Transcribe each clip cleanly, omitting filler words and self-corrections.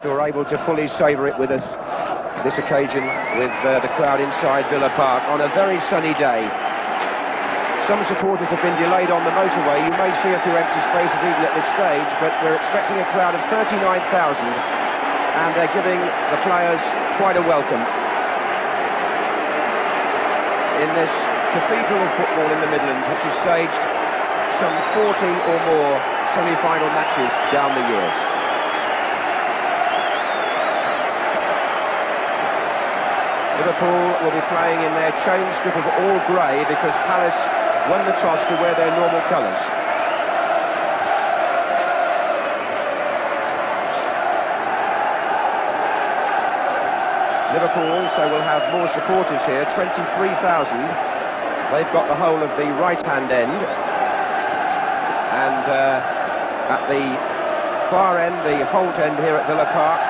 who are able to fully savour it with us this occasion with the crowd inside Villa Park on a very sunny day. Some supporters have been delayed on the motorway. You may see a few empty spaces even at this stage, but we're expecting a crowd of 39,000, and they're giving the players quite a welcome in this cathedral of football in the Midlands, which has staged some 40 or more semi-final matches down the years. Liverpool will be playing in their chain strip of all grey because Palace won the toss to wear their normal colours. Liverpool also will have more supporters here, 23,000. They've got the whole of the right-hand end. And at the far end, the Holt end here at Villa Park,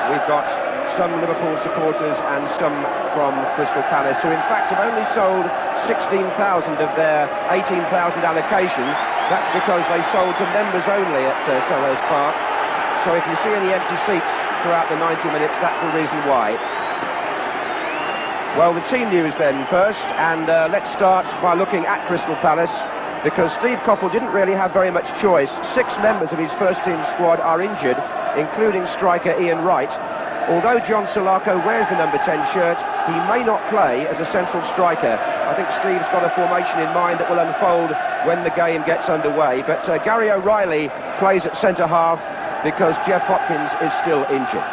we've got some Liverpool supporters and some from Crystal Palace, who in fact have only sold 16,000 of their 18,000 allocation. That's because they sold to members only at Selhurst Park. So if you see any empty seats throughout the 90 minutes, that's the reason why. Well, the team news then first, and let's start by looking at Crystal Palace, because Steve Coppell didn't really have very much choice. 6 members of his first team squad are injured, including striker Ian Wright. Although John Salako wears the number 10 shirt, he may not play as a central striker. I think Steve's got a formation in mind that will unfold when the game gets underway. But Gary O'Reilly plays at centre-half because Jeff Hopkins is still injured.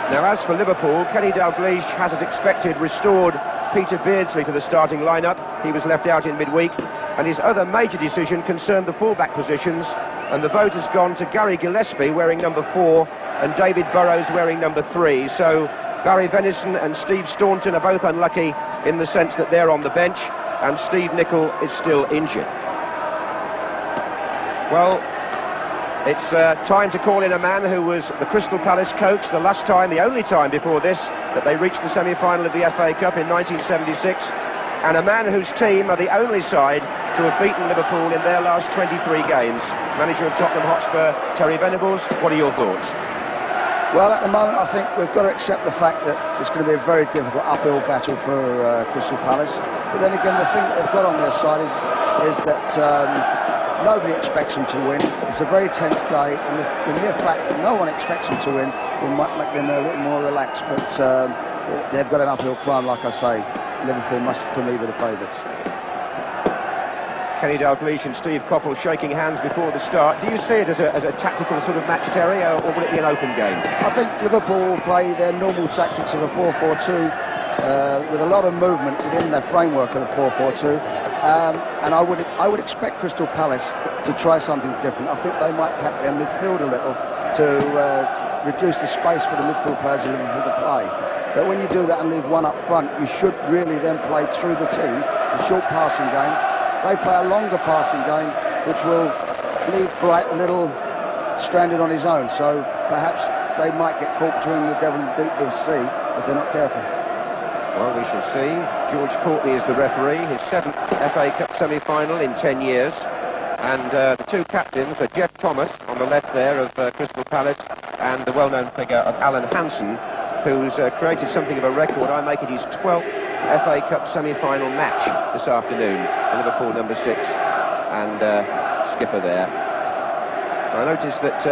Now, as for Liverpool, Kenny Dalglish has, as expected, restored Peter Beardsley to the starting lineup. He was left out in midweek, and his other major decision concerned the fullback positions, and the vote has gone to Gary Gillespie wearing number 4 and David Burrows wearing number 3. So Barry Venison and Steve Staunton are both unlucky in the sense that they're on the bench, and Steve Nicol is still injured. Well, it's time to call in a man who was the Crystal Palace coach the last time, the only time before this, that they reached the semi-final of the FA Cup in 1976, and a man whose team are the only side to have beaten Liverpool in their last 23 games. Manager of Tottenham Hotspur, Terry Venables, what are your thoughts? Well, at the moment, I think we've got to accept the fact that it's going to be a very difficult uphill battle for Crystal Palace. But then again, the thing that they've got on their side is that nobody expects them to win. It's a very tense day, and the mere fact that no one expects them to win will make them a little more relaxed. But they've got an uphill climb, like I say. Liverpool must, for me, be the favourites. Kenny Dalglish and Steve Coppell shaking hands before the start. Do you see it as a tactical sort of match, Terry, or will it be an open game? I think Liverpool will play their normal tactics of a 4-4-2 with a lot of movement within the framework of the 4-4-2. And I would expect Crystal Palace to try something different. I think they might pack their midfield a little to reduce the space for the midfield players of Liverpool to play. But when you do that and leave one up front, you should really then play through the team, a short passing game. They play a longer passing game, which will leave Bright a little stranded on his own. So perhaps they might get caught between the devil and the deep blue sea if they're not careful. Well, we shall see. George Courtney is the referee, his 7th FA Cup semi-final in 10 years. And the 2 captains are Jeff Thomas on the left there of Crystal Palace, and the well-known figure of Alan Hansen, who's created something of a record. I make it his 12th FA Cup semi-final match this afternoon. Liverpool number 6 and skipper there. I noticed that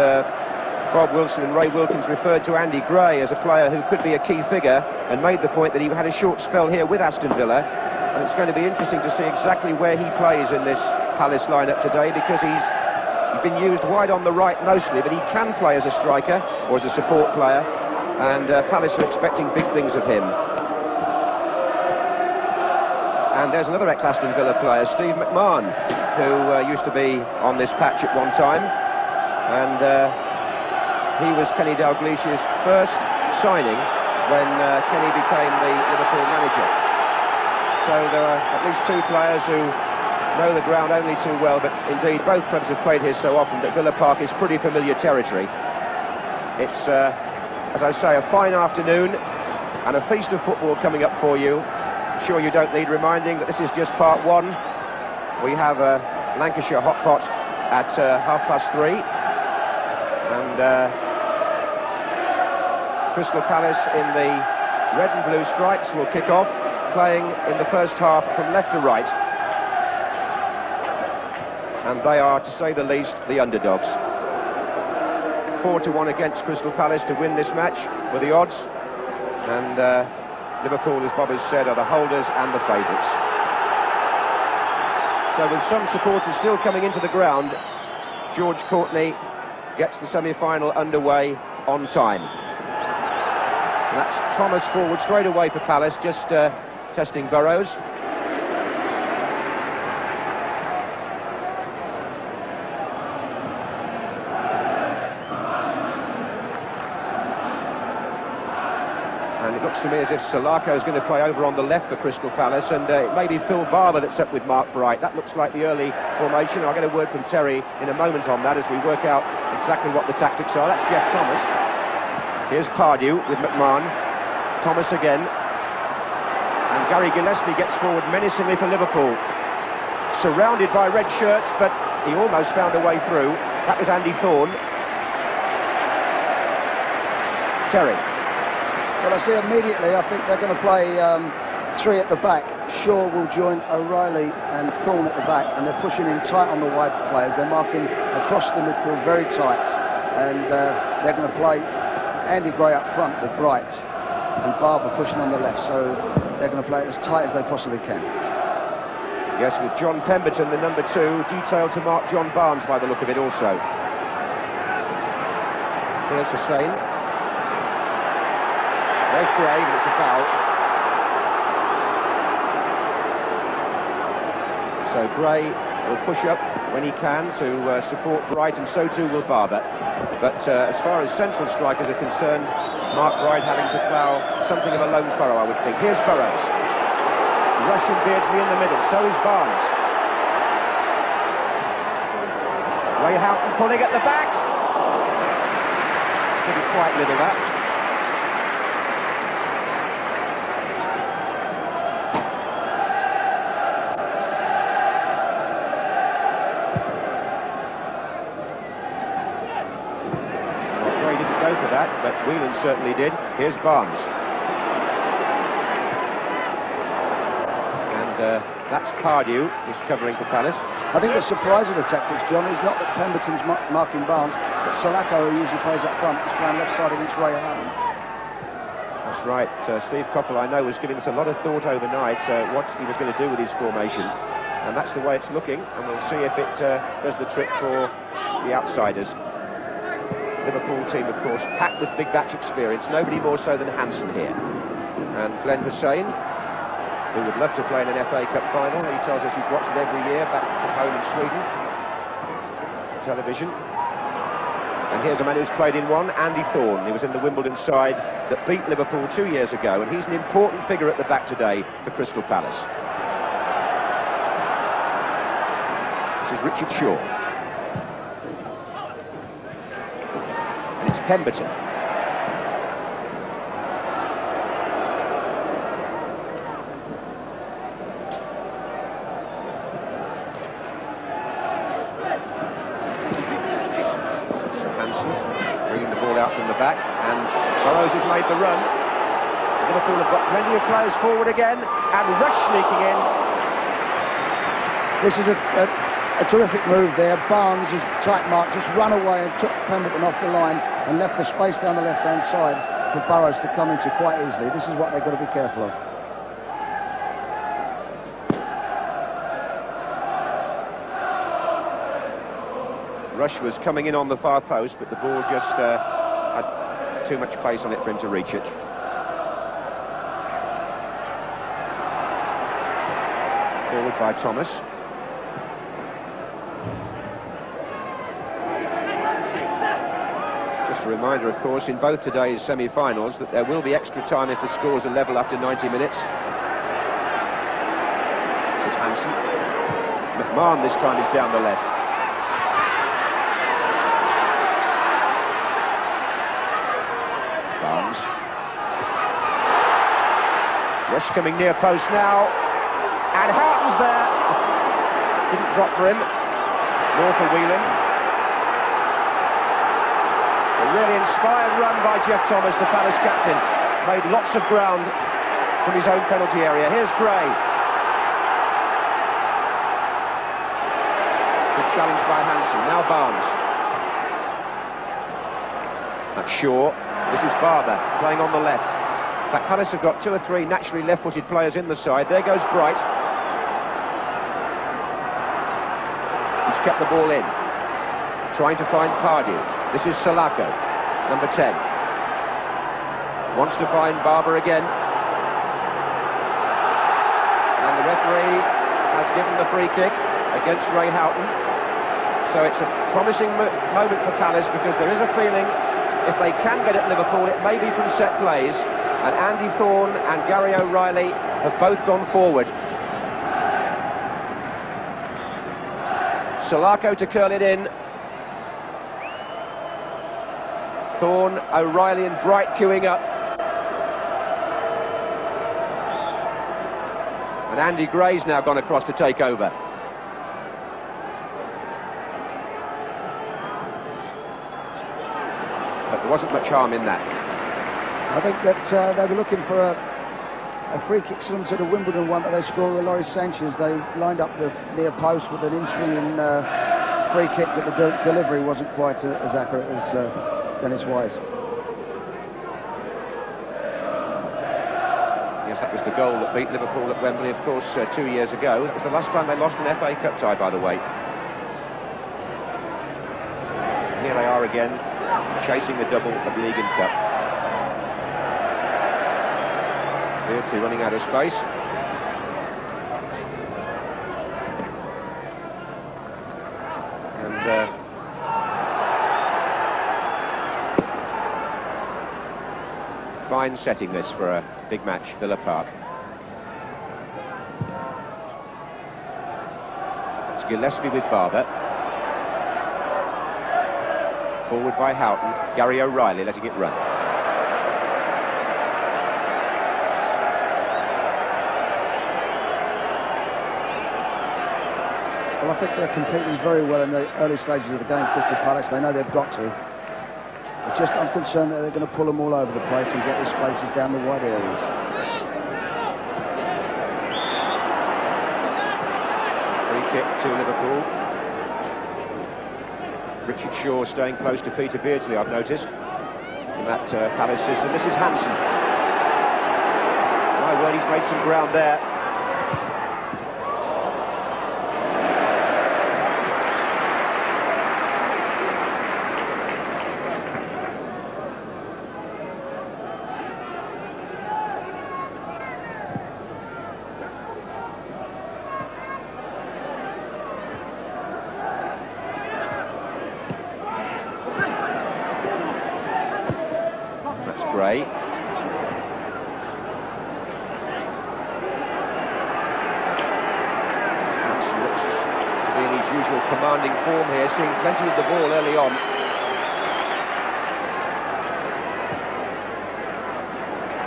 Bob Wilson and Ray Wilkins referred to Andy Gray as a player who could be a key figure, and made the point that he had a short spell here with Aston Villa, and it's going to be interesting to see exactly where he plays in this Palace lineup today, because he's been used wide on the right mostly, but he can play as a striker or as a support player, and Palace are expecting big things of him. And there's another ex-Aston Villa player, Steve McMahon, who used to be on this patch at one time, and he was Kenny Dalglish's first signing when Kenny became the Liverpool manager. So there are at least 2 players who know the ground only too well, but indeed both clubs have played here so often that Villa Park is pretty familiar territory. It's, as I say, a fine afternoon and a feast of football coming up for you. Sure, you don't need reminding that this is just part 1. We have Lancashire Hot Pot at 3:30, and Crystal Palace in the red and blue stripes will kick off, playing in the first half from left to right. And they are, to say the least, the underdogs. 4-1 against Crystal Palace to win this match were the odds. And Liverpool, as Bob has said, are the holders and the favourites. So with some supporters still coming into the ground, George Courtney gets the semi-final underway on time. And that's Thomas forward straight away for Palace, just testing Burrows. And it looks to me as if Salako is going to play over on the left for Crystal Palace, and it may be Phil Barber that's up with Mark Bright. That looks like the early formation. I'll get a word from Terry in a moment on that as we work out exactly what the tactics are. That's Jeff Thomas. Here's Pardew with McMahon. Thomas again. And Gary Gillespie gets forward menacingly for Liverpool. Surrounded by red shirts, but he almost found a way through. That was Andy Thorne. Terry. Well, I see immediately, I think they're going to play three at the back. Shaw will join O'Reilly and Thorne at the back, and they're pushing in tight on the wide players. They're marking across the midfield very tight, and they're going to play Andy Gray up front with Bright and Barber pushing on the left, so they're going to play it as tight as they possibly can. Yes, with John Pemberton, the number 2, detailed to mark John Barnes by the look of it also. Here's Hussain. There's Gray, but it's a foul. So Gray will push up when he can to support Bright, and so too will Barber. But as far as central strikers are concerned, Mark Bright having to plough something of a lone furrow, I would think. Here's Burrows. Russian Beardsley in the middle, so is Barnes. Ray Houghton pulling at the back. Couldn't quite middle that. But Whelan certainly did. Here's Barnes. And that's Pardew, who's covering for Palace. I think the surprise of the tactics, John, is not that Pemberton's marking Barnes, but Salako, who usually plays up front, is playing left side against Ray Houghton. That's right. Steve Coppell, I know, was giving us a lot of thought overnight what he was going to do with his formation. And that's the way it's looking, and we'll see if it does the trick for the outsiders. Liverpool team, of course, packed with big match experience, nobody more so than Hansen here. And Glenn Hussain, who would love to play in an FA Cup final. He tells us he's watched it every year back at home in Sweden. Television. And here's a man who's played in one, Andy Thorne. He was in the Wimbledon side that beat Liverpool 2 years ago, and he's an important figure at the back today for Crystal Palace. This is Richard Shaw. Pemberton. So Hansen bringing the ball out from the back, and Burrows has made the run. Liverpool have got plenty of players forward again, and Rush sneaking in. This is a terrific move there. Barnes is tight mark, just run away and took Pemberton off the line and left the space down the left-hand side for Burrows to come into quite easily. This is what they've got to be careful of. Rush was coming in on the far post, but the ball just had too much pace on it for him to reach it. Forward by Thomas. A reminder, of course, in both today's semi-finals that there will be extra time if the scores are level after 90 minutes. This is Hansen. McMahon this time is down the left. Barnes. Rush coming near post now. And Houghton's there. Didn't drop for him. Nor for Whelan. really inspired run by Jeff Thomas, the Palace captain. Made lots of ground from his own penalty area. Here's Gray. Good challenge by Hansen. Now Barnes. That's Shaw. This is Barber playing on the left. In fact, Palace have got 2 or 3 naturally left-footed players in the side. There goes Bright. He's kept the ball in. Trying to find Pardew. This is Salako, number 10. Wants to find Barber again. And the referee has given the free kick against Ray Houghton. So it's a promising moment for Palace, because there is a feeling if they can get at Liverpool, it may be from set plays. And Andy Thorne and Gary O'Reilly have both gone forward. Salako to curl it in. Thorne, O'Reilly and Bright queuing up. And Andy Gray's now gone across to take over. But there wasn't much harm in that. I think that they were looking for a free kick similar to the Wimbledon one that they scored with Loris Sanchez. They lined up the near post with an in-swinging free kick, but the delivery wasn't quite as accurate as Dennis Wise. Yes, that was the goal that beat Liverpool at Wembley, of course, 2 years ago. That was the last time they lost an FA Cup tie, by the way. Here they are again, chasing the double of League and Cup. Beardsley running out of space. And fine setting this for a big match, Villa Park. It's Gillespie with Barber. Forward by Houghton. Gary O'Reilly letting it run. Well, I think they're competing very well in the early stages of the game, Crystal Palace. They know they've got to. But just I'm concerned that they're going to pull them all over the place and get the spaces down the wide areas. Free kick to Liverpool. Richard Shaw staying close to Peter Beardsley, I've noticed, in that Palace system. This is Hansen. My word, he's made some ground there. Gray. Hansen looks to be in his usual commanding form here, seeing plenty of the ball early on.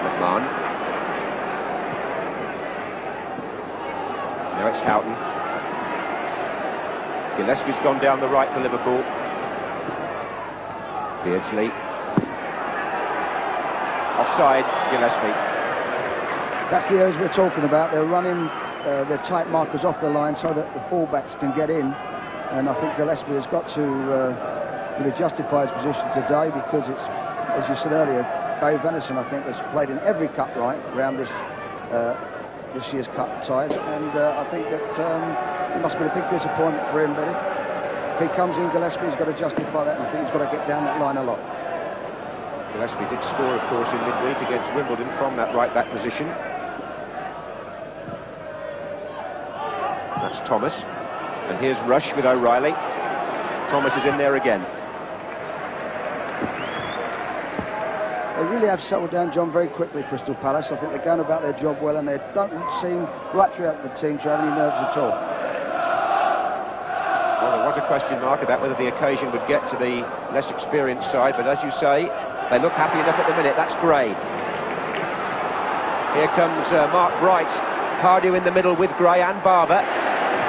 McMahon. Now it's Houghton. Gillespie's gone down the right for Liverpool. Beardsley. Offside, Gillespie. That's the areas we're talking about. They're running their tight markers off the line so that the fullbacks can get in. And I think Gillespie has got to really justify his position today, because it's, as you said earlier, Barry Venison, I think, has played in every cup right around this year's cup ties. And I think that it must be a big disappointment for him, but if he comes in, Gillespie's got to justify that, and I think he's got to get down that line a lot. Gillespie did score, of course, in midweek against Wimbledon from that right-back position. That's Thomas. And here's Rush with O'Reilly. Thomas is in there again. They really have settled down, John, very quickly, Crystal Palace. I think they're going about their job well, and they don't seem, right throughout the team, to have any nerves at all. Well, there was a question mark about whether the occasion would get to the less experienced side, but as you say, they look happy enough at the minute. That's Gray. Here comes Mark Bright. Pardew in the middle with Gray and Barber.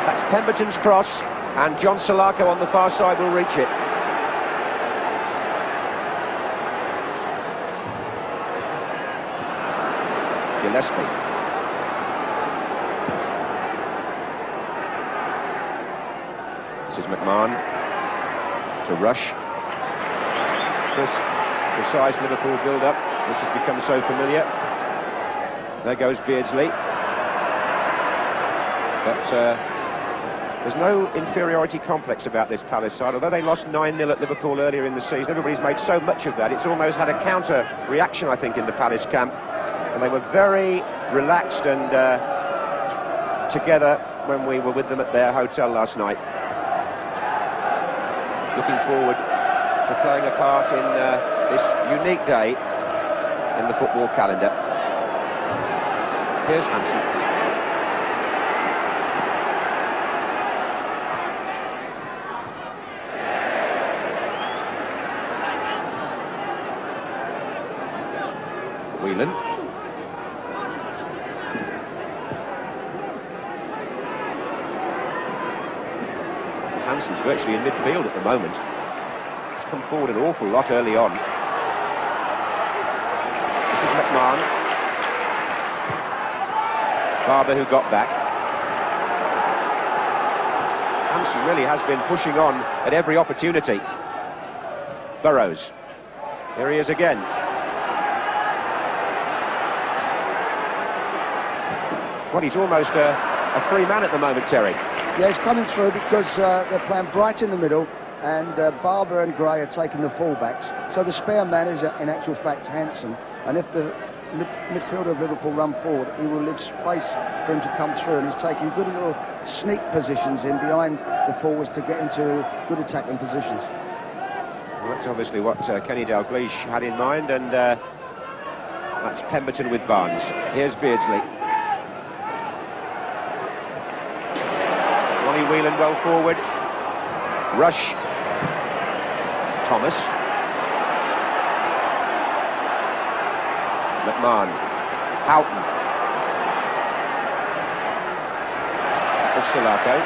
That's Pemberton's cross, and John Salako on the far side will reach it. Gillespie. This is McMahon to Rush. This precise Liverpool build-up, which has become so familiar. There goes Beardsley. But there's no inferiority complex about this Palace side. Although they lost 9-0 at Liverpool earlier in the season, everybody's made so much of that. It's almost had a counter-reaction, I think, in the Palace camp. And they were very relaxed and together when we were with them at their hotel last night. Looking forward to playing a part in this unique day in the football calendar. Here's Hansen. Whelan. Hansen's virtually in midfield at the moment. He's come forward an awful lot early on. This is McMahon. Barber who got back. Hansen really has been pushing on at every opportunity. Burrows. Here he is again. Well, he's almost a free man at the moment, Terry. Yeah, he's coming through because they're playing Bright in the middle and Barber and Gray are taking the fullbacks. So the spare man is, in actual fact, Hansen. And if the midfielder of Liverpool run forward, he will leave space for him to come through. And he's taking good little sneak positions in behind the forwards to get into good attacking positions. Well, that's obviously what Kenny Dalglish had in mind, and that's Pemberton with Barnes. Here's Beardsley. Ronnie Whelan well forward. Rush. Thomas. McMahon. Houghton. There's Sulaco.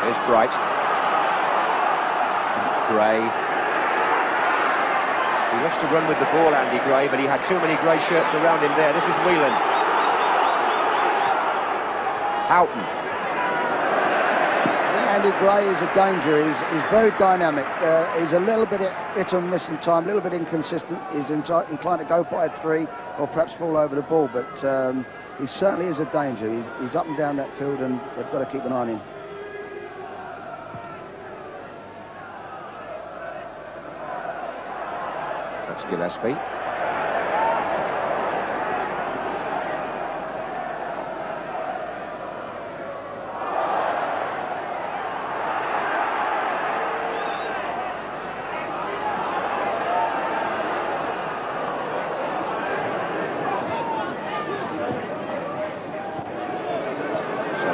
Here's Bright. Gray. He loves to run with the ball, Andy Gray, but he had too many grey shirts around him there. This is Whelan. Houghton. Andy Gray is a danger. He's very dynamic. He's a little bit hit and miss in time, a little bit inconsistent. He's inclined to go by a three or perhaps fall over the ball, but he certainly is a danger. He's up and down that field, and they've got to keep an eye on him. That's Gillespie.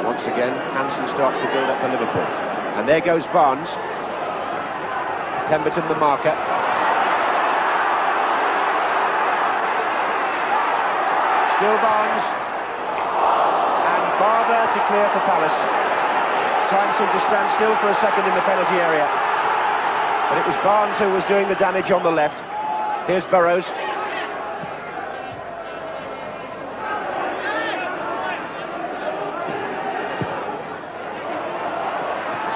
Once again, Hansen starts to build up for Liverpool. And there goes Barnes. Pemberton the marker. Still Barnes. And Barber to clear for Palace. Time seemed to stand still for a second in the penalty area. But it was Barnes who was doing the damage on the left. Here's Burrows.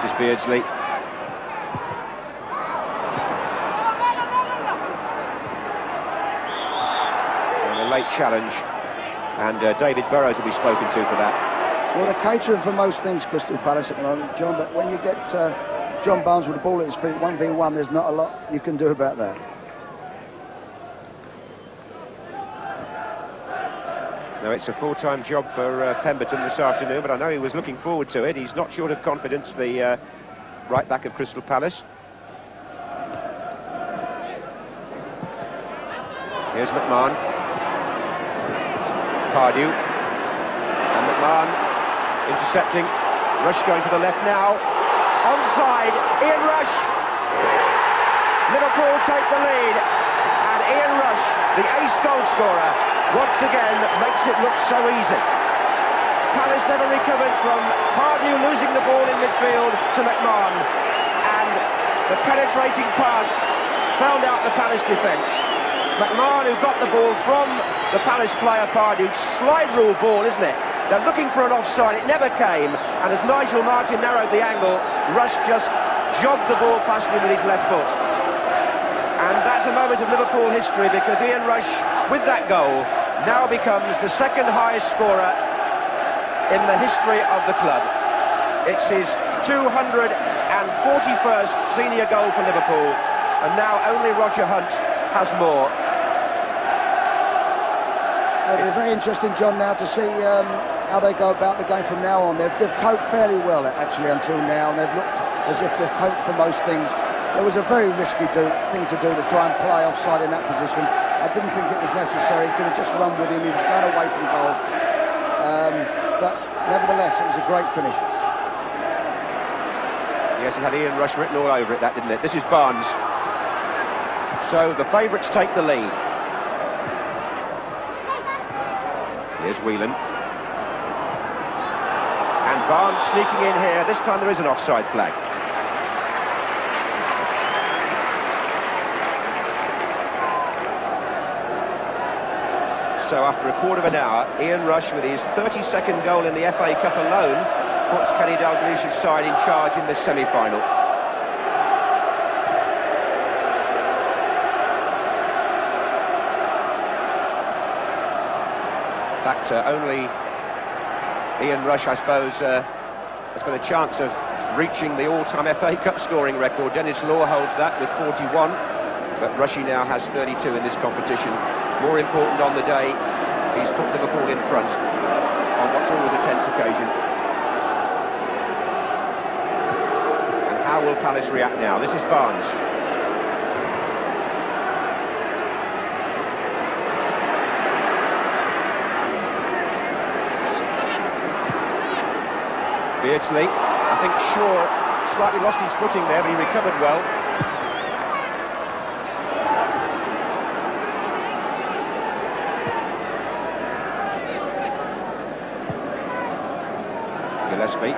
This is Beardsley. And a late challenge, and David Burrows will be spoken to for that. Well, they're catering for most things, Crystal Palace at the moment, John, but when you get John Barnes with the ball at his feet, 1v1, there's not a lot you can do about that. Now, it's a full-time job for Pemberton this afternoon, but I know he was looking forward to it. He's not short of confidence, the right back of Crystal Palace. Here's McMahon. Pardew. And McMahon intercepting. Rush going to the left now. Onside, Ian Rush. Liverpool take the lead. And Ian Rush, the ace goal scorer, once again makes it look so easy. Palace never recovered from Pardew losing the ball in midfield to McMahon, and the penetrating pass found out the Palace defence. McMahon, who got the ball from the Palace player Pardew. Slide rule ball, isn't it? They're looking for an offside, it never came, and as Nigel Martin narrowed the angle, Rush just jogged the ball past him with his left foot. And that's a moment of Liverpool history, because Ian Rush, with that goal, now becomes the second highest scorer in the history of the club. It's his 241st senior goal for Liverpool, and now only Roger Hunt has more. It'll be very interesting, John, now to see how they go about the game from now on. They've coped fairly well, actually, until now, and they've looked as if they've coped for most things. It was a very risky thing to do, to try and play offside in that position. I didn't think it was necessary. He could have just run with him. He was going away from goal. But nevertheless, it was a great finish. Yes, it had Ian Rush written all over it, that, didn't it? This is Barnes. So the favourites take the lead. Here's Whelan. And Barnes sneaking in here. This time there is an offside flag. So after a quarter of an hour, Ian Rush, with his 32nd goal in the FA Cup alone, puts Kenny Dalglish's side in charge in this semi-final. In fact, only Ian Rush, I suppose, has got a chance of reaching the all-time FA Cup scoring record. Dennis Law holds that with 41, but Rushy now has 32 in this competition. More important on the day, he's put Liverpool in front on what's always a tense occasion. And how will Palace react now? This is Barnes. Beardsley, I think Shaw slightly lost his footing there, but he recovered well. Gillespie.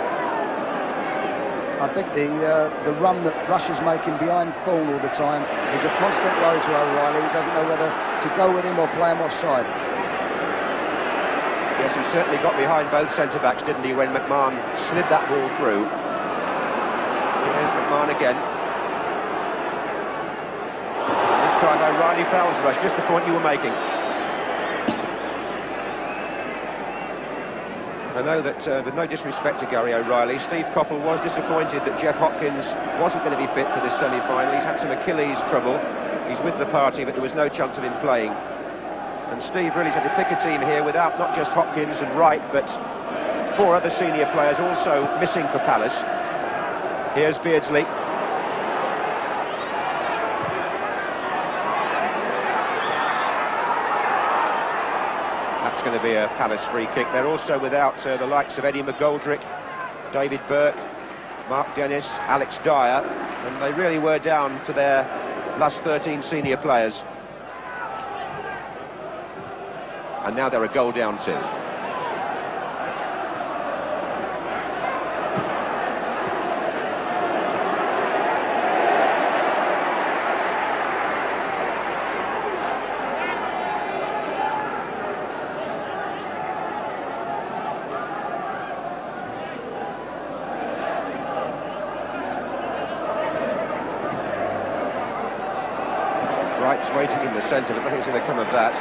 I think the run that Rush is making behind Thorne all the time is a constant worry to O'Reilly. He doesn't know whether to go with him or play him offside. Yes, he certainly got behind both centre-backs, didn't he, when McMahon slid that ball through. Here's McMahon again. This time O'Reilly fouls Rush, just the point you were making. I know that, with no disrespect to Gary O'Reilly, Steve Coppell was disappointed that Jeff Hopkins wasn't going to be fit for this semi-final. He's had some Achilles trouble. He's with the party, but there was no chance of him playing. And Steve really's had to pick a team here without not just Hopkins and Wright, but 4 other senior players also missing for Palace. Here's Beardsley. That's going to be a Palace free kick. They're also without the likes of Eddie McGoldrick, David Burke, Mark Dennis, Alex Dyer, and they really were down to their last 13 senior players. And now they're a goal down too. Wright's waiting in the centre, but nothing's going to come of that.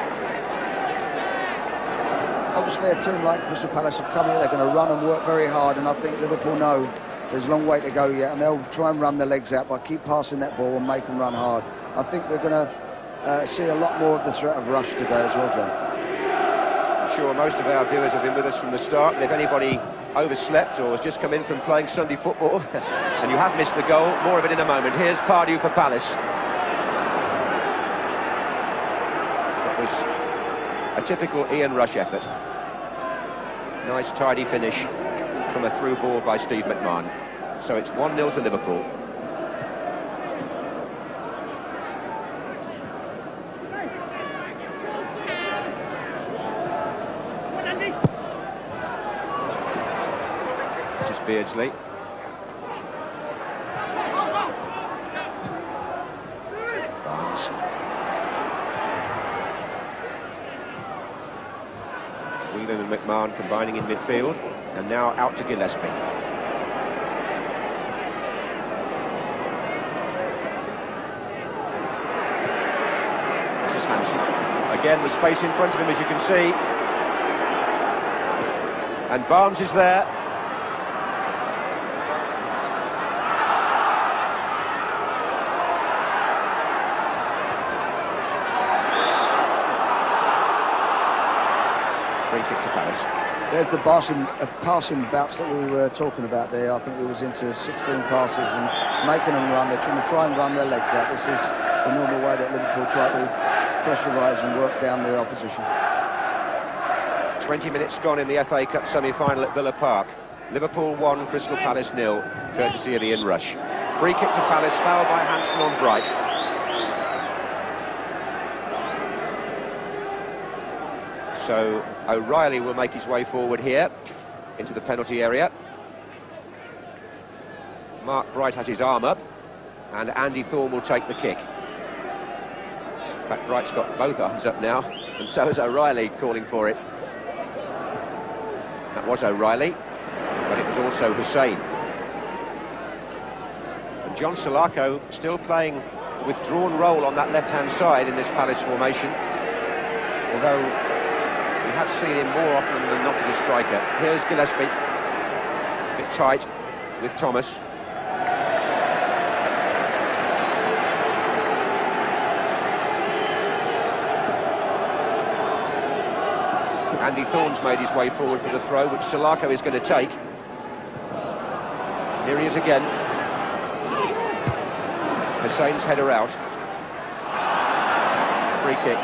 Obviously, a team like Crystal Palace have come here, they're going to run and work very hard, and I think Liverpool know there's a long way to go yet, and they'll try and run their legs out by keep passing that ball and make them run hard. I think we're going to see a lot more of the threat of Rush today as well, John. I'm sure most of our viewers have been with us from the start, and if anybody overslept or has just come in from playing Sunday football and you have missed the goal, more of it in a moment. Here's Pardew for Palace. It was a typical Ian Rush effort. Nice tidy finish from a through ball by Steve McMahon. So it's 1-0 to Liverpool. This is Beardsley. Barnes. Whelan and McMahon combining in midfield, and now out to Gillespie. This is Hansen. Again, the space in front of him, as you can see. And Barnes is there. Free kick to Palace. There's the passing bouts that we were talking about there. I think we was into 16 passes and making them run. They're trying to run their legs out. This is the normal way that Liverpool try to pressurise and work down their opposition. 20 minutes gone in the FA Cup semi-final at Villa Park. Liverpool 1, Crystal Palace 0, courtesy of Ian Rush. Free kick to Palace, foul by Hansen on Bright. So O'Reilly will make his way forward here into the penalty area. Mark Bright has his arm up, and Andy Thorne will take the kick. In fact, Bright's got both arms up now, and so is O'Reilly calling for it. That was O'Reilly, but it was also Hussein. And John Salako still playing a withdrawn role on that left-hand side in this Palace formation, although we have seen him more often than not as a striker. Here's Gillespie, a bit tight with Thomas. Andy Thorne's made his way forward for the throw, which Salako is going to take. Here he is again. Hussein's header out. Free kick.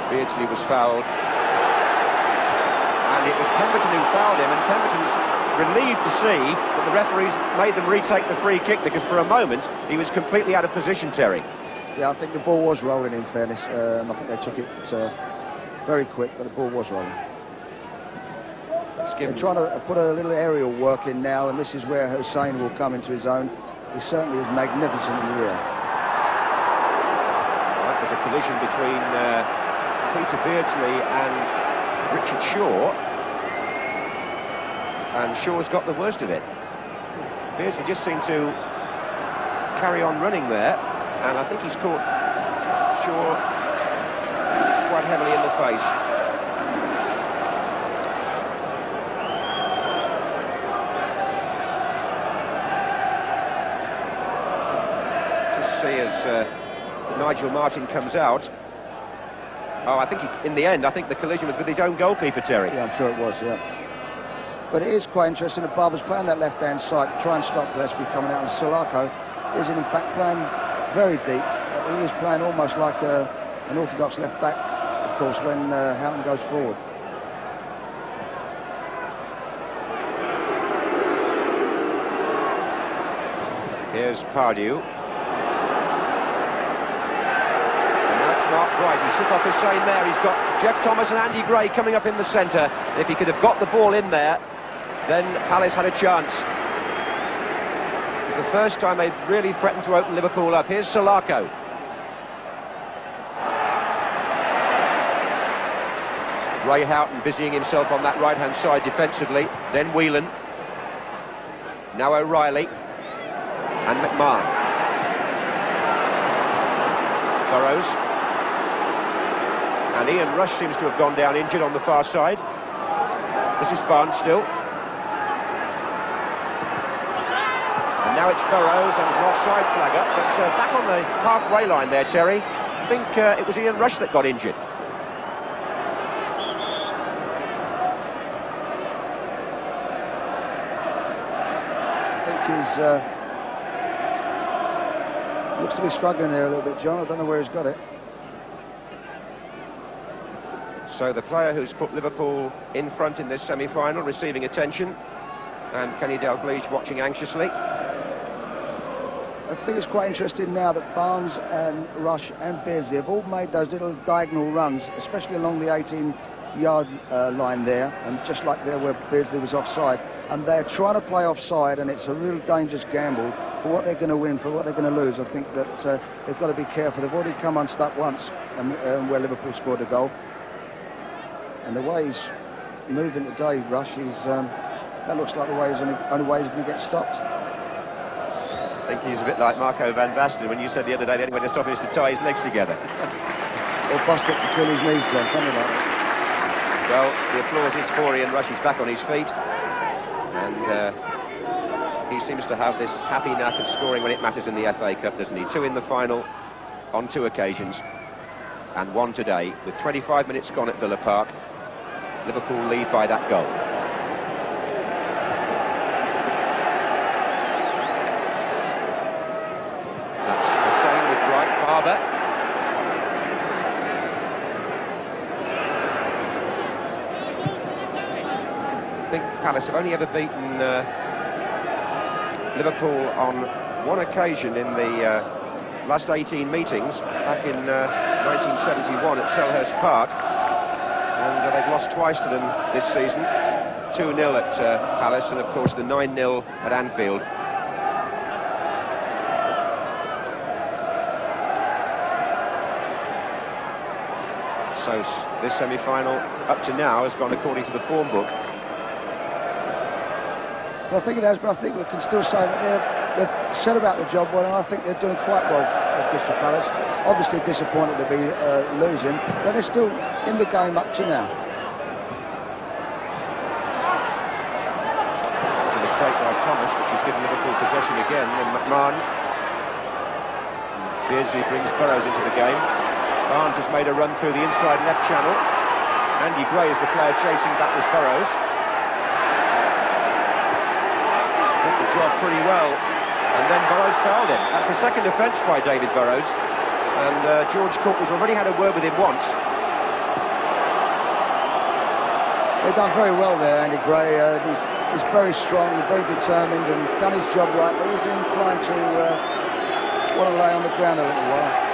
Beardsley was fouled. And it was Pemberton who fouled him, and Pemberton's relieved to see that the referees made them retake the free kick, because for a moment he was completely out of position, Terry. Yeah, I think the ball was rolling, in fairness. I think they took it very quick, but the ball was rolling. They're trying to put a little aerial work in now, and this is where Hussein will come into his own. He certainly is magnificent in the air. Well, that was a collision between Peter Beardsley and Richard Shaw, and Shaw's got the worst of it. Beardsley just seemed to carry on running there, and I think he's caught Shaw quite heavily in the face. Just see as Nigel Martin comes out. Oh, I think in the end, I think the collision was with his own goalkeeper, Terry. Yeah, I'm sure it was, yeah. But it is quite interesting that Barber's playing that left-hand side to try and stop Gillespie coming out, and Salako is in fact playing very deep. He is playing almost like an orthodox left-back, of course, when Houghton goes forward. Here's Pardew. Mark Bright, he shook off Hussein there. He's got Jeff Thomas and Andy Gray coming up in the centre. If he could have got the ball in there, then Palace had a chance. It's the first time they've really threatened to open Liverpool up. Here's Salako. Ray Houghton busying himself on that right-hand side defensively. Then Whelan. Now O'Reilly. And McMahon. Burrows. And Ian Rush seems to have gone down injured on the far side. This is Barnes still. And now it's Burrows, and there's an offside flag up, but back on the halfway line there, Terry. I think it was Ian Rush that got injured. I think he's looks to be struggling there a little bit, John. I don't know where he's got it. So the player who's put Liverpool in front in this semi-final receiving attention, and Kenny Dalglish watching anxiously. I think it's quite interesting now that Barnes and Rush and Beardsley have all made those little diagonal runs, especially along the 18-yard line there, and just like there where Beardsley was offside, and they're trying to play offside, and it's a real dangerous gamble for what they're going to win, for what they're going to lose. I think that they've got to be careful. They've already come unstuck once, and where Liverpool scored a goal. And the way he's moving today, Rush, that looks like the only way he's going to get stopped. I think he's a bit like Marco van Basten when you said the other day the only way to stop him is to tie his legs together. Or bust it between his knees, John, something like that. Well, the applause is for Ian Rush. He's back on his feet. And he seems to have this happy knack of scoring when it matters in the FA Cup, doesn't he? 2 in the final on 2 occasions. And 1 today. With 25 minutes gone at Villa Park, Liverpool lead by that goal. That's Hussein with Bright. Barber. I think Palace have only ever beaten Liverpool on 1 occasion in the last 18 meetings, back in 1971 at Selhurst Park, and they've lost twice to them this season. 2-0 at Palace, and of course the 9-0 at Anfield. So this semi-final up to now has gone according to the form book. Well, I think it has, but I think we can still say that they've set about the job well, and I think they're doing quite well at Crystal Palace. Obviously disappointed to be losing, but they're still in the game up to now. It's a mistake by Thomas, which has given Liverpool possession again, and McMahon. Beardsley brings Burrows into the game. Barnes has made a run through the inside left channel. Andy Gray is the player chasing back with Burrows. Did the job pretty well, and then Burrows fouled him. That's the second offence by David Burrows, and George Courtney's already had a word with him once. They've done very well there, Andy Gray. He's very strong, he's very determined, and done his job right, but he's inclined to want to lay on the ground a little while.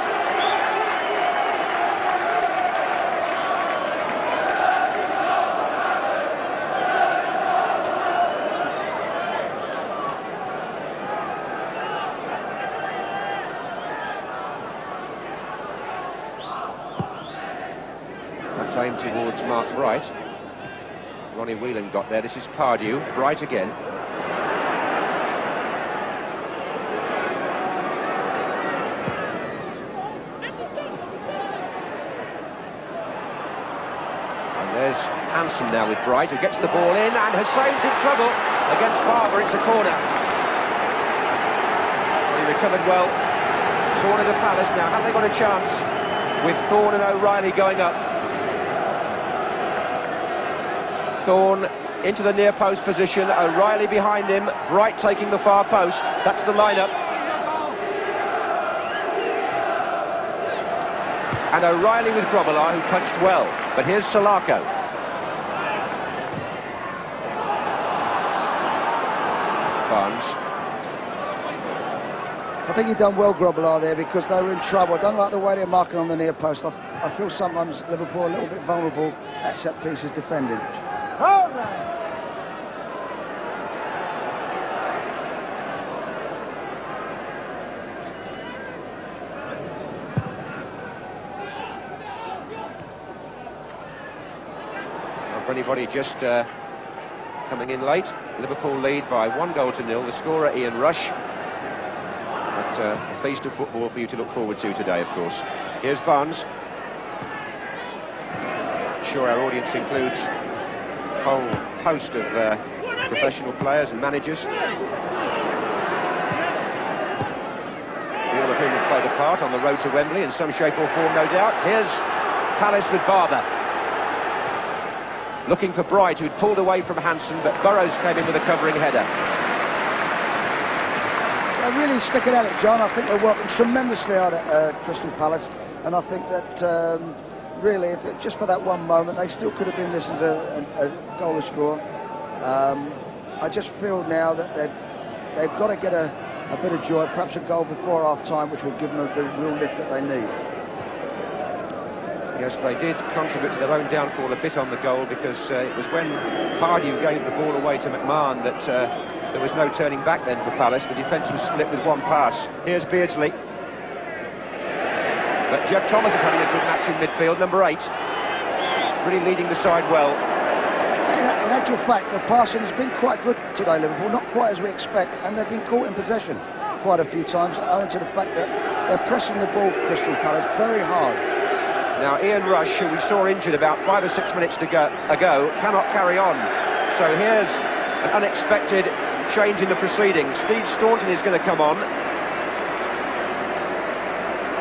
Aimed towards Mark Bright. Ronnie Whelan got there. This is Pardew. Bright again. And there's Hansen now with Bright, who gets the ball in, and Hussein's in trouble against Barber. It's a corner. He recovered well. Corner to Palace now. Have they got a chance with Thorne and O'Reilly going up? Thorne into the near post position, O'Reilly behind him, Bright taking the far post. That's the lineup. And O'Reilly with Grobbelaar, who punched well. But here's Salako. Barnes. I think he'd done well, Grobbelaar, there, because they were in trouble. I don't like the way they're marking on the near post. I feel sometimes Liverpool are a little bit vulnerable at set pieces defending. For anybody just coming in late, Liverpool lead by 1-0. The scorer, Ian Rush. But a feast of football for you to look forward to today, of course. Here's Barnes. I'm sure our audience includes a whole host of professional players and managers, all of whom have played a part on the road to Wembley in some shape or form, no doubt. Here's Palace with Barber. Looking for Bright, who'd pulled away from Hansen, but Burrows came in with a covering header. They're really sticking at it, John. I think they're working tremendously hard at Crystal Palace, and I think that really, just for that one moment, they still could have been this as a goalless draw. I just feel now that they've got to get a bit of joy, perhaps a goal before half-time, which will give them the real lift that they need. Yes, they did contribute to their own downfall a bit on the goal, because it was when Pardew gave the ball away to McMahon that there was no turning back then for Palace. The defence was split with one pass. Here's Beardsley. But Jeff Thomas is having a good match in midfield, number 8. Really leading the side well. In actual fact, the passing has been quite good today, Liverpool, not quite as we expect, and they've been caught in possession quite a few times, owing to the fact that they're pressing the ball, Crystal Palace, very hard. Now, Ian Rush, who we saw injured about 5 or 6 minutes ago, cannot carry on. So here's an unexpected change in the proceedings. Steve Staunton is going to come on.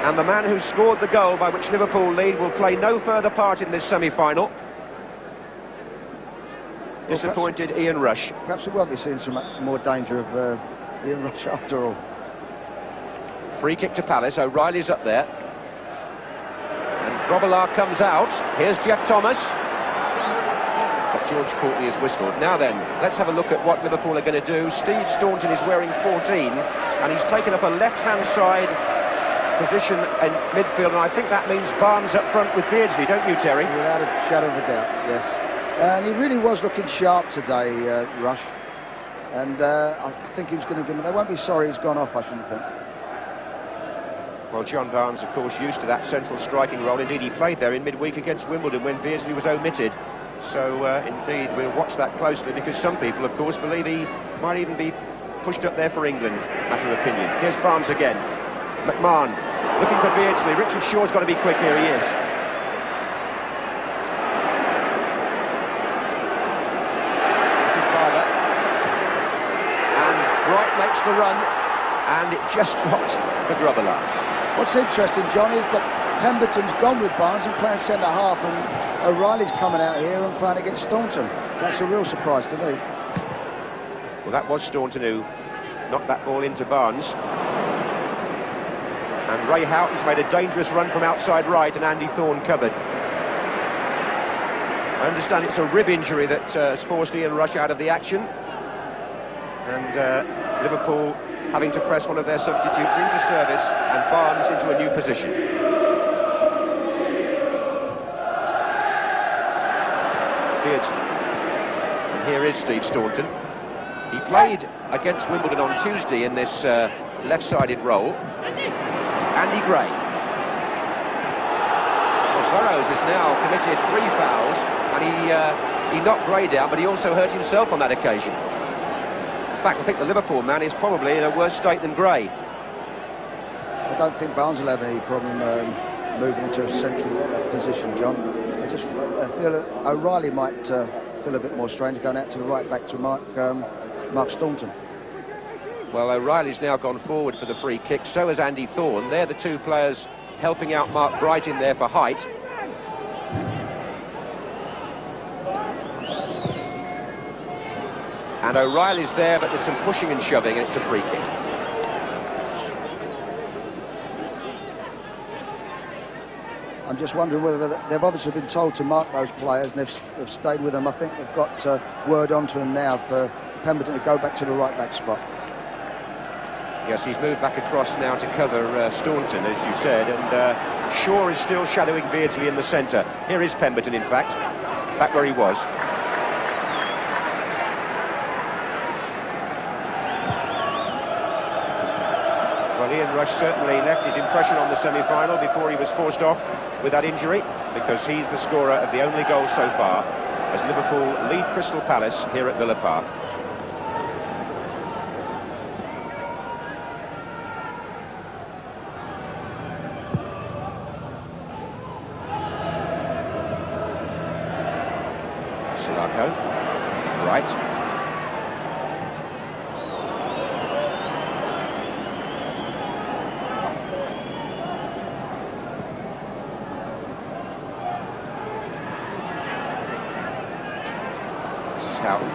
And the man who scored the goal by which Liverpool lead will play no further part in this semi-final. Disappointed Ian Rush. Perhaps we won't be seeing some more danger of Ian Rush after all. Free kick to Palace. O'Reilly's up there. And Grobbelaar comes out. Here's Jeff Thomas. But George Courtney has whistled. Now then, let's have a look at what Liverpool are going to do. Steve Staunton is wearing 14, and he's taken up a left-hand side position in midfield, and I think that means Barnes up front with Beardsley, don't you, Terry? Without a shadow of a doubt, yes. And he really was looking sharp today, Rush. And I think he was going to give him... They won't be sorry he's gone off, I shouldn't think. Well, John Barnes, of course, used to that central striking role. Indeed, he played there in midweek against Wimbledon when Beardsley was omitted. So, indeed, we'll watch that closely, because some people, of course, believe he might even be pushed up there for England, matter of opinion. Here's Barnes again. McMahon looking for Beardsley. Richard Shaw's got to be quick here. He is. This is Barber. And Bright makes the run, and it just dropped for Grobbelaar. What's interesting, John, is that Pemberton's gone with Barnes and playing centre-half, and O'Reilly's coming out here and playing against Staunton. That's a real surprise to me. Well, that was Staunton who knocked that ball into Barnes. And Ray Houghton's made a dangerous run from outside right, and Andy Thorne covered. I understand it's a rib injury that has forced Ian Rush out of the action. And Liverpool having to press one of their substitutes into service, and Barnes into a new position. Beardsley. And here is Steve Staunton. He played against Wimbledon on Tuesday in this left-sided role. Andy Gray. Well, Burrows has now committed 3 fouls, and he knocked Gray down, but he also hurt himself on that occasion. In fact, I think the Liverpool man is probably in a worse state than Gray. I don't think Barnes will have any problem moving into a central position, John. I just feel that O'Reilly might feel a bit more strange going out to the right back to Mark Staunton. Well, O'Reilly's now gone forward for the free kick, so has Andy Thorne. They're the two players helping out Mark Bright in there for height. And O'Reilly's there, but there's some pushing and shoving, and it's a free kick. I'm just wondering whether they've obviously been told to mark those players, and they've stayed with them. I think they've got word onto them now for Pemberton to go back to the right back spot. Yes, he's moved back across now to cover Staunton, as you said, and Shaw is still shadowing Beardsley in the centre. Here is Pemberton, in fact, back where he was. Well, Ian Rush certainly left his impression on the semi-final before he was forced off with that injury, because he's the scorer of the only goal so far as Liverpool lead Crystal Palace here at Villa Park. Bright. This is Houghton.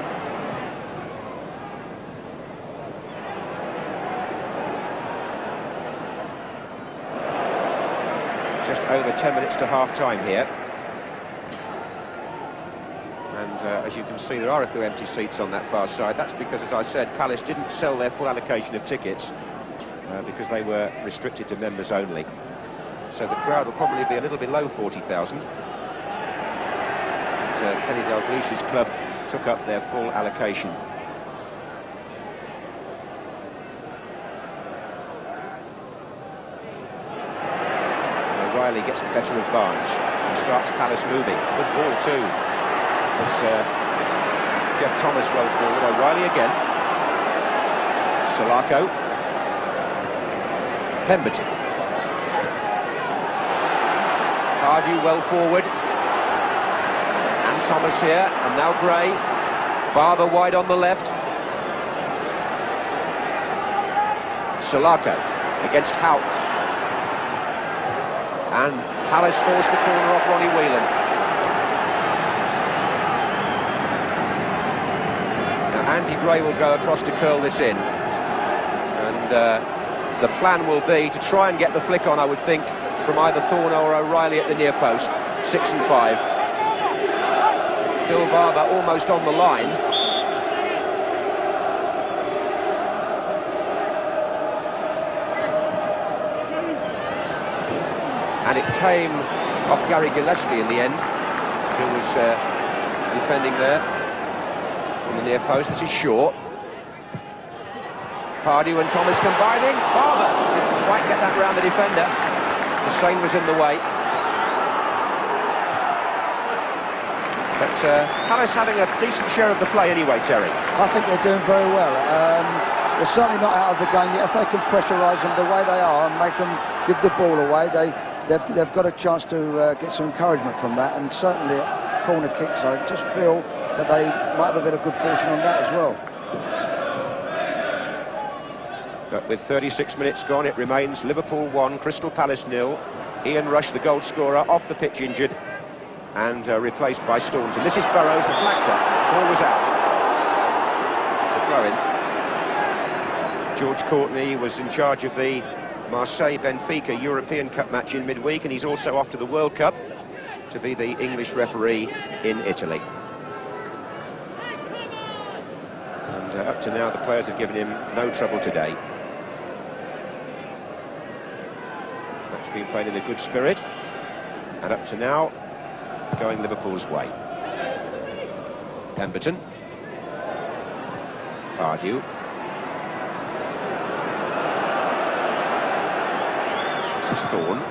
Just over 10 minutes to half-time here. As you can see, there are a few empty seats on that far side. That's because, as I said, Palace didn't sell their full allocation of tickets because they were restricted to members only. So the crowd will probably be a little below 40,000. Kenny Dalglish's club took up their full allocation. And O'Reilly gets the better of Barnes and starts Palace moving. Good ball too. As Jeff Thomas well forward. O'Reilly again. Salako. Pemberton. Cardew well forward. And Thomas here. And now Gray. Barber wide on the left. Salako against Howe. And Palace forced the corner off Ronnie Whelan. Now Andy Gray will go across to curl this in. And the plan will be to try and get the flick on, I would think, from either Thorne or O'Reilly at the near post. 6 and 5. Phil Barber almost on the line. And it came off Gary Gillespie in the end, who was defending there on the near post. This is short. Pardew and Thomas combining. Barber didn't quite get that round the defender. Hussain was in the way. But Palace having a decent share of the play anyway, Terry. I think they're doing very well. They're certainly not out of the game yet. If they can pressurise them the way they are and make them give the ball away, they've got a chance to get some encouragement from that. And certainly at corner kicks, I just feel that they might have a bit of good fortune on that as well. But with 36 minutes gone, it remains Liverpool 1, Crystal Palace 0. Ian Rush, the goal scorer, off the pitch injured and replaced by Staunton. This is Burrows, the flag's up. Ball was out. It's a throw-in. George Courtney was in charge of the Marseille-Benfica European Cup match in midweek, and he's also off to the World Cup to be the English referee in Italy. And up to now, the players have given him no trouble today. Match being played in a good spirit, and up to now, going Liverpool's way. Pemberton. Pardew. This is Thorne.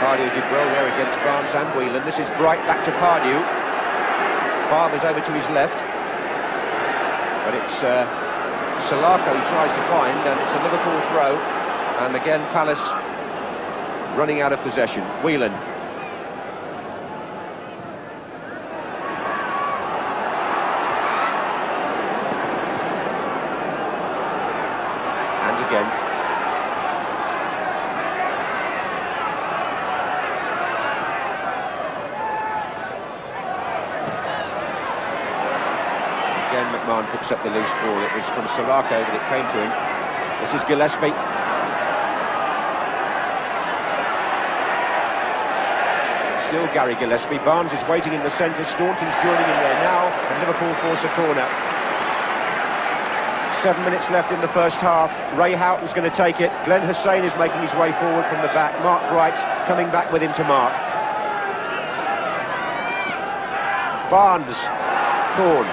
Pardew did well there against Barnes and Whelan. This is Bright back to Pardew. Barber's over to his left. But it's Salako he tries to find, and it's a Liverpool throw. And again, Palace running out of possession. Whelan. And again. McMahon picks up the loose ball. It was from Salako that it came to him. This is Gillespie. Still Gary Gillespie. Barnes is waiting in the centre. Staunton's joining him there now, and Liverpool force a corner. 7 minutes left in the first half. Ray Houghton's going to take it. Glenn Hussain is making his way forward from the back. Mark Bright coming back with him to mark. Barnes. Thorne.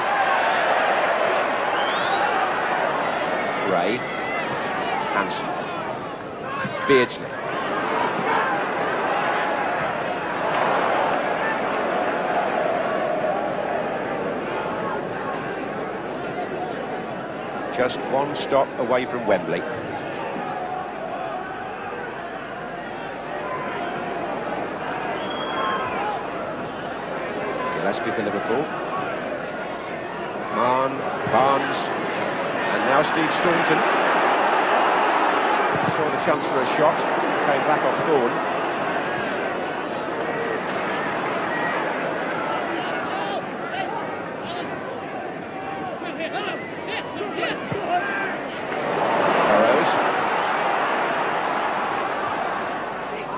Ray, Hansen, Beardsley. Just one stop away from Wembley. Gillespie for Liverpool. Mann, Barnes. And now Steve Staunton saw the chance for a shot, came back off Thorne. Burrows.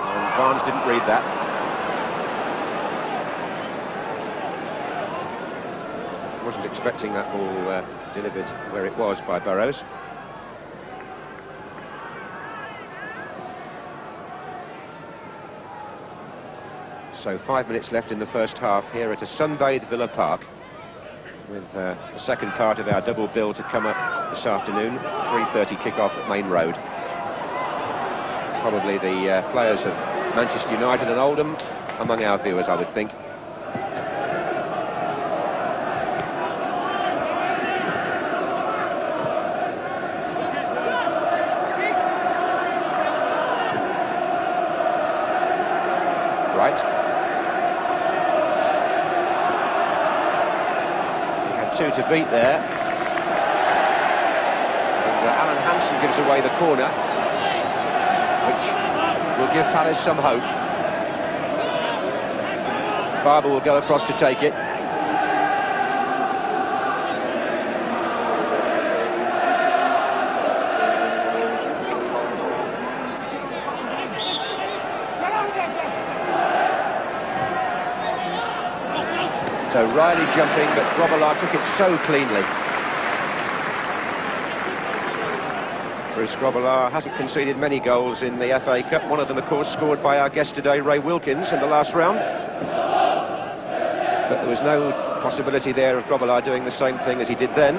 And Barnes didn't read that. Wasn't expecting that ball delivered where it was by Burrows. So 5 minutes left in the first half here at a sun-bathed Villa Park. with the second part of our double bill to come up this afternoon. 3:30 kick-off at Main Road. Probably the players of Manchester United and Oldham among our viewers, I would think. Right. He had two to beat there. And Alan Hansen gives away the corner, which will give Palace some hope. Barber will go across to take it. So Riley jumping, but Grobbelaar took it so cleanly. Bruce Grobbelaar hasn't conceded many goals in the FA Cup. One of them, of course, scored by our guest today, Ray Wilkins, in the last round. But there was no possibility there of Grobbelaar doing the same thing as he did then.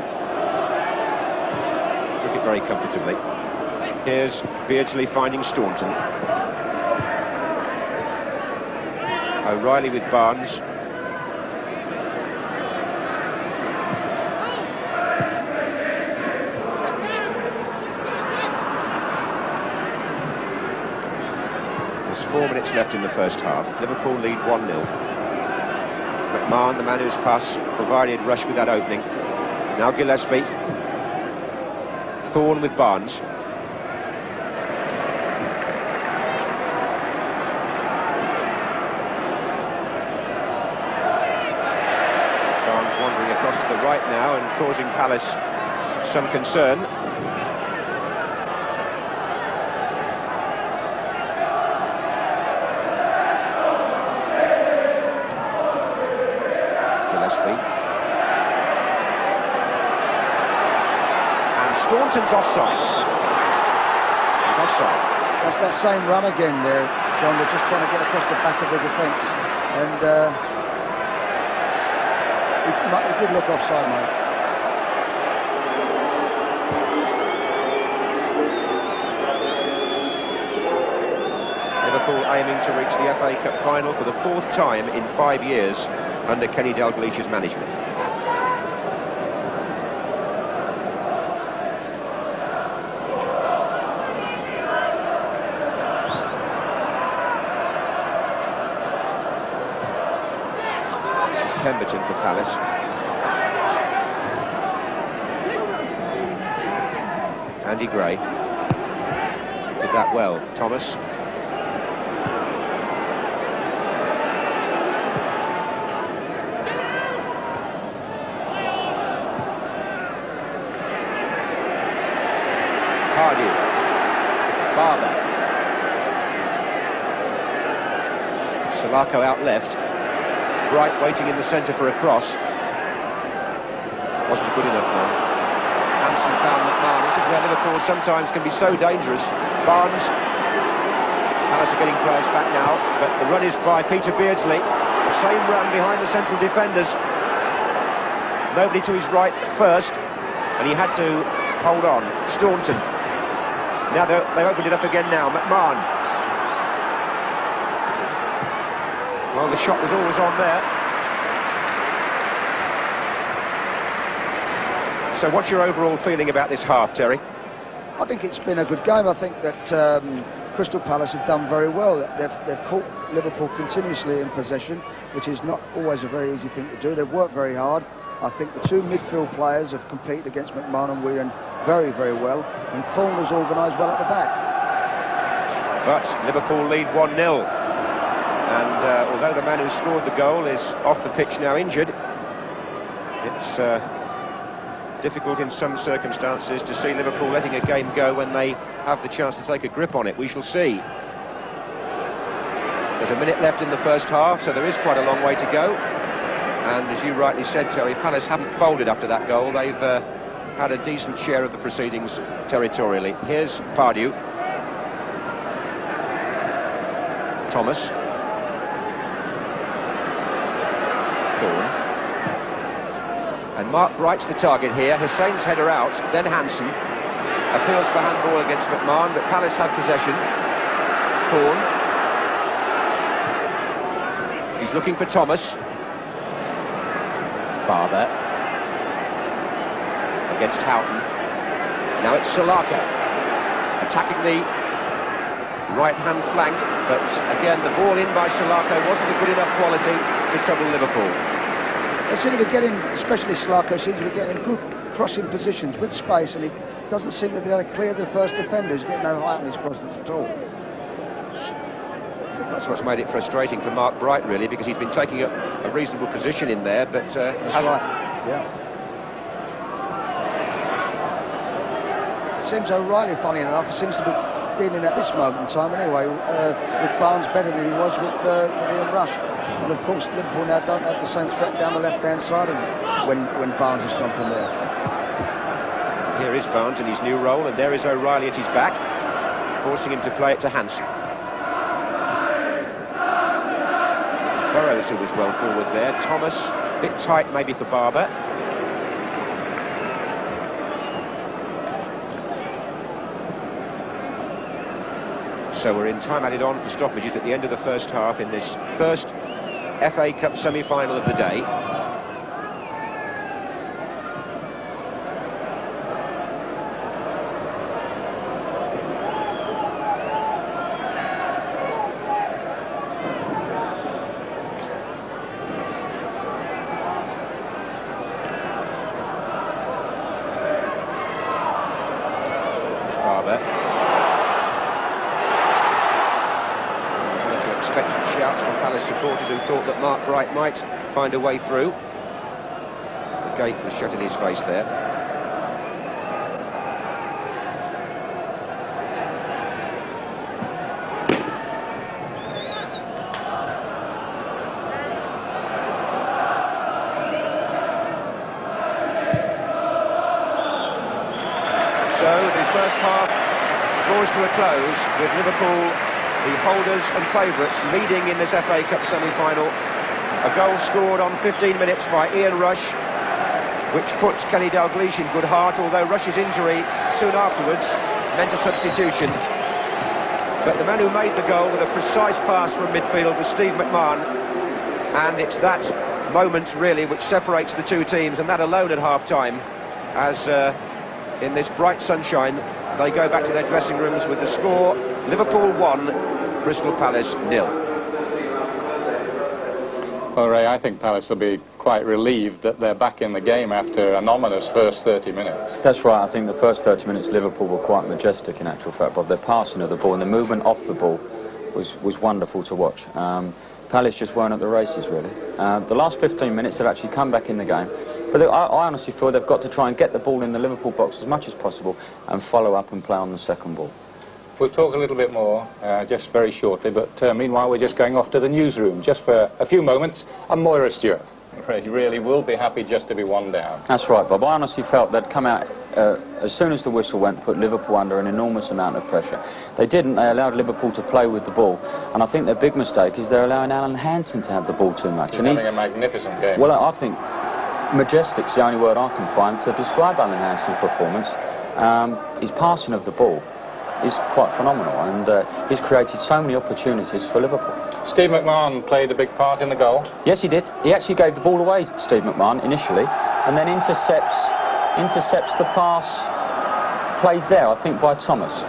Took it very comfortably. Here's Beardsley finding Staunton. O'Reilly with Barnes. There's 4 minutes left in the first half. Liverpool lead 1-0. McMahon, the man whose pass provided rush with that opening. Now Gillespie. Thorne with Barnes. Barnes wandering across to the right now and causing Palace some concern. And Staunton's offside. He's offside. That's that same run again there, John. They're just trying to get across the back of the defence. And he did look offside, mate. Liverpool aiming to reach the FA Cup final for the 4th time in 5 years under Kenny Dalglish's management. This is Pemberton for Palace. Andy Gray did that well. Thomas. Barber. Salako out left. Bright waiting in the centre for a cross. Wasn't a good enough one. Hansen found McMahon. This is where Liverpool sometimes can be so dangerous. Barnes. Palace are getting players back now, but the run is by Peter Beardsley. The same run behind the central defenders. Nobody to his right first, and he had to hold on. Staunton. Now they opened it up again now. McMahon. Well, the shot was always on there. So what's your overall feeling about this half, Terry? I think it's been a good game. I think that Crystal Palace have done very well. They've caught Liverpool continuously in possession, which is not always a very easy thing to do. They've worked very hard. I think the two midfield players have competed against McMahon and Whelan very, very well, and Thorne was organised well at the back. But Liverpool lead 1-0, and although the man who scored the goal is off the pitch now injured, it's difficult in some circumstances to see Liverpool letting a game go when they have the chance to take a grip on it. We shall see. There's a minute left in the first half, so there is quite a long way to go. And as you rightly said, Terry, Palace haven't folded after that goal. They've had a decent share of the proceedings territorially. Here's Pardew. Thomas. Thorne. And Mark Bright's the target here. Hussein's header out, then Hansen. Appeals for handball against McMahon, but Palace had possession. Thorne. He's looking for Thomas. Barber. Against Houghton. Now it's Salaka. Attacking the right-hand flank, but again, the ball in by Salaka wasn't a good enough quality to trouble Liverpool. They seem to be getting, especially Salako, seems to be getting good crossing positions with space, and he doesn't seem to be able to clear the first defender. He's getting no height on his crosses at all. That's what's made it frustrating for Mark Bright, really, because he's been taking a reasonable position in there, but that's right, yeah. It seems O'Reilly, funny enough, seems to be dealing at this moment in time anyway with Barnes better than he was with Ian Rush. And of course Liverpool now don't have the same threat down the left-hand side when Barnes has gone from there. Here is Barnes in his new role, and there is O'Reilly at his back, forcing him to play it to Hansen. It's Burrows who was well forward there. Thomas, a bit tight maybe for Barber. So we're in time added on for stoppages at the end of the first half in this first FA Cup semi-final of the day. Barber. Expectant shouts from Palace supporters who thought that Mark Bright might find a way through. The gate was shut in his face there. So the first half draws to a close with Liverpool, the holders and favourites, leading in this FA Cup semi-final. A goal scored on 15 minutes by Ian Rush, which puts Kenny Dalglish in good heart, although Rush's injury soon afterwards meant a substitution. But the man who made the goal with a precise pass from midfield was Steve McMahon, and it's that moment really which separates the two teams, and that alone at half-time, as in this bright sunshine they go back to their dressing rooms with the score: Liverpool 1, Crystal Palace 0. Well, Ray, I think Palace will be quite relieved that they're back in the game after an ominous first 30 minutes. That's right. I think the first 30 minutes Liverpool were quite majestic in actual fact, but their passing of the ball and the movement off the ball was wonderful to watch. Palace just weren't at the races, really. The last 15 minutes they've actually come back in the game, but I honestly feel they've got to try and get the ball in the Liverpool box as much as possible and follow up and play on the second ball. We'll talk a little bit more just very shortly, but meanwhile we're just going off to the newsroom just for a few moments. I'm Moira Stewart. He really will be happy just to be one down. That's right, Bob. I honestly felt they'd come out as soon as the whistle went, put Liverpool under an enormous amount of pressure. They didn't. They allowed Liverpool to play with the ball, and I think their big mistake is they're allowing Alan Hansen to have the ball too much. He's having a magnificent game. Well, I think majestic's the only word I can find to describe Alan Hansen's performance. His passing of the ball is quite phenomenal, and he's created so many opportunities for Liverpool. Steve McMahon played a big part in the goal. Yes, he did. He actually gave the ball away to Steve McMahon initially, and then intercepts the pass played there, I think, by Thomas.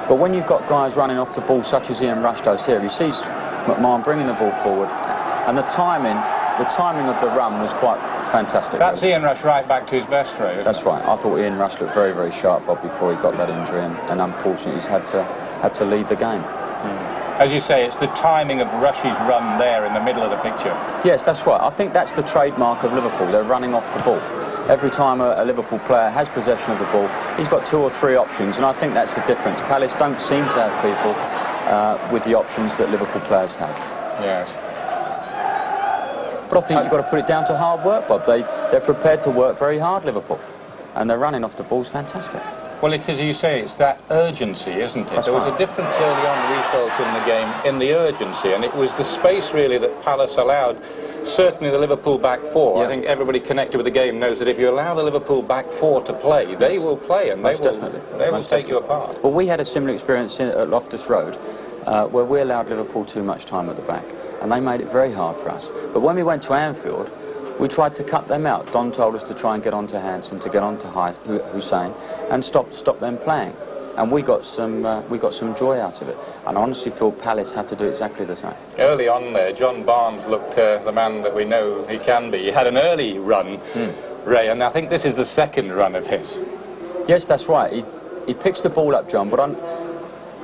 But when you've got guys running off the ball such as Ian Rush does here, he sees McMahon bringing the ball forward, and the timing of the run was quite fantastic. That's Ian Rush right back to his best, Ray, isn't That's it? right. I thought Ian Rush looked very, very sharp, Bob, before he got that injury, and unfortunately he's had to lead the game. As you say, it's the timing of Rush's run there in the middle of the picture. Yes, that's right. I think that's the trademark of Liverpool. They're running off the ball. Every time a Liverpool player has possession of the ball, he's got 2 or 3 options, and I think that's the difference. Palace don't seem to have people with the options that Liverpool players have. Yes. But I think you've got to put it down to hard work, Bob. They're prepared to work very hard, Liverpool, and they're running off the ball's fantastic. Well, it is, as you say, it's that urgency, isn't it? That's there was right. a difference early on, we felt, in the game, in the urgency, and it was the space, really, that Palace allowed certainly the Liverpool back four. Yeah. I think everybody connected with the game knows that if you allow the Liverpool back four to play, they will play and they will take you apart. Well, we had a similar experience at Loftus Road, where we allowed Liverpool too much time at the back, and they made it very hard for us. But when we went to Anfield, we tried to cut them out. Don told us to try and get onto Hansen, to get onto Hussein, and stop them playing. And we got some joy out of it. And I honestly feel Palace had to do exactly the same. Early on there, John Barnes looked the man that we know he can be. He had an early run, Ray, and I think this is the second run of his. Yes, that's right. He picks the ball up, John, but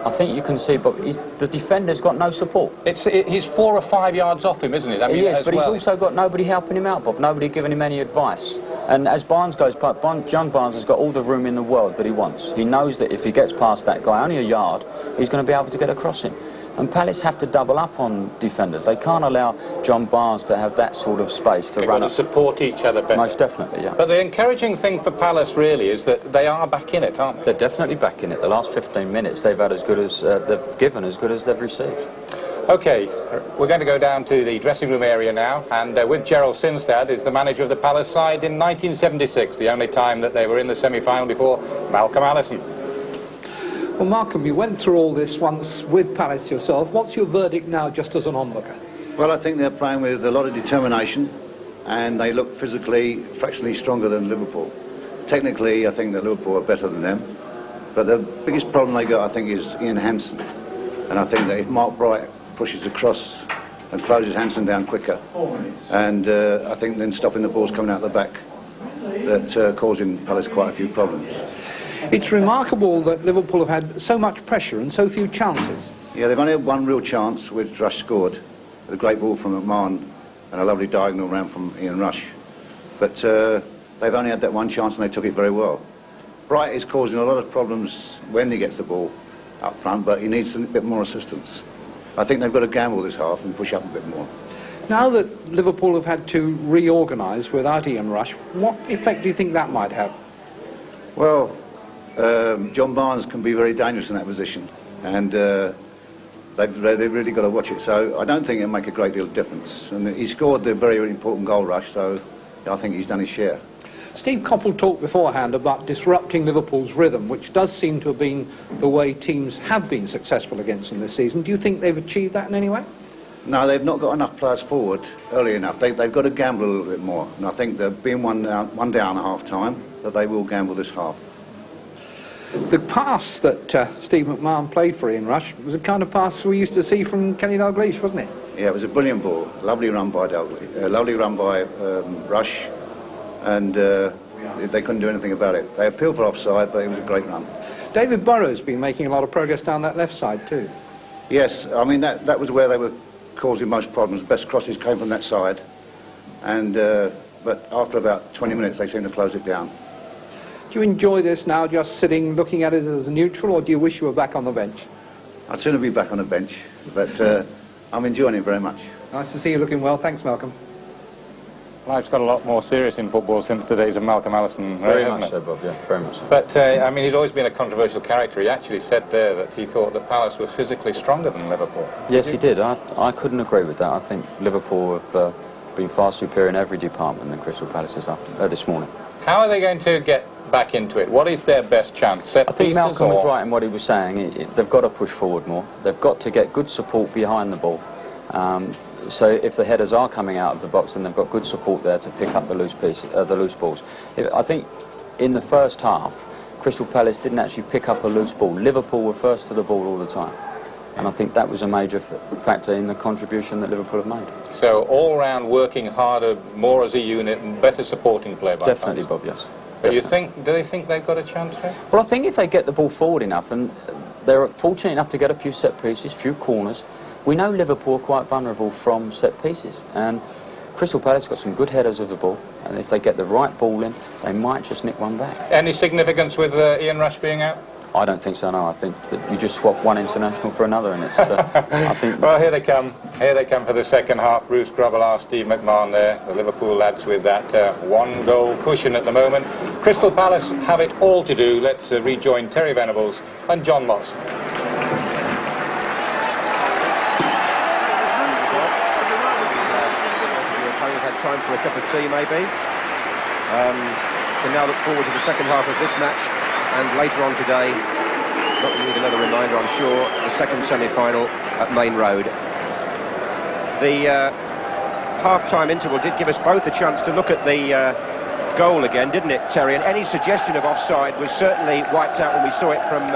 I think you can see, but the defender's got no support. He's 4 or 5 yards off him, isn't it? I mean, he is, but he's also got nobody helping him out, Bob. Nobody giving him any advice. And as Barnes goes past, John Barnes has got all the room in the world that he wants. He knows that if he gets past that guy only a yard, he's going to be able to get across him. And Palace have to double up on defenders. They can't allow John Barnes to have that sort of space to run up. They've got to support each other better. Most definitely, yeah. But the encouraging thing for Palace really is that they are back in it, aren't they? They're definitely back in it. The last 15 minutes they've had as good as they've given, as good as they've received. OK, we're going to go down to the dressing room area now, and with Gerald Sinstad is the manager of the Palace side in 1976, the only time that they were in the semi-final before Malcolm Allison. Well, Malcolm, you went through all this once with Palace yourself. What's your verdict now, just as an onlooker? Well, I think they're playing with a lot of determination, and they look physically, fractionally stronger than Liverpool. Technically, I think that Liverpool are better than them, but the biggest problem they got, I think, is Ian Hansen. And I think that if Mark Bright pushes across and closes Hansen down quicker, and I think then stopping the balls coming out the back, that causing Palace quite a few problems. It's remarkable that Liverpool have had so much pressure and so few chances. Yeah, they've only had one real chance, which Rush scored, with a great ball from McMahon and a lovely diagonal round from Ian Rush. But they've only had that one chance and they took it very well. Bright is causing a lot of problems when he gets the ball up front, but he needs a bit more assistance. I think they've got to gamble this half and push up a bit more. Now that Liverpool have had to reorganise without Ian Rush, what effect do you think that might have? Well, John Barnes can be very dangerous in that position, and they've really got to watch it. So I don't think it'll make a great deal of difference. And he scored the very, very important goal, Rush, so I think he's done his share. Steve Coppell talked beforehand about disrupting Liverpool's rhythm, which does seem to have been the way teams have been successful against them this season. Do you think they've achieved that in any way? No, they've not got enough players forward early enough. They've got to gamble a little bit more. And I think that being one down at half-time, that they will gamble this half. The pass that Steve McMahon played for Ian Rush was the kind of pass we used to see from Kenny Dalglish, wasn't it? Yeah, it was a brilliant ball. Lovely run by Dalglish. Lovely run by Rush. And they couldn't do anything about it. They appealed for offside, but it was a great run. David Burrow's been making a lot of progress down that left side too. Yes, I mean, that was where they were causing most problems. Best crosses came from that side. And but after about 20 minutes, they seemed to close it down. Do you enjoy this now, just sitting, looking at it as a neutral, or do you wish you were back on the bench? I'd sooner be back on the bench, but I'm enjoying it very much. Nice to see you looking well. Thanks, Malcolm. Life's got a lot more serious in football since the days of Malcolm Allison. Very much so, Bob, yeah, very much so. But, I mean, he's always been a controversial character. He actually said there that he thought that Palace was physically stronger than Liverpool. Yes, he did. I couldn't agree with that. I think Liverpool have been far superior in every department than Crystal Palace this morning. How are they going to get back into it? What is their best chance? Set I think pieces, Malcolm was or? right in what he was saying. They've got to push forward more. They've got to get good support behind the ball. So if the headers are coming out of the box, then they've got good support there to pick up the loose balls. I think in the first half, Crystal Palace didn't actually pick up a loose ball. Liverpool were first to the ball all the time. And I think that was a major factor in the contribution that Liverpool have made. So all round working harder, more as a unit, and better supporting play by Definitely, Palace. Bob, yes. But Definitely. do they think they've got a chance here? Well, I think if they get the ball forward enough, and they're fortunate enough to get a few set pieces, few corners. We know Liverpool are quite vulnerable from set pieces, and Crystal Palace got some good headers of the ball, and if they get the right ball in, they might just nick one back. Any significance with Ian Rush being out? I don't think so, no. I think that you just swap one international for another, and it's... I think... Well, here they come. Here they come for the second half. Bruce Grobbelaar, Steve McMahon there. The Liverpool lads with that one-goal cushion at the moment. Crystal Palace have it all to do. Let's rejoin Terry Venables and John Moss. time for a cup of tea, maybe. Can now look forward to the second half of this match, and later on today, not to need another reminder, I'm sure, the second semi-final at Main Road. The half-time interval did give us both a chance to look at the goal again, didn't it, Terry? And any suggestion of offside was certainly wiped out when we saw it from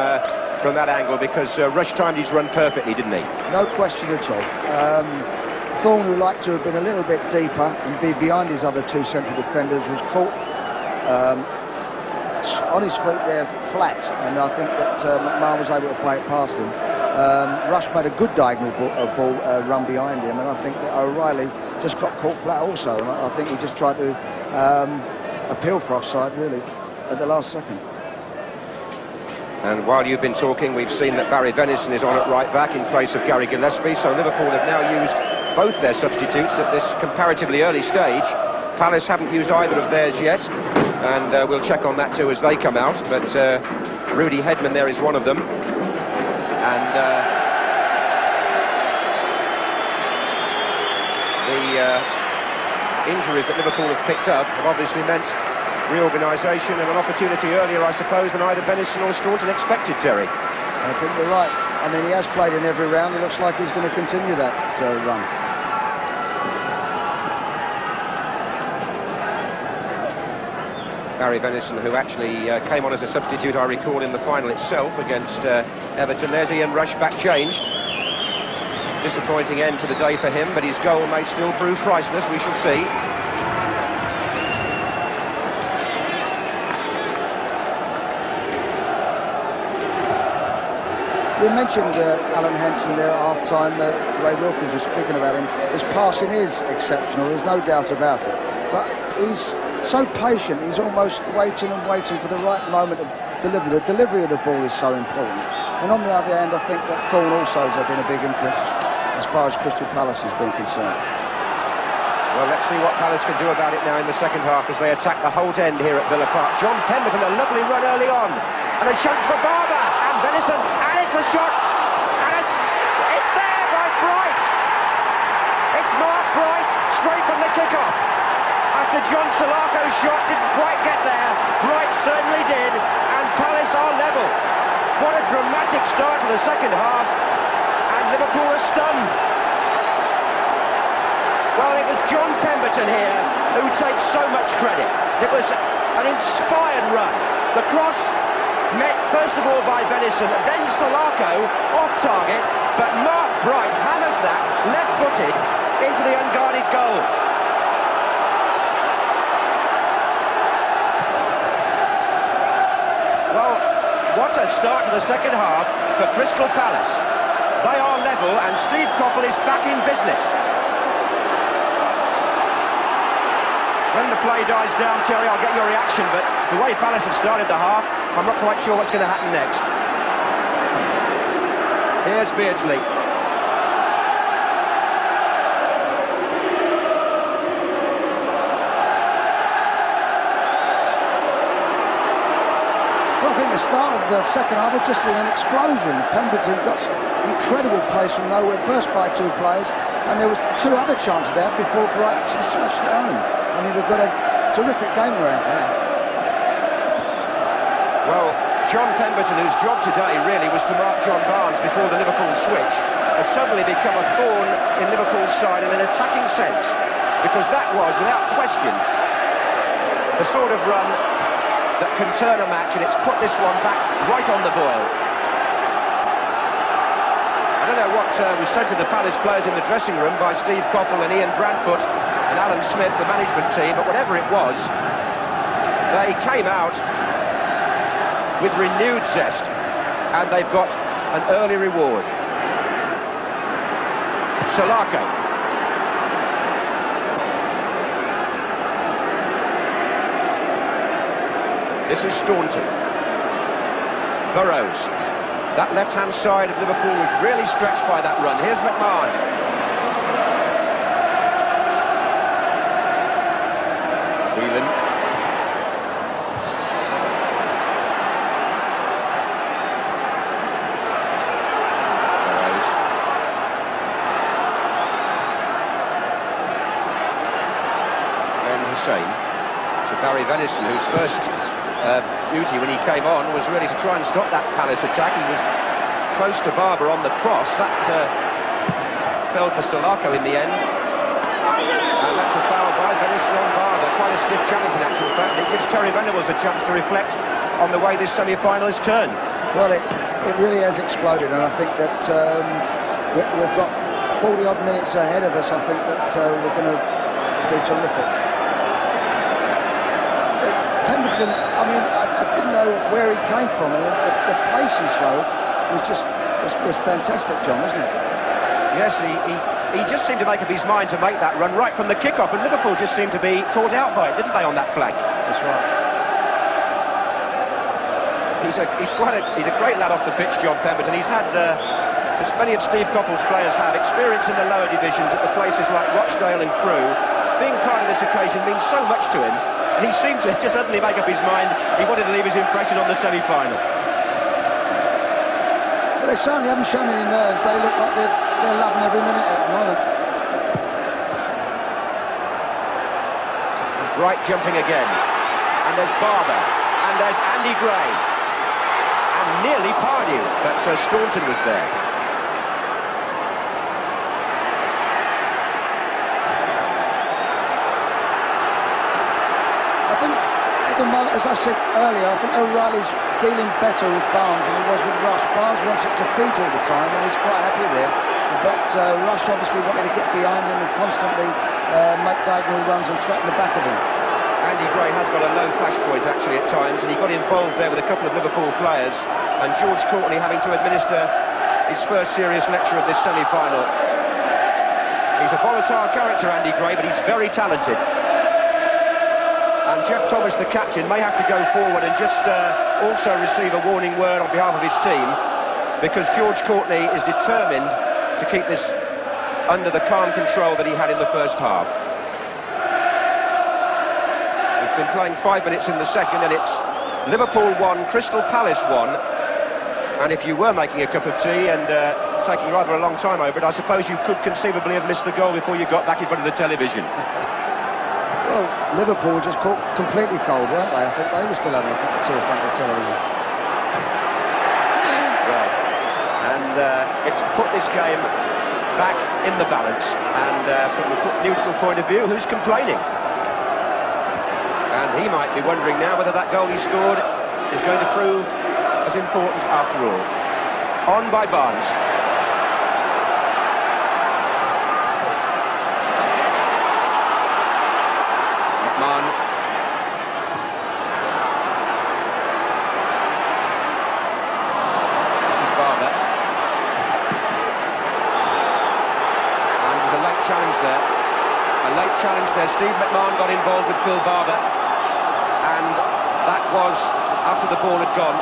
that angle, because Rush timed his run perfectly, didn't he? No question at all. Thorne, who liked to have been a little bit deeper and be behind his other two central defenders, was caught on his feet there flat, and I think that McMahon was able to play it past him. Rush made a good diagonal ball run behind him, and I think that O'Reilly just got caught flat also, and I think he just tried to appeal for offside, really, at the last second. And while you've been talking, we've seen that Barry Venison is on at right back in place of Gary Gillespie, so Liverpool have now used both their substitutes at this comparatively early stage. Palace haven't used either of theirs yet, and we'll check on that too as they come out, but Rudy Hedman there is one of them. And the injuries that Liverpool have picked up have obviously meant reorganisation and an opportunity earlier, I suppose, than either Venison or Staunton expected, Terry. I think you're right. I mean, he has played in every round. It looks like he's going to continue that run. Barry Venison, who actually came on as a substitute, I recall, in the final itself against Everton. There's Ian Rush back changed. Disappointing end to the day for him, but his goal may still prove priceless. We shall see. We mentioned Alan Hansen there at half-time. Ray Wilkins was speaking about him. His passing is exceptional, there's no doubt about it. But he's so patient, he's almost waiting and waiting for the right moment of delivery. The delivery of the ball is so important. And on the other hand, I think that Thorne also has been a big influence as far as Crystal Palace has been concerned. Well, let's see what Palace can do about it now in the second half as they attack the Holt end here at Villa Park. John Pemberton, a lovely run early on. And a chance for Barber and Venison, and it's a shot. And it's there by Bright. It's Mark Bright, straight from the kick-off. After John Solako's shot didn't quite get there, Bright certainly did, and Palace are level. What a dramatic start to the second half, and Liverpool are stunned. Well, it was John Pemberton here who takes so much credit. It was an inspired run. The cross met first of all by Venison, then Solako off target, but Mark Bright hammers that left-footed into the unguarded goal. Well, what a start to the second half for Crystal Palace. They are level, and Steve Coppell is back in business. When the play dies down, Terry, I'll get your reaction, but the way Palace have started the half, I'm not quite sure what's going to happen next. Here's Beardsley. Well, I think the start of the second half was just an explosion. Pemberton got incredible pace from nowhere, burst by two players, and there was two other chances there before Bright actually smashed it home. I mean, we've got a terrific game around now. Well, John Pemberton, whose job today really was to mark John Barnes before the Liverpool switch, has suddenly become a thorn in Liverpool's side in an attacking sense, because that was, without question, the sort of run that can turn a match, and it's put this one back right on the boil. I don't know what was said to the Palace players in the dressing room by Steve Coppell and Ian Brandfoot and Alan Smith, the management team, but whatever it was, they came out with renewed zest, and they've got an early reward. Solako. This is Staunton. Burrows. That left-hand side of Liverpool was really stretched by that run. Here's McMahon. Whelan. Burrows. to Barry Venison, whose first duty when he came on was really to try and stop that Palace attack. He was close to Barber on the cross. That fell for Solako in the end. And that's a foul by Venison on Barber. Quite a stiff challenge in actual fact. It gives Terry Venables a chance to reflect on the way this semi-final has turned. Well, it really has exploded, and I think that we've got 40-odd minutes ahead of us. I think that we're going to be terrific. Pemberton, I mean, I didn't know where he came from. The pace he showed was fantastic, John, wasn't it? Yes, he just seemed to make up his mind to make that run right from the kick-off, and Liverpool just seemed to be caught out by it, didn't they, on that flank? That's right. He's a great lad off the pitch, John Pemberton. He's had, as many of Steve Coppell's players have, experience in the lower divisions at the places like Rochdale and Crewe. Being part of this occasion means so much to him, and he seemed to just suddenly make up his mind. He wanted to leave his impression on the semi-final. But they certainly haven't shown any nerves. They look like they're loving every minute at the moment. Bright jumping again, and there's Barber, and there's Andy Gray, and nearly Pardew, but Staunton was there. I think at the moment, as I said earlier, I think O'Reilly's dealing better with Barnes than he was with Rush. Barnes wants it to feet all the time, and he's quite happy there. But Rush obviously wanted to get behind him and constantly make diagonal runs and threaten the back of him. Andy Gray has got a low flash point actually at times, and he got involved there with a couple of Liverpool players, and George Courtney having to administer his first serious lecture of this semi-final. He's a volatile character, Andy Gray, but he's very talented. And Jeff Thomas, the captain, may have to go forward and just also receive a warning word on behalf of his team, because George Courtney is determined to keep this under the calm control that he had in the first half. We've been playing 5 minutes in the second, and it's Liverpool 1, Crystal Palace 1. And if you were making a cup of tea and taking rather a long time over it, I suppose you could conceivably have missed the goal before you got back in front of the television. Well, Liverpool were just caught completely cold, weren't they? I think they were still having a cup of tea in front of the television. Well, and it's put this game back in the balance, and from the neutral point of view, who's complaining? And he might be wondering now whether that goal he scored is going to prove as important after all. On by Barnes. McMahon. This is Barber. And there's a late challenge there. A late challenge there. Steve McMahon got involved with Phil Barber, and that was after the ball had gone.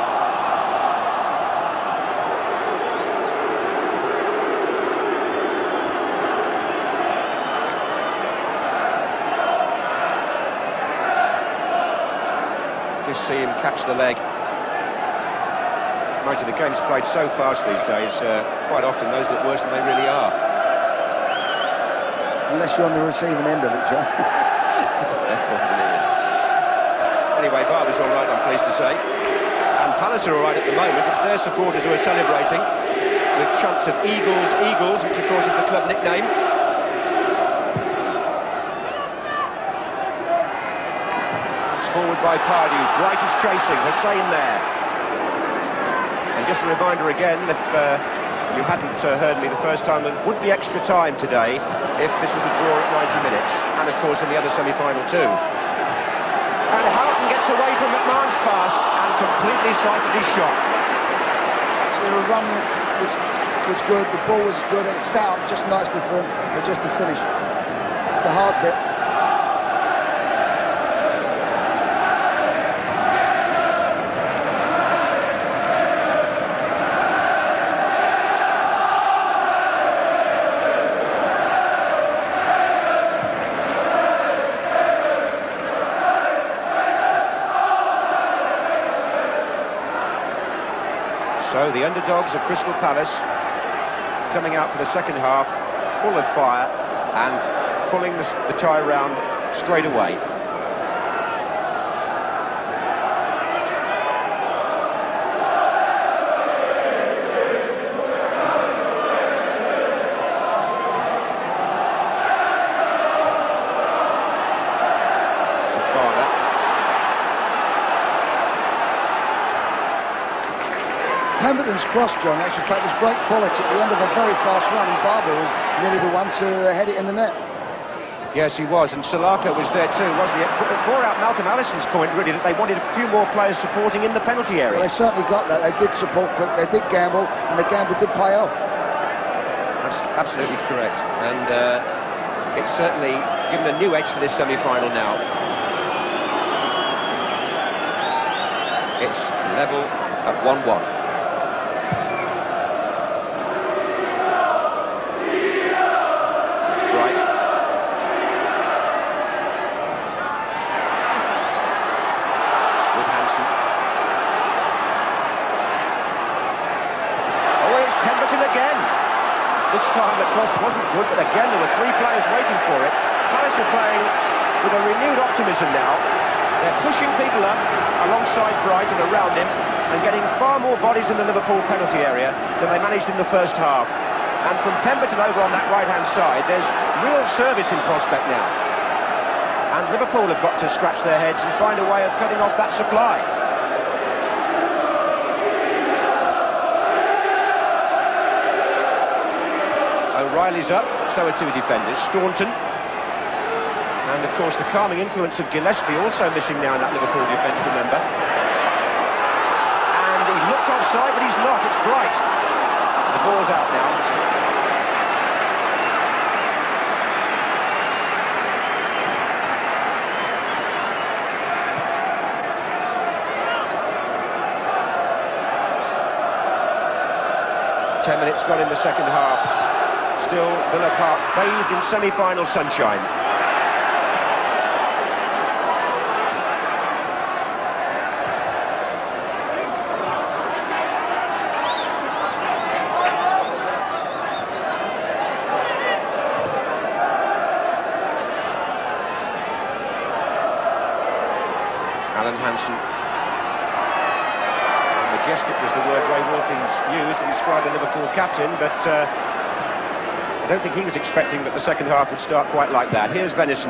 Just see him catch the leg. Mind you, the game's played so fast these days, quite often those look worse than they really are. Unless you're on the receiving end of it, John. That's a fair point, isn't it? Anyway, Barber's all right, I'm pleased to say. And Palace are all right at the moment. It's their supporters who are celebrating with chants of Eagles, Eagles, which of course is the club nickname. It's forward by Pardew. Bright is chasing. Hussein there. And just a reminder again, if you hadn't heard me the first time, there would be extra time today if this was a draw at 90 minutes. And of course in the other semi-final too. And Houghton gets away from McMahon's pass and completely slices his shot. Actually, the run was good, the ball was good, and it sat up just nicely for him, but just to finish. It's the hard bit. So the underdogs of Crystal Palace coming out for the second half, full of fire and pulling the tie round straight away. Pemberton's cross, John, in actual fact, was great quality at the end of a very fast run, and Barber was nearly the one to head it in the net. Yes, he was, and Salaka was there too, wasn't he? It bore out Malcolm Allison's point, really, that they wanted a few more players supporting in the penalty area. Well, they certainly got that. They did support quick, they did gamble, and the gamble did pay off. That's absolutely correct, and it's certainly given a new edge for this semi-final now. It's level at 1-1. This time the cross wasn't good, but again there were three players waiting for it. Palace are playing with a renewed optimism now. They're pushing people up alongside Bright and around him and getting far more bodies in the Liverpool penalty area than they managed in the first half. And from Pemberton over on that right-hand side, there's real service in prospect now. And Liverpool have got to scratch their heads and find a way of cutting off that supply. O'Reilly's up, so are two defenders, Staunton. And of course the calming influence of Gillespie also missing now in that Liverpool defence, remember. And he looked offside, but he's not, it's Bright. The ball's out now. Ten minutes gone in the second half. Still Villa Park bathed in semi-final sunshine. Alan Hansen. Majestic was the word Ray Wilkins used to describe the Liverpool captain, but I don't think he was expecting that the second half would start quite like that. Here's Venison.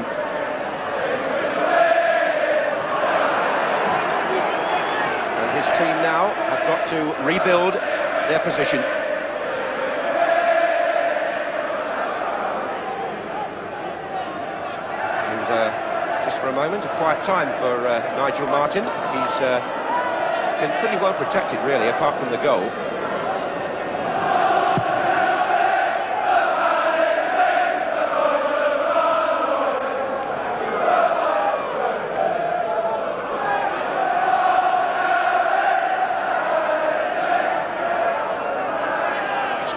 And his team now have got to rebuild their position. And just for a moment, a quiet time for Nigel Martin. He's been pretty well protected, really, apart from the goal.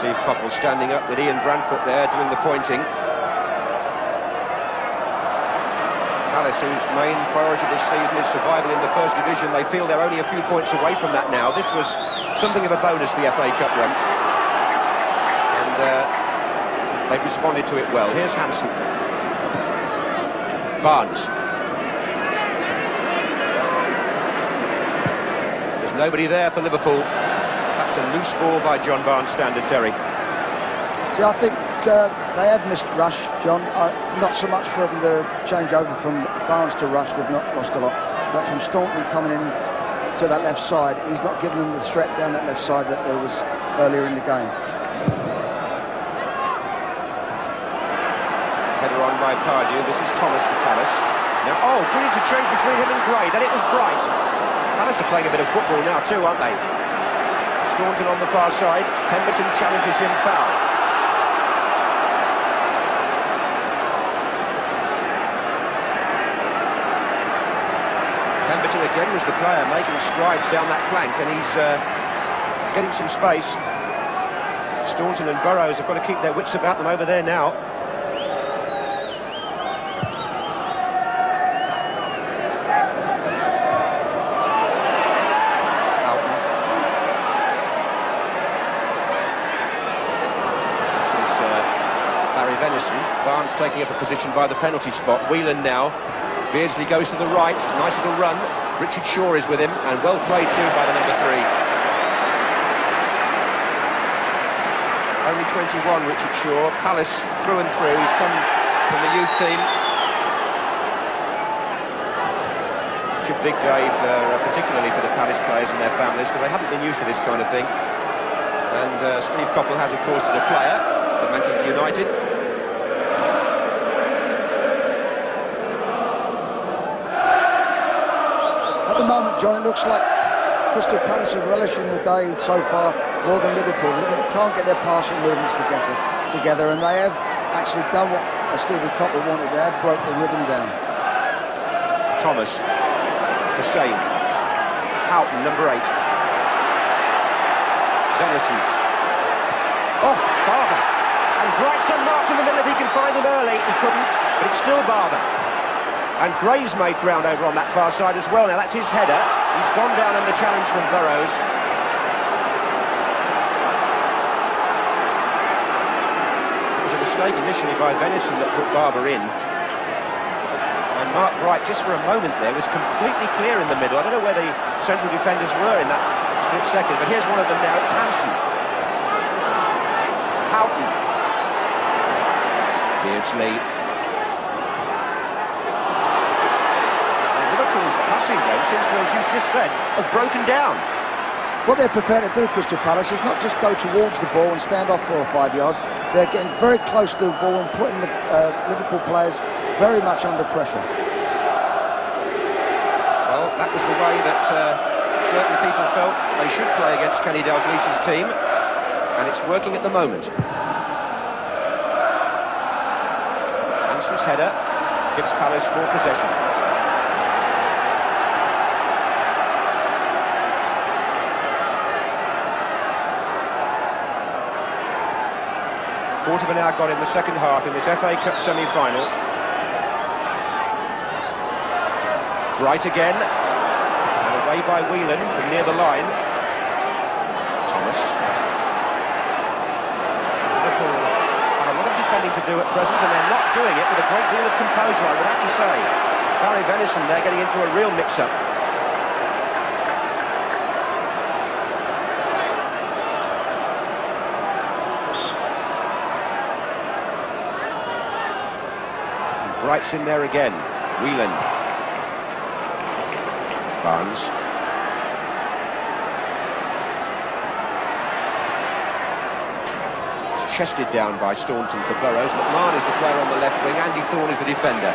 Steve Coppell standing up with Ian Brandfoot there doing the pointing. Palace, whose main priority this season is survival in the First Division, they feel they're only a few points away from that now. This was something of a bonus, the FA Cup run. And they've responded to it well. Here's Hansen. Barnes. There's nobody there for Liverpool. That's a loose ball by John Barnes' standard, Terry. See, I think they have missed Rush, John. Not so much from the change over from Barnes to Rush, they've not lost a lot. But from Staunton coming in to that left side, he's not given them the threat down that left side that there was earlier in the game. Header on by Pardew. This is Thomas for Palace. Now, good interchange between him and Gray. Then it was Bright. Palace are playing a bit of football now too, aren't they? Staunton on the far side. Pemberton challenges him foul. Pemberton again was the player making strides down that flank, and he's getting some space. Staunton and Burrows have got to keep their wits about them over there now. Barnes taking up a position by the penalty spot. Whelan now. Beardsley goes to the right. Nice little run. Richard Shaw is with him, and well played too by the number 3. Only 21, Richard Shaw. Palace through and through. He's come from the youth team. Such a big day, particularly for the Palace players and their families, because they haven't been used to this kind of thing. And Steve Coppell has, of course, as a player at Manchester United. At the moment, John, it looks like Crystal Palace are relishing the day so far more than Liverpool. Liverpool can't get their passing movements together, and they have actually done what Stevie Coppell wanted. They have broke the rhythm down. Thomas, Hussein, Houghton, number 8. Venison. Oh, Barber. And Wrightson marked in the middle if he can find him early. He couldn't, but it's still Barber. And Gray's made ground over on that far side as well. Now that's his header. He's gone down on the challenge from Burrows. It was a mistake initially by Venison that put Barber in. And Mark Bright, just for a moment there, was completely clear in the middle. I don't know where the central defenders were in that split second, but here's one of them now. It's Hansen. Houghton. Beardsley. Liverpool's passing game seems to, as you just said, have broken down. What they're prepared to do, Crystal Palace, is not just go towards the ball and stand off 4 or 5 yards. They're getting very close to the ball and putting the Liverpool players very much under pressure. Well, that was the way that certain people felt they should play against Kenny Dalglish's team, and it's working at the moment. Hansen's header gives Palace more possession. Quarter of an hour gone in the second half in this FA Cup semi-final. Bright again, and away by Whelan from near the line. Thomas. Liverpool have a lot of defending to do at present, and they're not doing it with a great deal of composure, I would have to say. Barry Venison there getting into a real mix-up. Bright's in there again. Whelan. Barnes. It's chested down by Staunton for Burrows. McMahon is the player on the left wing. Andy Thorne is the defender.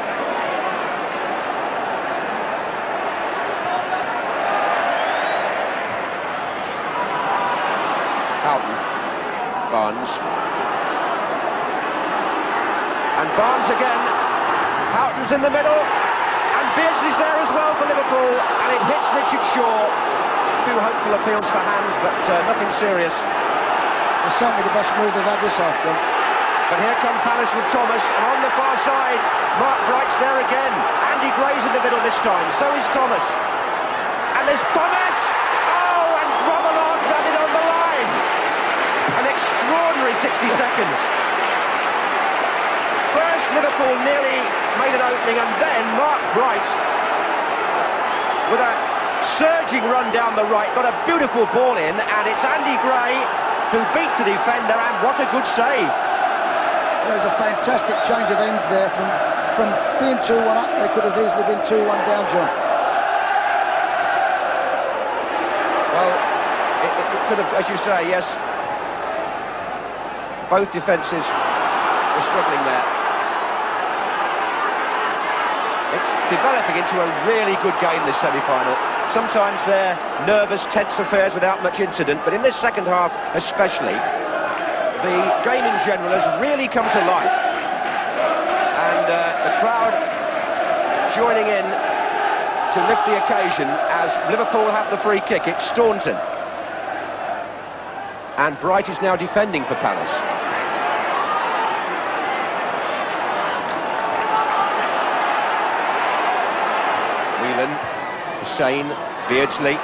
Houghton. Barnes. And Barnes again. Houghton's in the middle, and Beardsley's there as well for Liverpool, and it hits Richard Shaw. A few hopeful appeals for hands, but nothing serious. It's certainly the best move they've had this afternoon. But here come Palace with Thomas, and on the far side, Mark Bright's there again. Andy Gray's in the middle this time, so is Thomas. And there's Thomas! Oh, and Grobbelaar grabbed it on the line. An extraordinary 60 seconds. First, Liverpool nearly made an opening, and then Mark Bright, with a surging run down the right, got a beautiful ball in, and it's Andy Gray who beats the defender, and what a good save. There's a fantastic change of ends there. From being 2-1 up, they could have easily been 2-1 down, John. Well, it could have, as you say, yes. Both defences were struggling there. It's developing into a really good game, this semi-final. Sometimes they're nervous, tense affairs without much incident, but in this second half especially, the game in general has really come to life. And the crowd joining in to lift the occasion as Liverpool have the free kick. It's Staunton. And Bright is now defending for Palace. Hussein, Beardsley.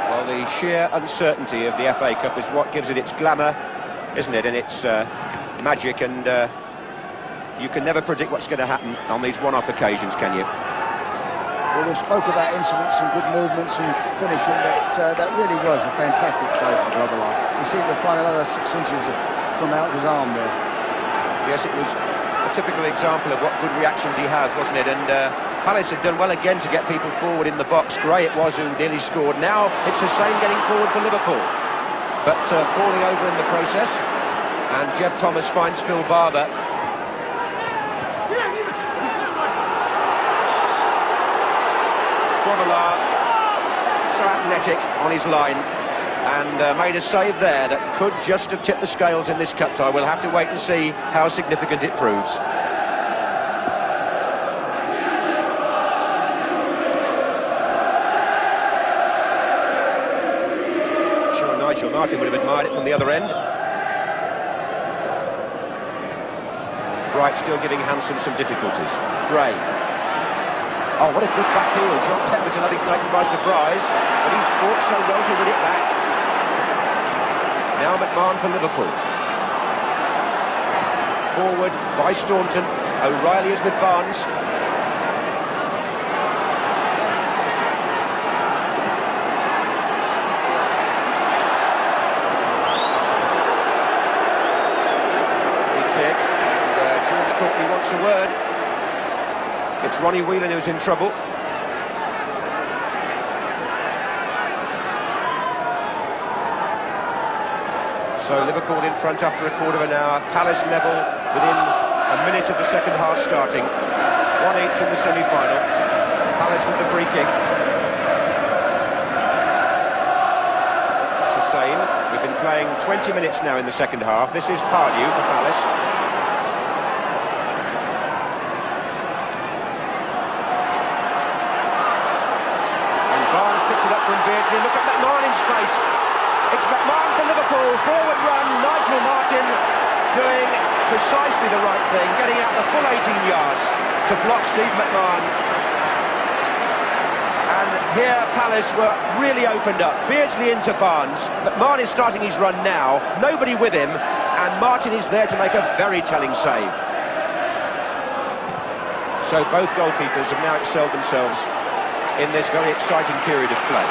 Well, the sheer uncertainty of the FA Cup is what gives it its glamour, isn't it, and its magic and you can never predict what's going to happen on these one-off occasions, can you? Well, we spoke about incidents and good movements and finishing, but that really was a fantastic save from Grobbelaar. He seemed to find another 6 inches from out his arm there. Yes, it was a typical example of what good reactions he has, wasn't it? And Palace had done well again to get people forward in the box. Gray it was who nearly scored. Now it's Hussein getting forward for Liverpool, but falling over in the process. And Jeff Thomas finds Phil Barber. Grobbelaar, so athletic on his line, and made a save there that could just have tipped the scales in this cup tie. We'll have to wait and see how significant it proves. Sure, Nigel Martin would have admired it from the other end. Bright still giving Hansen some difficulties. Gray. Oh, what a good back heel. John Pemberton, I think, taken by surprise, but he's fought so well to win it back. Now McMahon for Liverpool. Forward by Staunton. O'Reilly is with Barnes. Free kick. And George Courtney wants a word. It's Ronnie Whelan who's in trouble. So Liverpool in front after a quarter of an hour. Palace level within a minute of the second half starting. 1-1 in the semi-final. Palace with the free kick. It's Hussein. We've been playing 20 minutes now in the second half. This is Pardew for Palace. From Beardsley, look at McMahon in space. It's McMahon for Liverpool, forward run, Nigel Martin doing precisely the right thing, getting out the full 18 yards to block Steve McMahon. And here Palace were really opened up. Beardsley into Barnes, McMahon is starting his run now, nobody with him, and Martin is there to make a very telling save. So both goalkeepers have now excelled themselves in this very exciting period of play.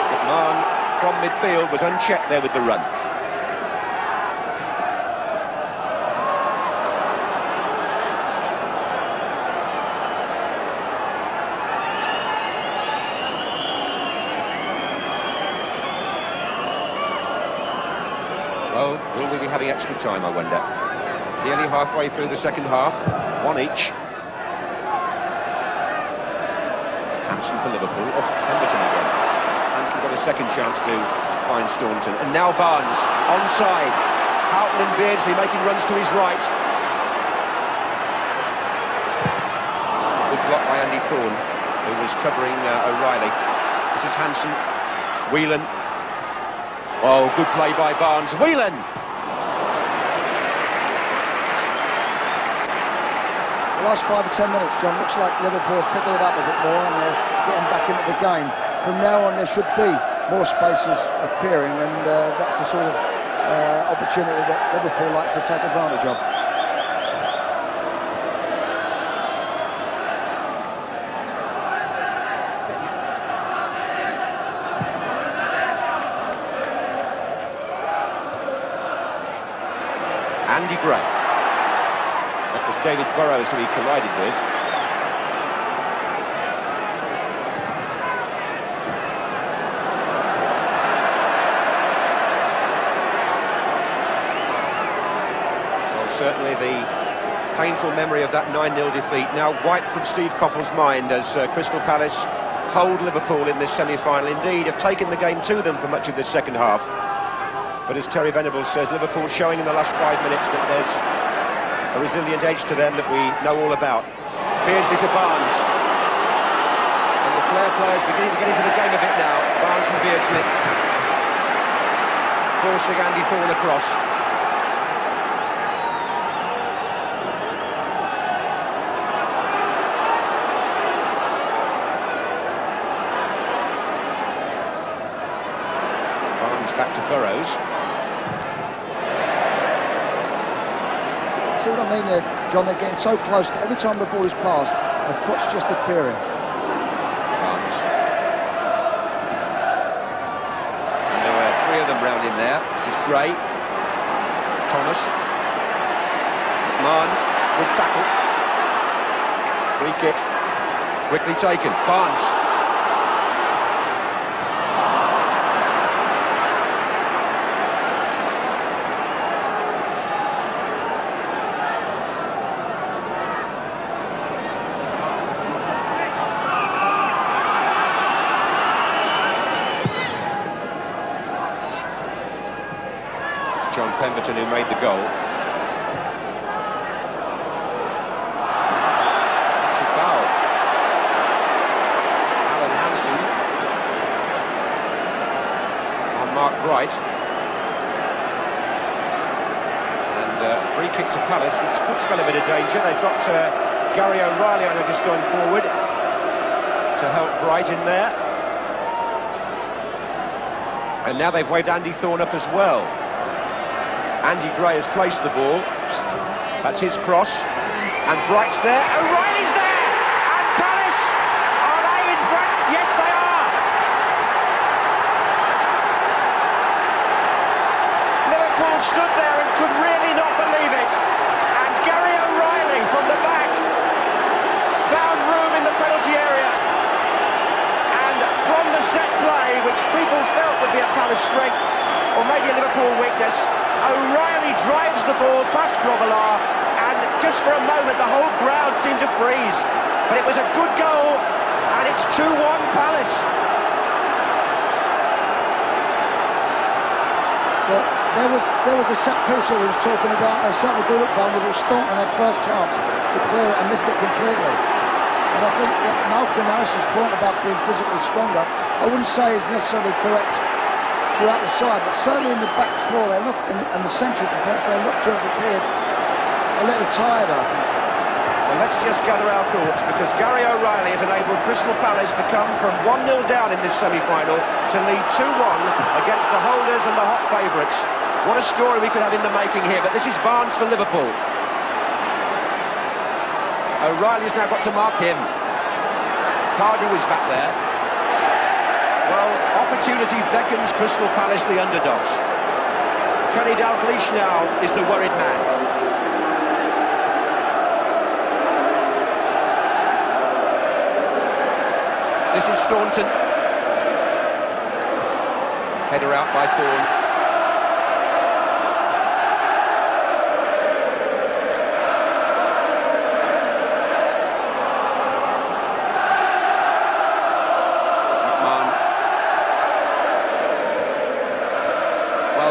McMahon from midfield was unchecked there with the run. Well, will we be having extra time, I wonder? Nearly halfway through the second half, one each. Hansen for Liverpool, off Pemberton again. Hansen got a second chance to find Staunton. And now Barnes, onside. Houghton and Beardsley making runs to his right. Good block by Andy Thorne, who was covering O'Reilly. This is Hansen. Whelan. Oh, good play by Barnes. Whelan! Last 5 or 10 minutes, John, looks like Liverpool have picked it up a bit more and they're getting back into the game. From now on, there should be more spaces appearing, and that's the sort of opportunity that Liverpool like to take advantage of. Andy Gray. That was David Burrows who he collided with. Well, certainly the painful memory of that 9-0 defeat now wiped from Steve Coppell's mind as Crystal Palace hold Liverpool in this semi-final. Indeed, have taken the game to them for much of this second half. But as Terry Venables says, Liverpool showing in the last 5 minutes that there's a resilient edge to them that we know all about. Beardsley to Barnes. And the Flair players beginning to get into the game a bit now. Barnes and Beardsley. Forcing Andy Thorne across. Barnes back to Burrows. See what I mean there, John? They're getting so close that every time the ball is passed, a foot's just appearing. Barnes. And there were three of them round him there. This is Gray. Thomas. Mann. Good tackle. Free kick. Quickly taken. Barnes. John Pemberton who made the goal. That's a foul. Alan Hansen on Mark Bright. And free kick to Palace, which puts them in a bit of danger. They've got Gary O'Reilly, I know, just going forward to help Bright in there. And now they've waved Andy Thorne up as well. Andy Gray has placed the ball. That's his cross. And Bright's there. O'Reilly's there! And Palace! Are they in front? Yes, they are! Liverpool stood there and could really not believe it. And Gary O'Reilly from the back found room in the penalty area. And from the set play, which people felt would be a Palace strength, or maybe a Liverpool weakness, O'Reilly drives the ball past Grobbelaar, and just for a moment the whole crowd seemed to freeze. But it was a good goal, and it's 2-1 Palace. Well, there was a set piece that we was talking about. They certainly do look vulnerable. Staunton had first chance to clear it and missed it completely. And I think that Malcolm Harrison's point about being physically stronger, I wouldn't say is necessarily correct throughout the side, but certainly in the back four, they look, and the central defence, they look to have appeared a little tired, I think. Well, let's just gather our thoughts, because Gary O'Reilly has enabled Crystal Palace to come from 1-0 down in this semi-final to lead 2-1 against the holders and the hot favourites. What a story we could have in the making here, but this is Barnes for Liverpool. O'Reilly's now got to mark him. Cardew is back there. Well, opportunity beckons Crystal Palace, the underdogs. Kenny Dalglish now is the worried man. This is Staunton. Header out by Thorne.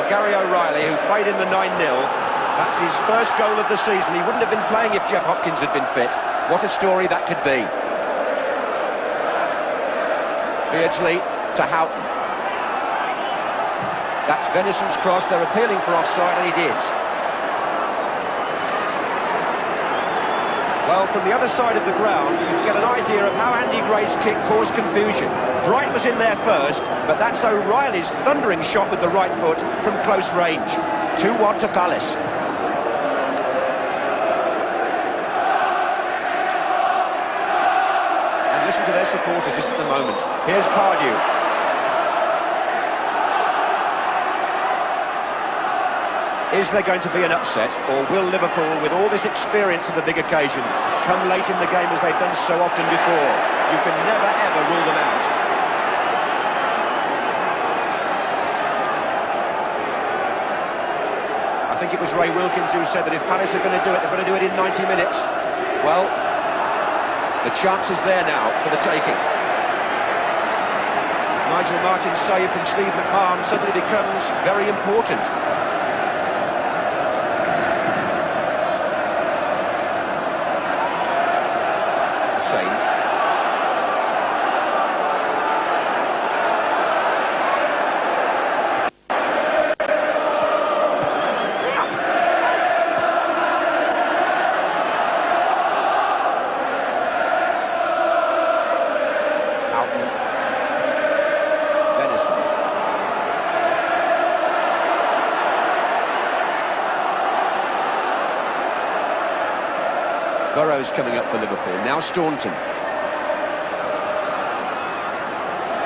Gary O'Reilly, who played in the 9-0, that's his first goal of the season. He wouldn't have been playing if Jeff Hopkins had been fit. What a story that could be. Beardsley to Houghton. That's Venison's cross. They're appealing for offside, and it is. Well, from the other side of the ground, you can get an idea of how Andy Gray's kick caused confusion. Bright was in there first, but that's O'Reilly's thundering shot with the right foot from close range. 2-1 to Palace. And listen to their supporters just at the moment. Here's Cardew. Is there going to be an upset, or will Liverpool, with all this experience of the big occasion, come late in the game as they've done so often before? You can never, ever rule them out. I think it was Ray Wilkins who said that if Palace are going to do it, they're going to do it in 90 minutes. Well, the chance is there now for the taking. Nigel Martin's save from Steve McMahon suddenly becomes very important. Burrows coming up for Liverpool. Now Staunton.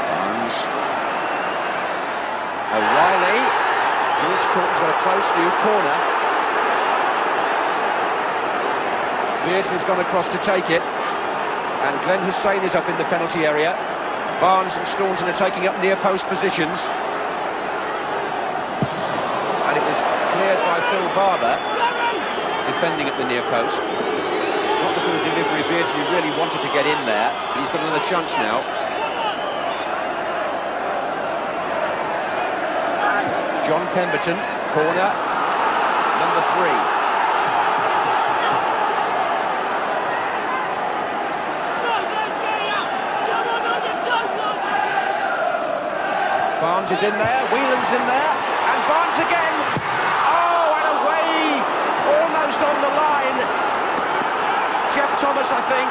Barnes. O'Reilly. George Court's got a close view. Corner. Beardsley's gone across to take it. And Glenn Hussein is up in the penalty area. Barnes and Staunton are taking up near post positions. And it was cleared by Phil Barber, defending at the near post. Not the sort of delivery Beardsley really wanted to get in there, but he's got another chance now. John Pemberton, corner, number 3. Barnes is in there, Whelan's in there, and Barnes again! Oh, and away! Almost on the line. Jeff Thomas, I think.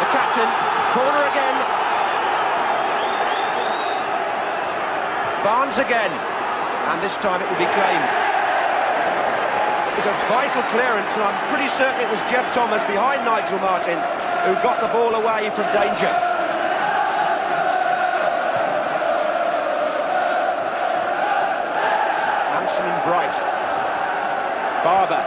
The captain, corner again. Barnes again, and this time it will be claimed. It was a vital clearance, and I'm pretty certain it was Jeff Thomas behind Nigel Martin who got the ball away from danger. And Bright. Barber.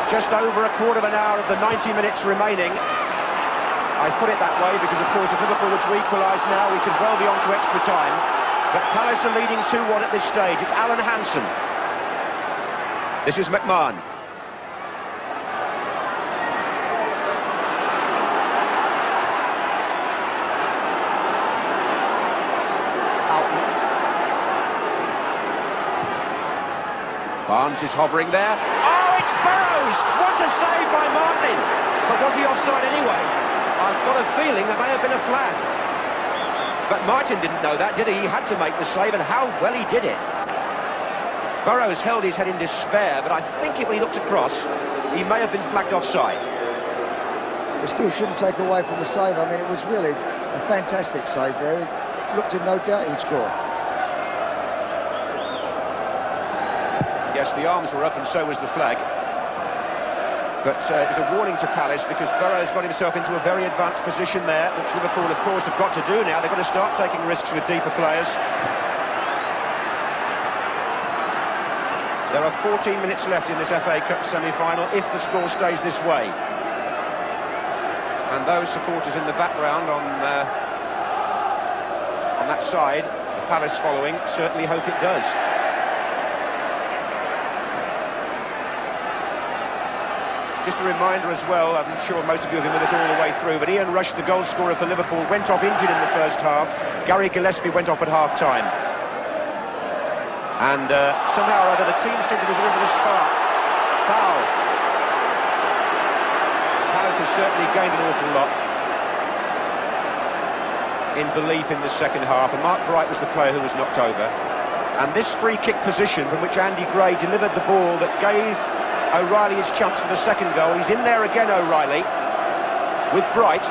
Just over a quarter of an hour of the 90 minutes remaining. I put it that way because, of course, if Liverpool were to equalise now, we could well be on to extra time. But Palace are leading 2-1 at this stage. It's Alan Hansen. This is McMahon. Barnes is hovering there. Oh, it's Burrows! What a save by Martin! But was he offside anyway? I've got a feeling there may have been a flag. But Martin didn't know that, did he? He had to make the save, and how well he did it. Burrows held his head in despair, but I think when he looked across, he may have been flagged offside. It still shouldn't take away from the save. I mean, it was really a fantastic save there. It looked in no doubt he would score. Yes, the arms were up and so was the flag. But it was a warning to Palace because Burrows got himself into a very advanced position there, which Liverpool, of course, have got to do now. They've got to start taking risks with deeper players. There are 14 minutes left in this FA Cup semi-final if the score stays this way. And those supporters in the background on that side, Palace following, certainly hope it does. Just a reminder as well, I'm sure most of you have been with us all the way through, but Ian Rush, the goal scorer for Liverpool, went off injured in the first half. Gary Gillespie went off at half-time. And somehow or other, the team seemed to be a bit of a spark. Foul. Palace have certainly gained an awful lot in belief in the second half, and Mark Bright was the player who was knocked over. And this free-kick position from which Andy Gray delivered the ball that gave O'Reilly his chance for the second goal. He's in there again, O'Reilly, with Bright.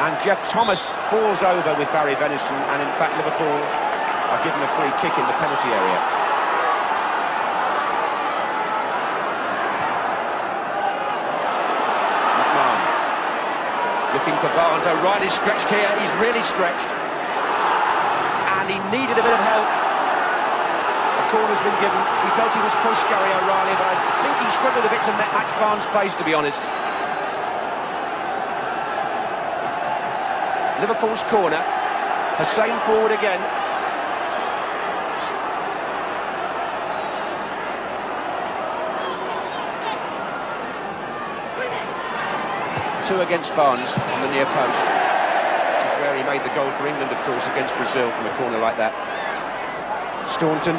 And Jeff Thomas falls over with Barry Venison, and in fact Liverpool are given a free kick in the penalty area. Looking for Barnes. O'Reilly's stretched here. He's really stretched. And he needed a bit of help. A corner's been given. He felt he was pushed, Gary O'Reilly, but I think he struggled a bit to match Barnes' pace, to be honest. Liverpool's corner. Hussein forward again. Two against Barnes on the near post. This is where he made the goal for England, of course, against Brazil from a corner like that. Staunton.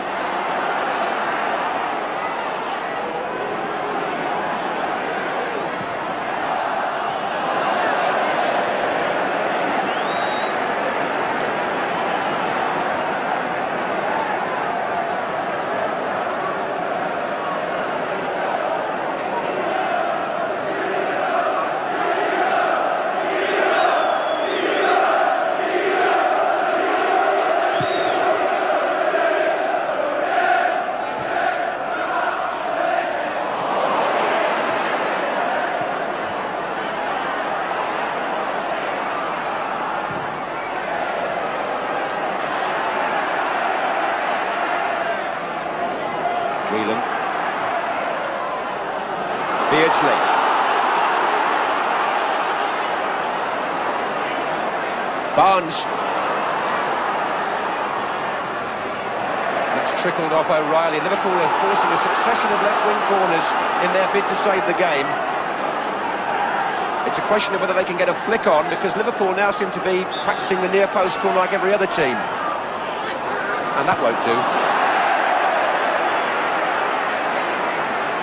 Whelan. Beardsley. Barnes. That's trickled off O'Reilly. Liverpool are forcing a succession of left-wing corners in their bid to save the game. It's a question of whether they can get a flick on, because Liverpool now seem to be practicing the near post corner like every other team. And that won't do.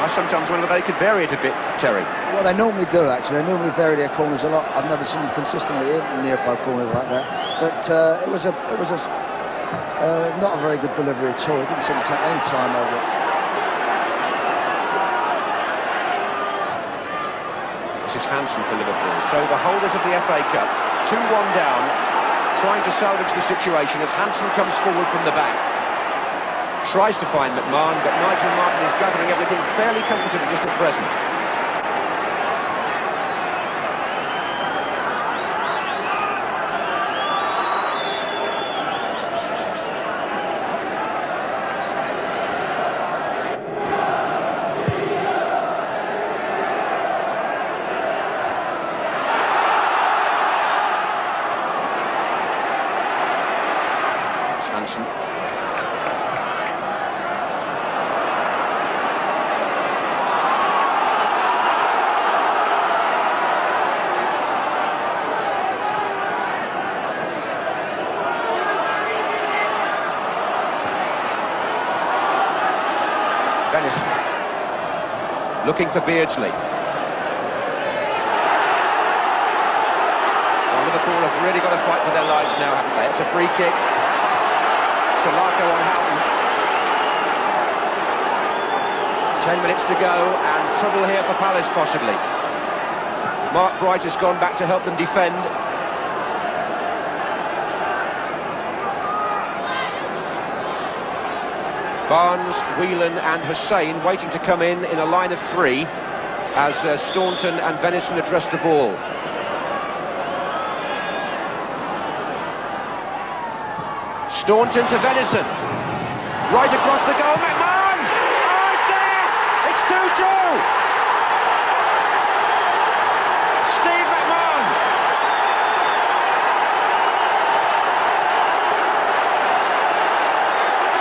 I sometimes wonder if they could vary it a bit, Terry. Well, they normally do, actually. They normally vary their corners a lot. I've never seen them consistently hit near post corners like that. But it was not a very good delivery at all. It didn't seem to take any time over it. This is Hansen for Liverpool. So the holders of the FA Cup, 2-1 down, trying to salvage the situation as Hansen comes forward from the back. Tries to find McMahon, but Nigel Martin is gathering everything fairly comfortably just at present. It's Hansen. Benison. Looking for Beardsley. Well, Liverpool have really got to fight for their lives now, haven't they? It's a free kick. Salako on Houghton. 10 minutes to go, and trouble here for Palace, possibly. Mark Bright has gone back to help them defend. Barnes, Whelan and Hussein waiting to come in a line of three as Staunton and Venison address the ball. Staunton to Venison. Right across the goal, McMahon! Oh, it's there! It's 2-2! Steve McMahon!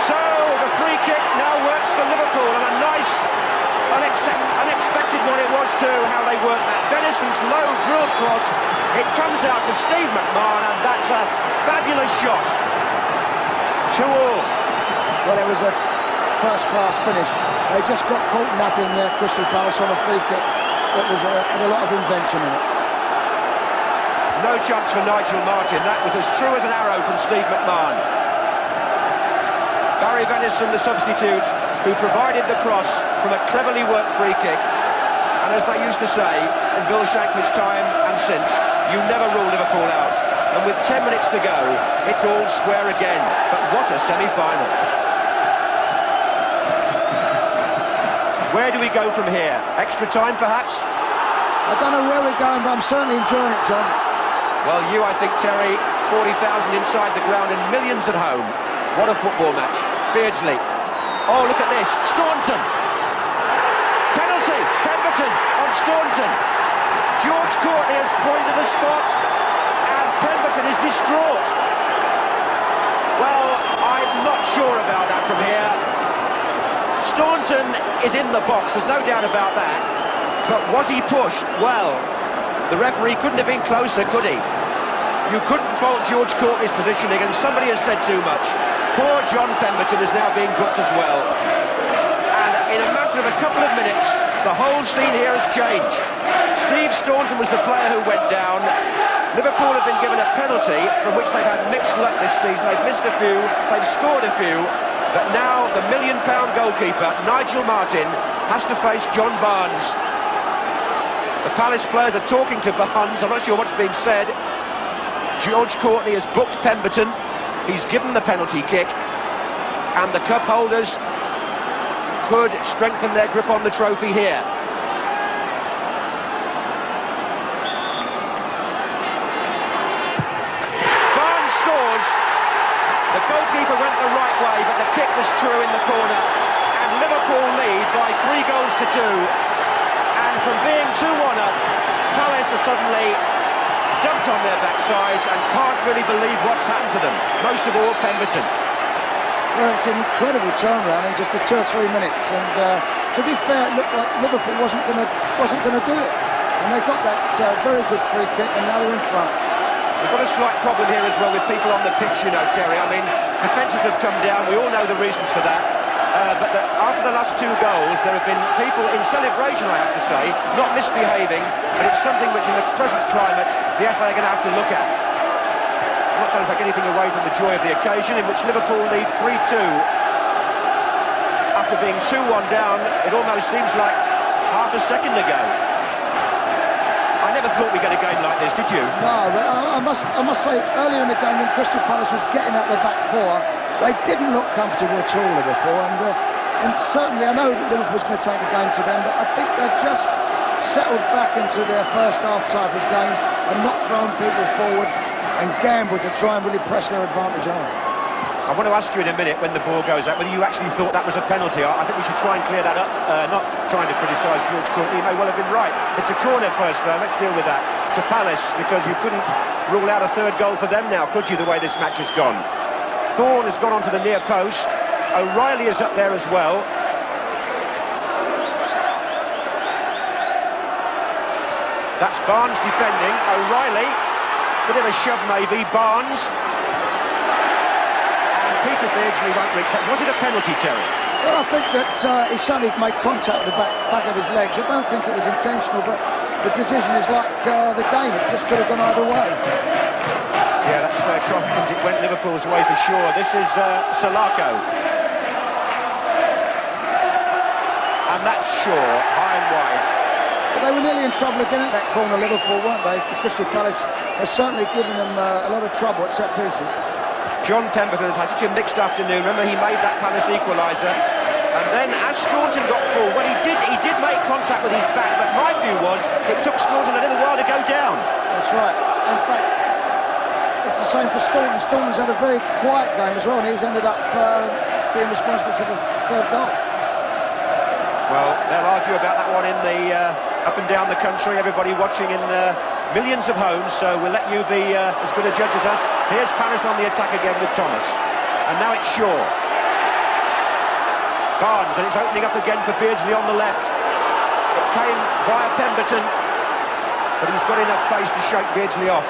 So, the free kick now works for Liverpool, and a nice, unexpected one it was too, how they worked that. Venison's low drill cross, it comes out to Steve McMahon, and that's a fabulous shot. 2-2. Well, it was a first-class finish. They just got caught napping there, Crystal Palace, on a free kick. It was had a lot of invention in it. No chance for Nigel Martin. That was as true as an arrow from Steve McMahon. Barry Venison, the substitute, who provided the cross from a cleverly worked free kick. And as they used to say in Bill Shankly's time and since, you never rule Liverpool out. And with 10 minutes to go, it's all square again. But what a semi-final. Where do we go from here? Extra time, perhaps? I don't know where we're going, but I'm certainly enjoying it, John. Well, you, I think, Terry, 40,000 inside the ground and millions at home. What a football match. Beardsley. Oh, look at this. Staunton. Penalty. Pemberton on Staunton. George Courtney has pointed the spot. Pemberton is distraught. Well, I'm not sure about that from here. Staunton is in the box, there's no doubt about that. But was he pushed? Well, the referee couldn't have been closer, could he? You couldn't fault George Courtney's positioning, and somebody has said too much. Poor John Pemberton is now being booked as well. And in a matter of a couple of minutes, the whole scene here has changed. Steve Staunton was the player who went down. Liverpool have been given a penalty from which they've had mixed luck this season. They've missed a few, they've scored a few, but now the £1 million goalkeeper, Nigel Martin, has to face John Barnes. The Palace players are talking to Barnes, I'm not sure what's being said. George Courtney has booked Pemberton, he's given the penalty kick, and the cup holders could strengthen their grip on the trophy here. The goalkeeper went the right way, but the kick was true in the corner, and Liverpool lead by 3 goals to 2. And from being 2-1 up, Palace are suddenly dumped on their backsides and can't really believe what's happened to them. Most of all, Pemberton. Well, it's an incredible turnaround in just 2 or 3 minutes, and to be fair, it looked like Liverpool wasn't going to do it, and they got that very good free kick, and now they're in front. We've got a slight problem here as well with people on the pitch, you know, Terry. I mean, defences have come down. We all know the reasons for that. But after the last 2 goals, there have been people in celebration, I have to say, not misbehaving, but it's something which, in the present climate, the FA are going to have to look at. I'm not trying to take anything away from the joy of the occasion, in which Liverpool lead 3-2. After being 2-1 down, it almost seems like half a second ago. I never thought we'd get a game like this, did you? No, but I must say, earlier in the game, when Crystal Palace was getting out the back 4, they didn't look comfortable at all, Liverpool, and certainly I know that Liverpool's going to take the game to them, but I think they've just settled back into their first half type of game and not thrown people forward and gambled to try and really press their advantage on. I want to ask you in a minute, when the ball goes out, whether you actually thought that was a penalty. I think we should try and clear that up, not trying to criticise George Courtney. He may well have been right. It's a corner first, though. Let's deal with that. To Palace, because you couldn't rule out a 3rd goal for them now, could you, the way this match has gone? Thorne has gone onto the near post. O'Reilly is up there as well. That's Barnes defending. O'Reilly, bit of a shove maybe. Barnes. Peter Beardsley won't reach that. Was it a penalty, Terry? Well, I think that he certainly made contact with the back of his legs. I don't think it was intentional, but the decision is like the game. It just could have gone either way. Yeah, that's fair comment. It went Liverpool's way for sure. This is Salako. And that's Shaw, high and wide. But they were nearly in trouble again at that corner, Liverpool, weren't they? The Crystal Palace has certainly given them a lot of trouble at set pieces. John Pemberton has had such a mixed afternoon. Remember, he made that Palace equaliser, and then as Staunton got full, well, he did make contact with his back, but my view was it took Staunton a little while to go down. That's right. In fact, it's the same for Staunton. Staunton's had a very quiet game as well, and he's ended up being responsible for the 3rd goal. Well, they'll argue about that one in the up and down the country. Everybody watching in millions of homes, so we'll let you be as good a judge as us. Here's Palace on the attack again with Thomas, and now it's Shaw. Barnes, and it's opening up again for Beardsley on the left. It came via Pemberton, but he's got enough pace to shake Beardsley off.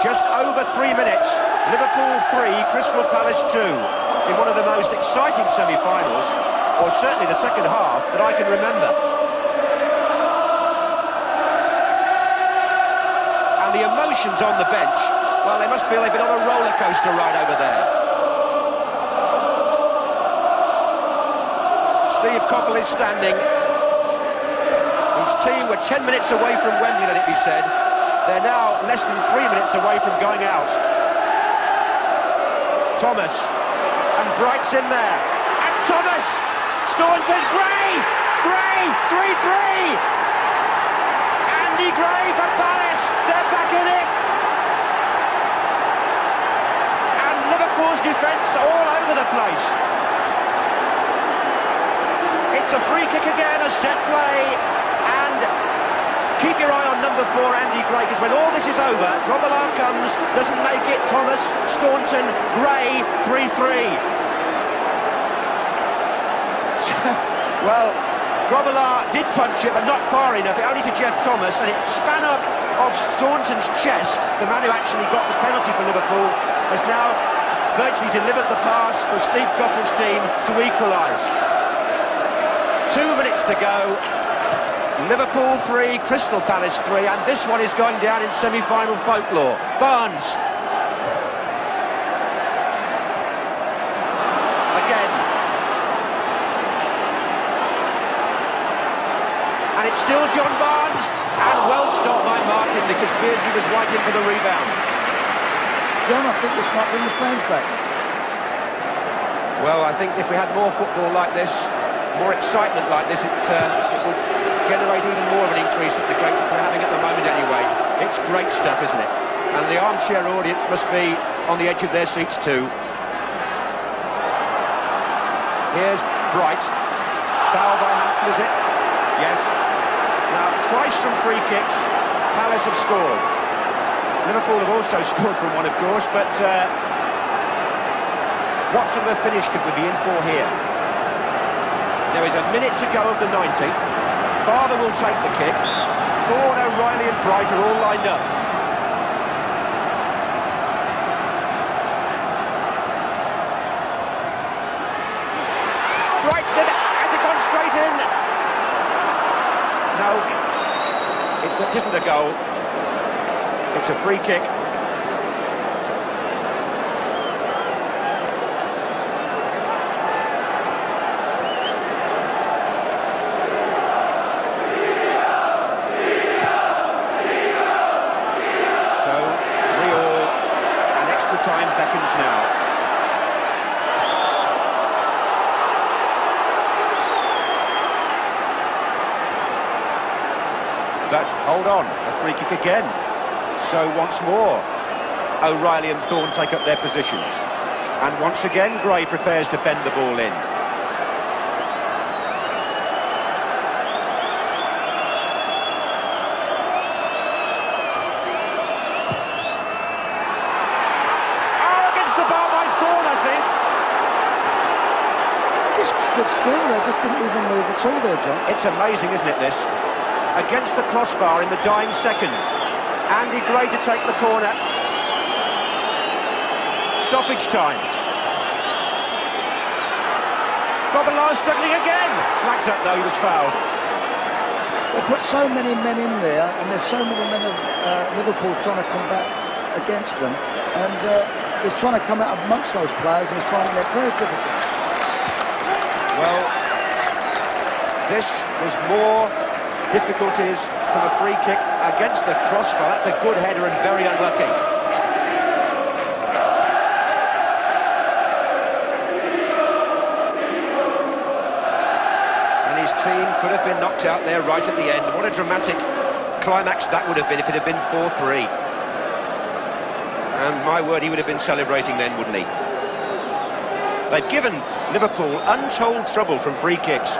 Just over 3 minutes, Liverpool 3, Crystal Palace 2, in one of the most exciting semi-finals, or certainly the second half, that I can remember. And the emotions on the bench, well, they must feel they've been on a roller coaster ride over there. Steve Coppell is standing. His team were 10 minutes away from Wembley, let it be said. They're now less than 3 minutes away from going out. Thomas, and Bright's in there. And Thomas! Staunton, Gray! Gray, 3-3! Andy Gray for Palace, they're back in it! And Liverpool's defence all over the place. It's a free kick again, a set play, and keep your eye on number 4, Andy Gray, because when all this is over, Grobbelaar comes, doesn't make it, Thomas, Staunton, Gray, 3-3. Well, Grobbelaar did punch it, but not far enough, only to Jeff Thomas, and it span up off Staunton's chest. The man who actually got the penalty for Liverpool has now virtually delivered the pass for Steve Coppell's team to equalise. 2 minutes to go. Liverpool 3, Crystal Palace 3, and this one is going down in semi-final folklore. Barnes. Again. And it's still John Barnes, and well stopped by Martin, because Beardsley was right in for the rebound. John, I think this might bring the fans back. Well, I think if we had more football like this, more excitement like this, it would generate even more of an increase at the rate we're having at the moment anyway. It's great stuff, isn't it? And the armchair audience must be on the edge of their seats too. Here's Bright. Foul by Hansen, is it? Yes. Now, twice from free kicks, Palace have scored. Liverpool have also scored from one, of course, but what sort of a finish could we be in for here? There is a minute to go of the 90. Father will take the kick. Thorne, O'Reilly and Bright are all lined up. Bright's has it gone straight in? No, it isn't a goal. It's a free kick. So, 3-3, and extra time beckons now. But hold on, a free kick again. So once more, O'Reilly and Thorne take up their positions. And once again, Gray prepares to bend the ball in. Oh, against the bar by Thorne, I think. They just stood still, they just didn't even move at all there, John. It's amazing, isn't it, this? Against the crossbar in the dying seconds. Andy Gray to take the corner. Stoppage time. Bobbelard struggling again. Flags up though, he was fouled. They put so many men in there, and there's so many men of Liverpool trying to combat against them, and he's trying to come out amongst those players, and he's finding it very difficult. Well, this was more difficulties from a free kick against the crossbar. That's a good header and very unlucky. And his team could have been knocked out there right at the end. What a dramatic climax that would have been if it had been 4-3. And my word, he would have been celebrating then, wouldn't he? They've given Liverpool untold trouble from free kicks.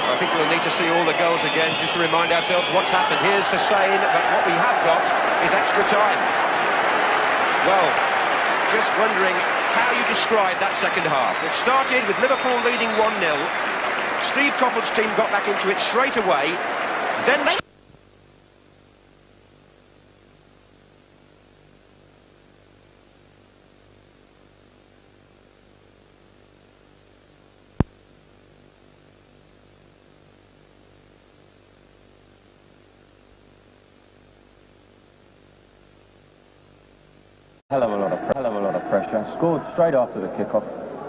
I think we'll need to see all the goals again just to remind ourselves what's happened. Here's Hussein, but what we have got is extra time. Well, just wondering how you describe that second half. It started with Liverpool leading 1-0. Steve Coppell's team got back into it straight away. Then they... Hell of a lot of pressure. Scored straight after the kickoff,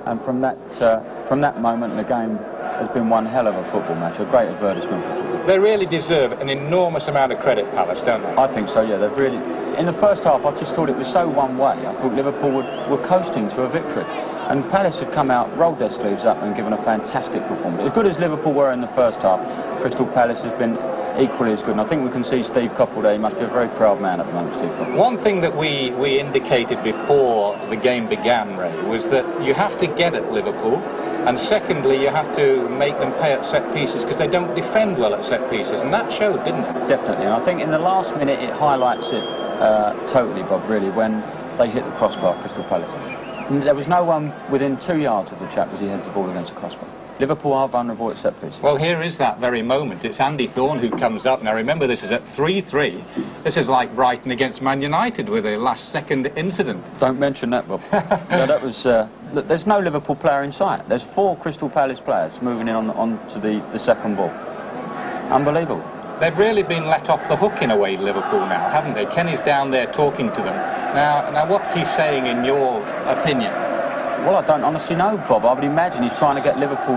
and from that moment, the game has been one hell of a football match. A great advertisement for football. They really deserve an enormous amount of credit, Palace, don't they? I think so. Yeah, they've really. In the first half, I just thought it was so one way. I thought Liverpool were coasting to a victory, and Palace have come out, rolled their sleeves up, and given a fantastic performance. As good as Liverpool were in the first half, Crystal Palace has been equally as good. And I think we can see Steve Coppell there. He must be a very proud man at the moment, Steve Coppell. One thing that we indicated before the game began, Ray, was that you have to get at Liverpool, and secondly, you have to make them pay at set pieces because they don't defend well at set pieces, and that showed, didn't it? Definitely, and I think in the last minute it highlights it totally, Bob, really, when they hit the crossbar, Crystal Palace. And there was no one within 2 yards of the chap as he heads the ball against the crossbar. Liverpool are vulnerable at set pieces. Well, here is that very moment. It's Andy Thorne who comes up. Now, remember, this is at 3-3. This is like Brighton against Man United with a last-second incident. Don't mention that, Bob. No, that was... look, there's no Liverpool player in sight. There's 4 Crystal Palace players moving in on to the second ball. Unbelievable. They've really been let off the hook in a way, Liverpool, now, haven't they? Kenny's down there talking to them. Now, what's he saying, in your opinion? Well, I don't honestly know, Bob. I would imagine he's trying to get Liverpool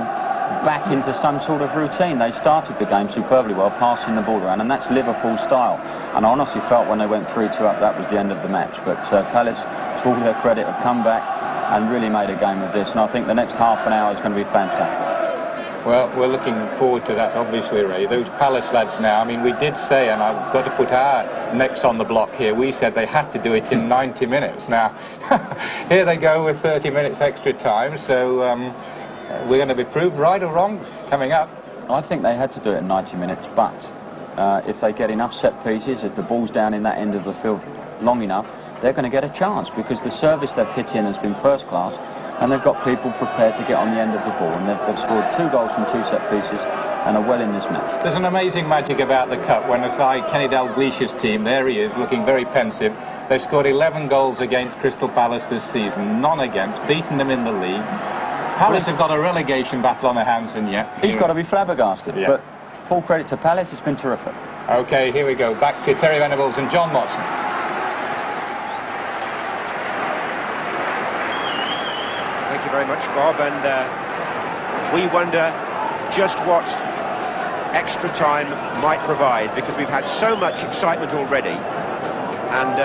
back into some sort of routine. They started the game superbly well, passing the ball around, and that's Liverpool style. And I honestly felt when they went 3-2 up, that was the end of the match. But Palace, to all their credit, have come back and really made a game of this. And I think the next half an hour is going to be fantastic. Well, we're looking forward to that, obviously, Ray. Those Palace lads now, I mean, we did say, and I've got to put our necks on the block here, we said they had to do it in 90 minutes. Now, here they go with 30 minutes extra time, so we're going to be proved right or wrong coming up. I think they had to do it in 90 minutes, but if they get enough set pieces, if the ball's down in that end of the field long enough, they're going to get a chance, because the service they've hit in has been first class, and they've got people prepared to get on the end of the ball, and they've scored 2 goals from 2 set pieces and are well in this match. There's an amazing magic about the Cup when a side, Kenny Dalglish's team, there he is, looking very pensive. They've scored 11 goals against Crystal Palace this season, none against, beaten them in the league. Palace have got a relegation battle on their hands, and yet... He's got to be flabbergasted, Yeah. but full credit to Palace, it's been terrific. OK, here we go, back to Terry Venables and John Watson. Thank you very much, Bob, and we wonder just what extra time might provide, because we've had so much excitement already, and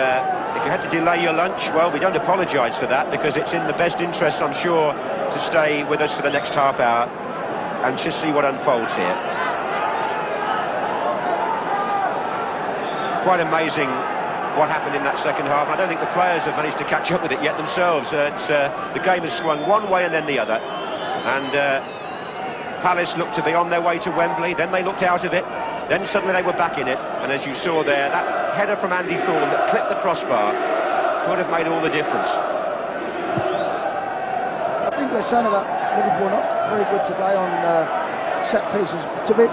if you had to delay your lunch, well, we don't apologise for that, because it's in the best interest, I'm sure, to stay with us for the next half hour and just see what unfolds here. Quite amazing what happened in that second half. I don't think the players have managed to catch up with it yet themselves. The game has swung one way and then the other, and Palace looked to be on their way to Wembley, then they looked out of it, then suddenly they were back in it, and as you saw there, that header from Andy Thorne that clipped the crossbar could have made all the difference. I think we're saying about Liverpool not very good today on set pieces. To be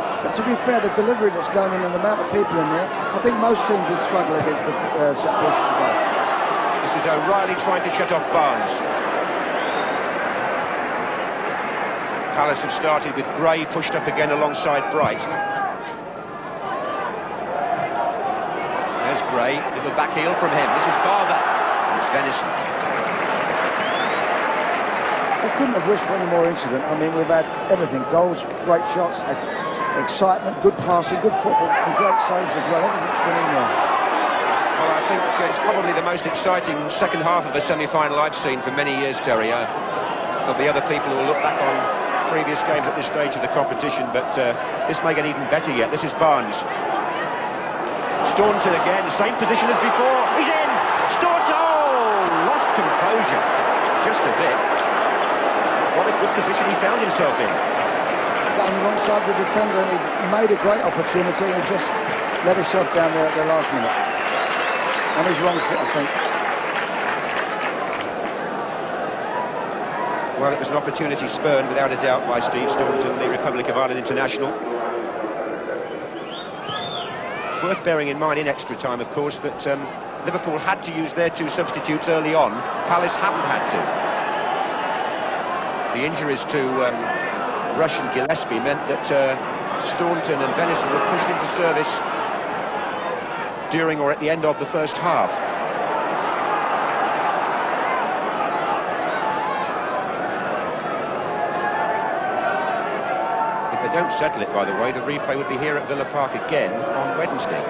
fair, the delivery that's going in and the amount of people in there, I think most teams would struggle against the set pieces today. This is O'Reilly trying to shut off Barnes. Palace have started with Gray pushed up again alongside Bright. There's Gray, little back heel from him. This is Barber. And it's Venison. We couldn't have wished for any more incident. I mean, we've had everything. Goals, great shots, excitement, good passing, good football, some great saves as well. Everything's been in there. Well, I think it's probably the most exciting second half of a semi-final I've seen for many years, Terry. There'll be other people who will look back on previous games at this stage of the competition, but this may get even better yet. This is Barnes. Staunton again, same position as before. He's in! Staunton! Oh, lost composure. Just a bit. What a good position he found himself in. Got on the wrong side of the defender, and he made a great opportunity and he just let himself down there at the last minute. On his wrong foot, I think. Well, it was an opportunity spurned without a doubt by Steve Staunton, the Republic of Ireland international. It's worth bearing in mind in extra time, of course, that Liverpool had to use their 2 substitutes early on. Palace haven't had to. The injuries to Rush and Gillespie meant that Staunton and Venison were pushed into service during or at the end of the first half. If they don't settle it, by the way, the replay would be here at Villa Park again on Wednesday.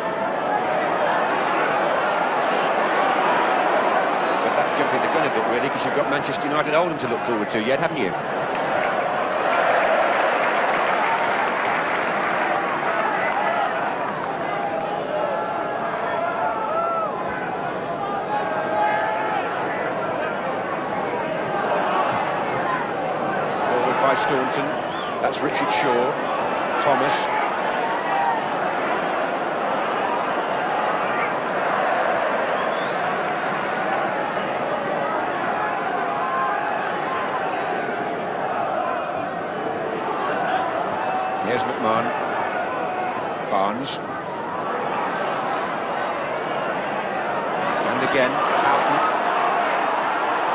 But that's jumping the gun a bit, really, because you've got Manchester United Oldham to look forward to yet, haven't you? Forward by Staunton. That's Richard Shaw. Thomas. Here's McMahon. Barnes. And again, Houghton.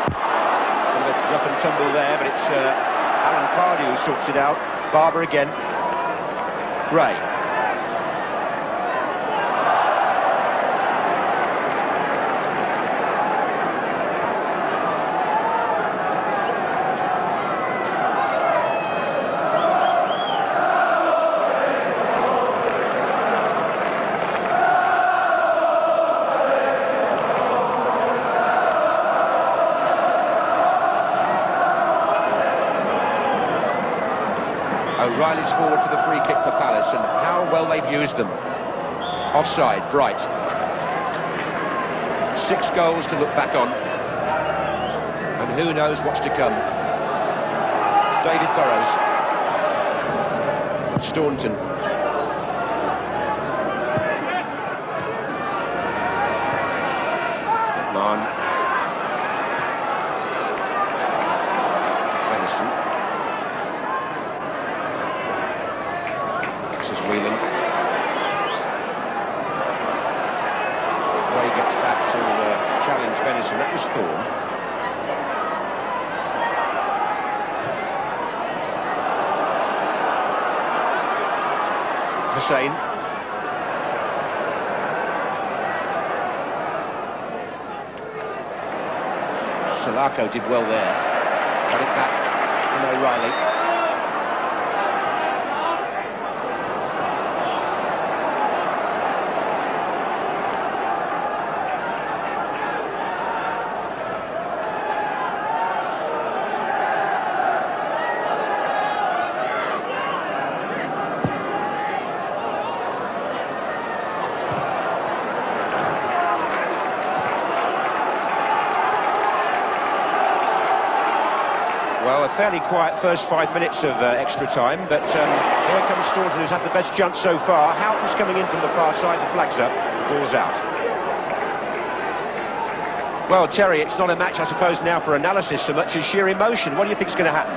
A bit of rough and tumble there, but it's Alan Pardew who sorts it out. Barber again. Gray. Riley's forward for the free kick for Palace, and how well they've used them. Offside, Bright. 6 goals to look back on. And who knows what's to come. David Burrows. Staunton. McMahon. Venison. This is Whelan. Gray gets back to challenge Venison. That was Thorne. Hussain. Salako did well there. Got it back from O'Reilly. Well, a fairly quiet first 5 minutes of extra time, but here comes Staunton, who's had the best chance so far. Houghton's coming in from the far side, the flag's up, the ball's out. Well, Terry, it's not a match, I suppose, now for analysis so much as sheer emotion. What do you think is going to happen?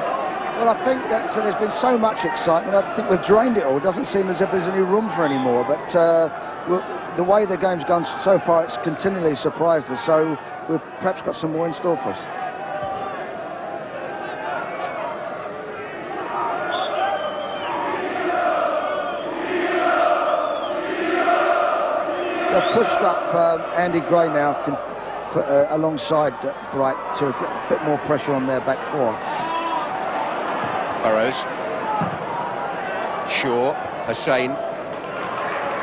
Well, I think that there's been so much excitement. I think we've drained it all. It doesn't seem as if there's any room for any more, but the way the game's gone so far, it's continually surprised us, so we've perhaps got some more in store for us. They've pushed up Andy Gray now alongside Bright to get a bit more pressure on their back four. Burrows. Shaw. Hussain.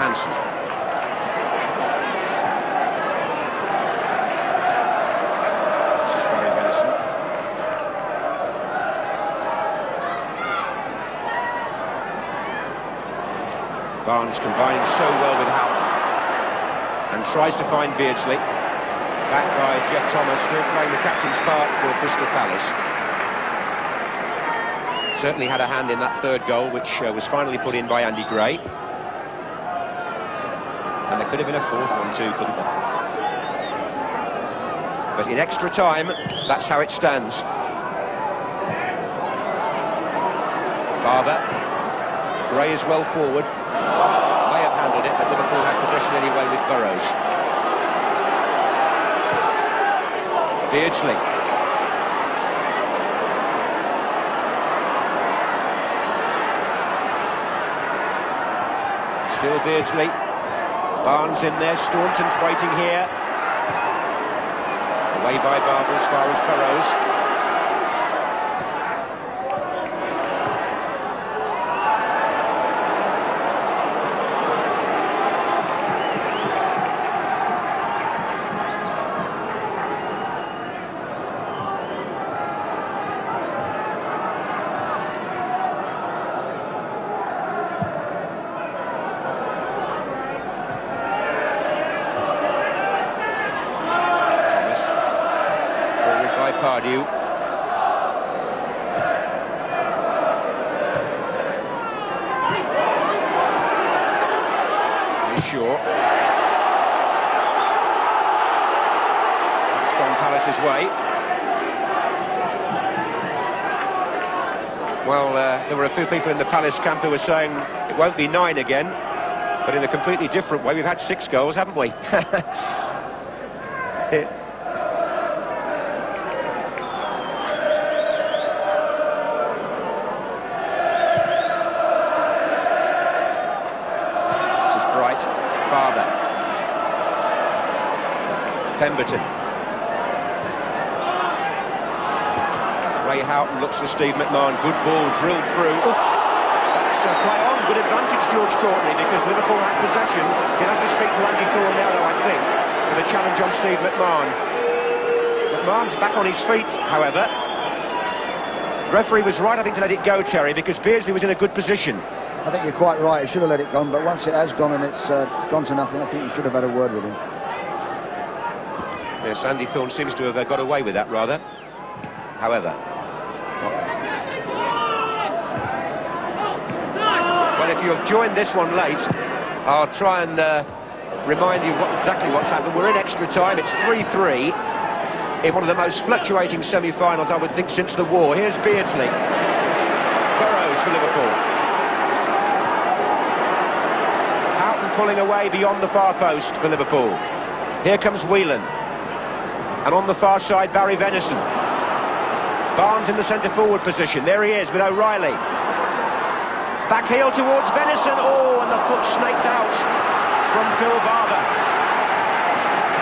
Hansen. This is Barry Venison. Barnes combining so well with Houghton. And tries to find Beardsley. Back by Jeff Thomas, still playing the captain's part for Crystal Palace. Certainly had a hand in that third goal, which was finally put in by Andy Gray. And there could have been a fourth one too, couldn't there? But in extra time, that's how it stands. Barber. Gray is well forward. May have handled it, but Liverpool had possession anyway with Burrows. Beardsley. Still Beardsley. Barnes in there. Staunton's waiting here. Away by Barber as far as Burrows. Pardew. Shaw. That's gone Palace's way. Well, there were a few people in the Palace camp who were saying it won't be 9 again, but in a completely different way. We've had 6 goals, haven't we? Barber. Pemberton. Ray Houghton looks for Steve McMahon. Good ball drilled through. That's play on. Good advantage, George Courtney, because Liverpool had possession. He'll have to speak to Andy Thorne now, though, I think, with a challenge on Steve McMahon. McMahon's back on his feet, however. Referee was right, I think, to let it go, Terry, because Beardsley was in a good position. I think you're quite right. He should have let it go, but once it has gone and it's gone to nothing, I think you should have had a word with him. Yes, Andy Thorne seems to have got away with that, rather. However. Well, if you have joined this one late, I'll try and remind you exactly what's happened. We're in extra time. It's 3-3 in one of the most fluctuating semi-finals, I would think, since the war. Here's Beardsley. Burrows for Liverpool. Houghton pulling away beyond the far post for Liverpool. Here comes Whelan. And on the far side, Barry Venison. Barnes in the centre-forward position. There he is with O'Reilly. Back heel towards Venison. Oh, and the foot snaked out from Phil Barber.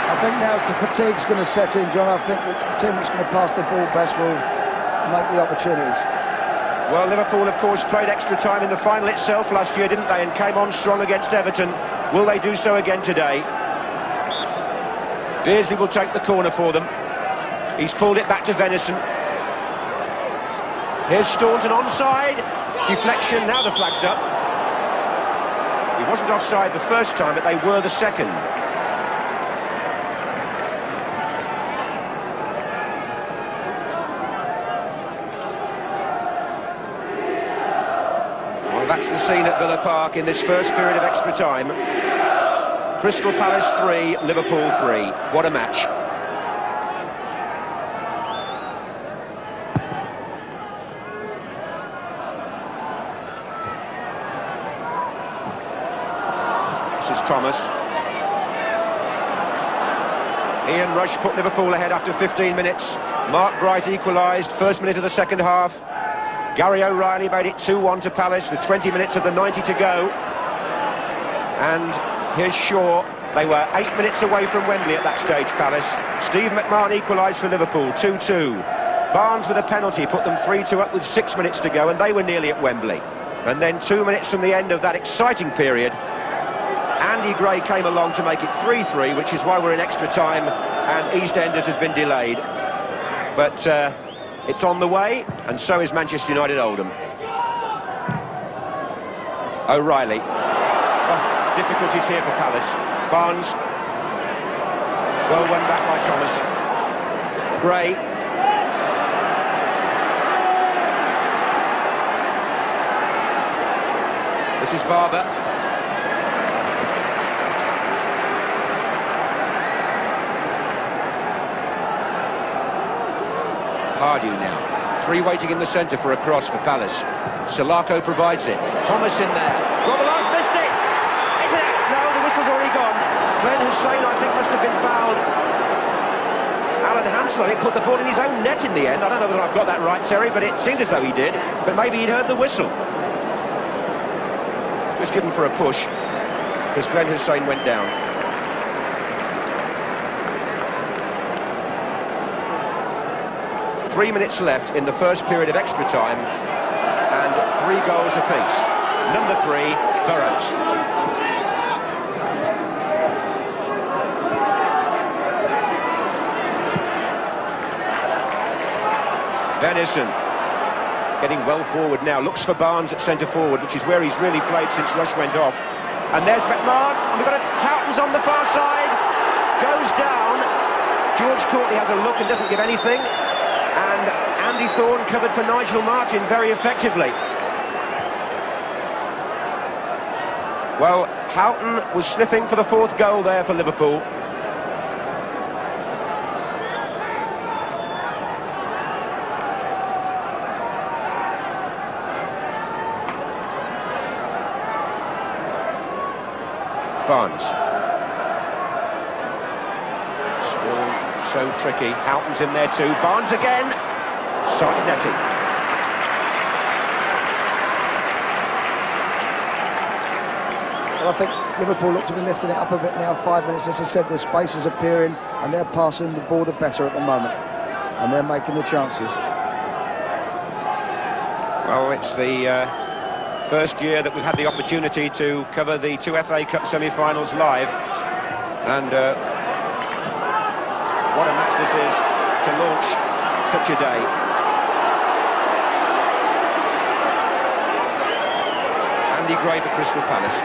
I think now as the fatigue's going to set in, John, I think it's the team that's going to pass the ball best will make the opportunities. Well, Liverpool, of course, played extra time in the final itself last year, didn't they? And came on strong against Everton. Will they do so again today? Beardsley will take the corner for them. He's pulled it back to Venison. Here's Staunton onside. Deflection, now the flag's up. He wasn't offside the first time, but they were the second. Well, that's the scene at Villa Park in this first period of extra time. Crystal Palace 3, Liverpool 3. What a match. This is Thomas. Ian Rush put Liverpool ahead after 15 minutes. Mark Bright equalised, first minute of the second half. Gary O'Reilly made it 2-1 to Palace with 20 minutes of the 90 to go. And here's Shaw. They were 8 minutes away from Wembley at that stage, Palace. Steve McMahon equalised for Liverpool, 2-2. Barnes with a penalty put them 3-2 up with 6 minutes to go, and they were nearly at Wembley. And then 2 minutes from the end of that exciting period, Andy Gray came along to make it 3-3, which is why we're in extra time, and EastEnders has been delayed. But it's on the way, and so is Manchester United Oldham. O'Reilly. Well, difficulties here for Palace. Barnes. Well won back by Thomas. Gray. This is Barber. Pardew now. Three waiting in the centre for a cross for Palace. Salako provides it. Thomas in there. Robilard's missed it! Is it? No, the whistle's already gone. Glenn Hussein, I think, must have been fouled. Alan Hansel, I think, put the ball in his own net in the end. I don't know whether I've got that right, Terry, but it seemed as though he did. But maybe he'd heard the whistle. Just given for a push, because Glenn Hussein went down. Three minutes left in the first period of extra time, and 3 goals apiece. Number 3, Burrows. Venison getting well forward now, looks for Barnes at centre forward, which is where he's really played since Rush went off. And there's McMahon, and we've got Houghton's on the far side, goes down. George Courtney has a look and doesn't give anything. And Andy Thorne covered for Nigel Martin very effectively. Well, Houghton was sniffing for the 4th goal there for Liverpool. Barnes. So tricky. Houghton's in there too. Barnes again. Side netting. Well, I think Liverpool look to be lifting it up a bit now. 5 minutes, as I said, the space is appearing, and they're passing the border better at the moment, and they're making the chances. Well, it's the first year that we've had the opportunity to cover the 2 FA Cup semi-finals live, and what a match this is to launch such a day. Andy Gray for Crystal Palace.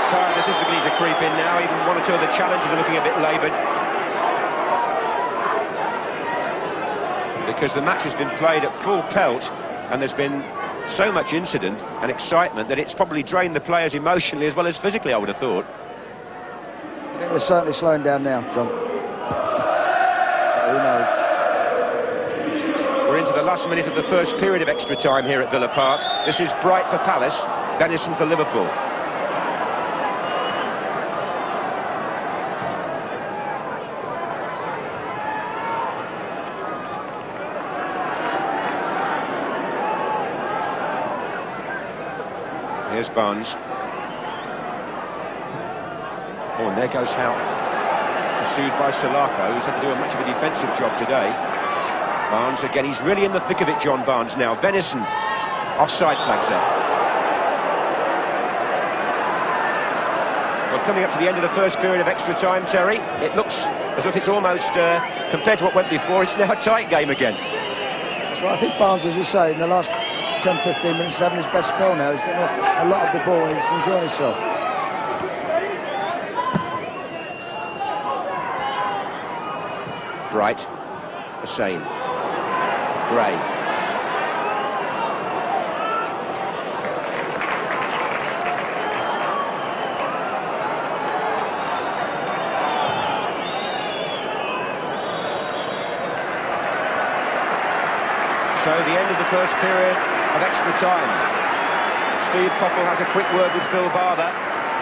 Tiredness is beginning to creep in now. Even one or two of the challenges are looking a bit laboured. Because the match has been played at full pelt, and there's been so much incident and excitement that it's probably drained the players emotionally as well as physically, I would have thought. I think they're certainly slowing down now, John. Who knows? We're into the last minute of the first period of extra time here at Villa Park. This is Bright for Palace, Venison for Liverpool. Here's Barnes. Oh, and there goes Houghton. Pursued by Salako, who's had to do much of a defensive job today. Barnes again, he's really in the thick of it, John Barnes now. Venison, offside flags there. Well, coming up to the end of the first period of extra time, Terry, it looks as if it's almost, compared to what went before, it's now a tight game again. That's right, I think Barnes, as you say, in the last 10-15 minutes is having his best spell now. He's getting a lot of the ball and he's enjoying himself. Bright, Hussain, Gray. So the end of the first period of extra time. Steve Coppell has a quick word with Phil Barber.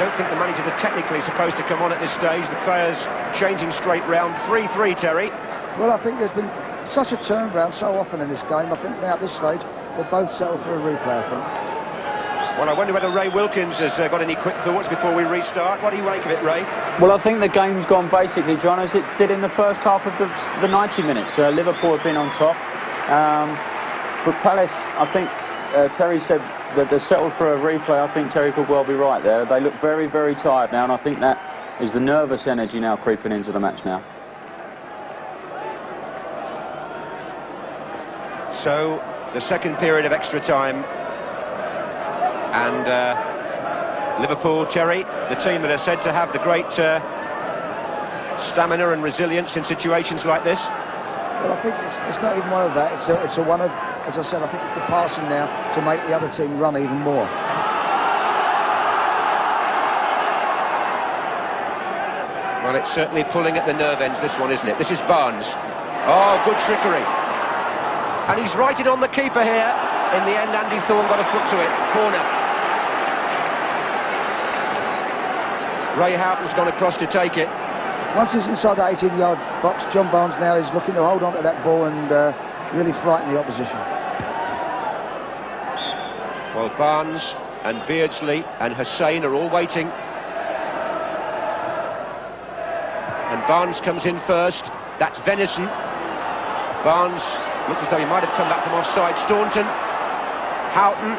Don't think the managers are technically supposed to come on at this stage. The players changing straight round. 3-3, Terry. Well, I think there's been such a turnaround so often in this game. I think now at this stage they'll both settle for a replay, I think. Well, I wonder whether Ray Wilkins has got any quick thoughts before we restart. What do you make of it, Ray? Well, I think the game's gone basically, John, as it did in the first half of the 90 minutes. Liverpool have been on top. But Palace, I think Terry said that they're settled for a replay. I think Terry could well be right there. They look very, very tired now, and I think that is the nervous energy now creeping into the match now. So, the second period of extra time. And Liverpool, Terry, the team that are said to have the great stamina and resilience in situations like this. Well, I think it's not even one of that. It's a one of, as I said, I think it's the passing now to make the other team run even more. Well, it's certainly pulling at the nerve ends, this one, isn't it? This is Barnes. Oh, good trickery. And he's righted on the keeper here. In the end, Andy Thorne got a foot to it. Corner. Ray Houghton's gone across to take it. Once he's inside the 18-yard box, John Barnes now is looking to hold on to that ball and really frighten the opposition. Well, Barnes and Beardsley and Hussain are all waiting. And Barnes comes in first. That's Venison. Barnes looks as though he might have come back from offside. Staunton. Houghton.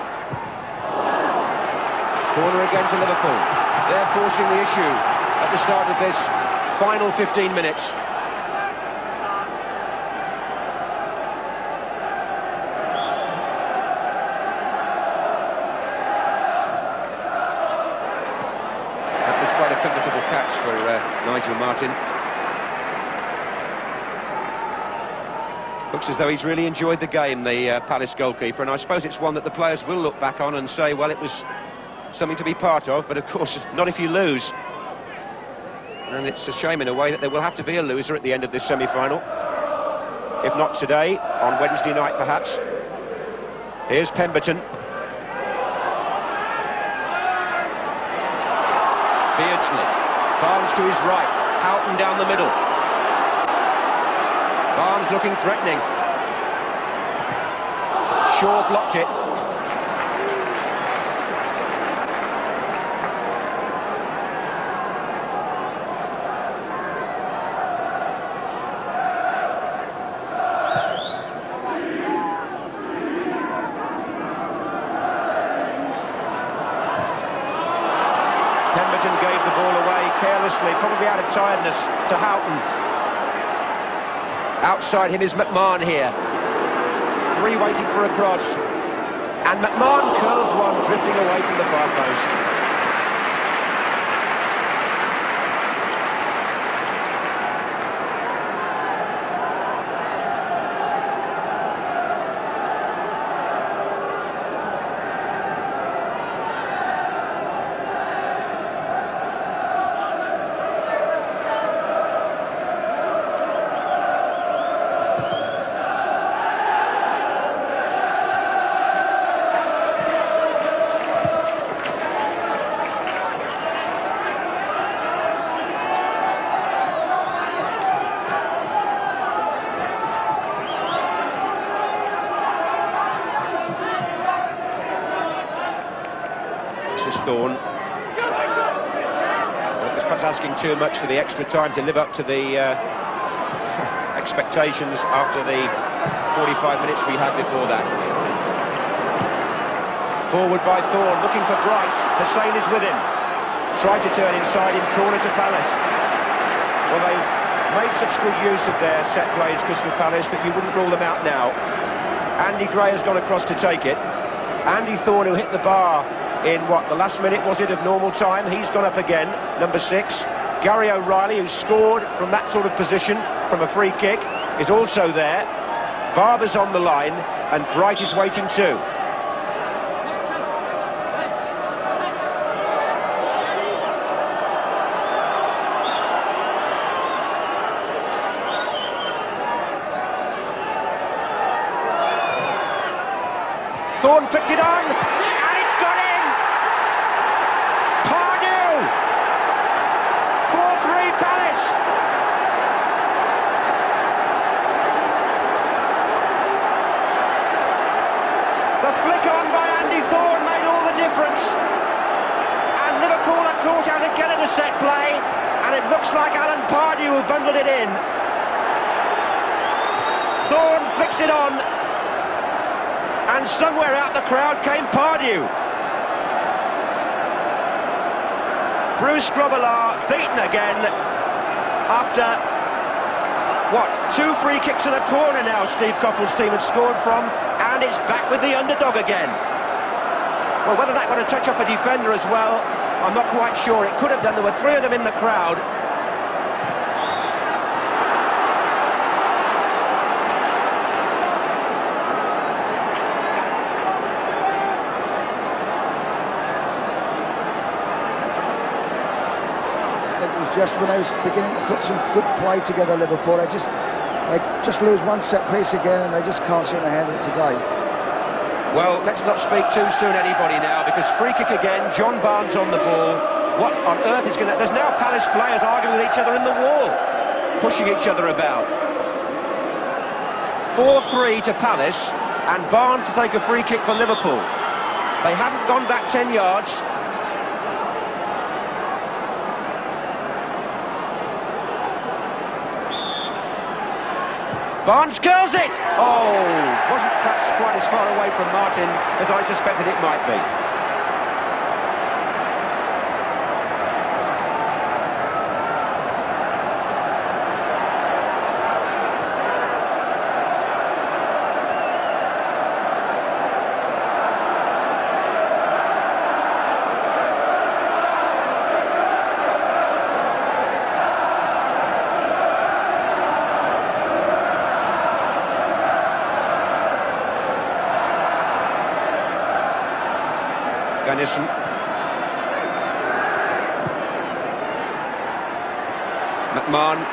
Corner again to Liverpool. They're forcing the issue at the start of this final 15 minutes. That was quite a comfortable catch for Nigel Martin. Looks as though he's really enjoyed the game, the Palace goalkeeper, and I suppose it's one that the players will look back on and say, well, it was something to be part of, but of course not if you lose. And it's a shame in a way that there will have to be a loser at the end of this semi-final. If not today, on Wednesday night perhaps. Here's Pemberton. Beardsley. Barnes to his right. Houghton down the middle. Barnes looking threatening. Shaw blocked it. Pemberton gave the ball away carelessly, probably out of tiredness, to Houghton. Outside him is McMahon here. Three waiting for a cross. And McMahon curls one, drifting away from the far post. Thorne. Well, it was perhaps asking too much for the extra time to live up to the expectations after the 45 minutes we had before that. Forward by Thorne, looking for Bright. Hussain is with him. Tried to turn inside in corner to Palace. Well, they've made such good use of their set plays, Crystal Palace, that you wouldn't rule them out now. Andy Gray has gone across to take it. Andy Thorne, who hit the bar in what, the last minute was it of normal time, he's gone up again, number 6. Gary O'Reilly, who scored from that sort of position from a free kick, is also there. Barber's on the line and Bright is waiting too. Thorne flicked it on, and it's gone in! Pardew! 4-3 Palace! The flick on by Andy Thorne made all the difference. And Liverpool are caught out again in a set play, and it looks like Alan Pardew who bundled it in. Thorne flicks it on, and somewhere out the crowd came Pardew. Bruce Grobbelaar beaten again after, what, 2 free kicks and a corner now Steve Coppell's team had scored from, and it's back with the underdog again. Well, whether that got a touch off a defender as well, I'm not quite sure. It could have done. There were 3 of them in the crowd. Just when they was beginning to put some good play together, Liverpool, they just lose one set piece again, and they just can't seem to handle it today. Well, let's not speak too soon, anybody, now, because free kick again. John Barnes on the ball. What on earth is going to? There's now Palace players arguing with each other in the wall, pushing each other about. 4-3 to Palace, and Barnes to take a free kick for Liverpool. They haven't gone back 10 yards. Barnes curls it! Oh, wasn't perhaps quite as far away from Martin as I suspected it might be. Gunnison. McMahon.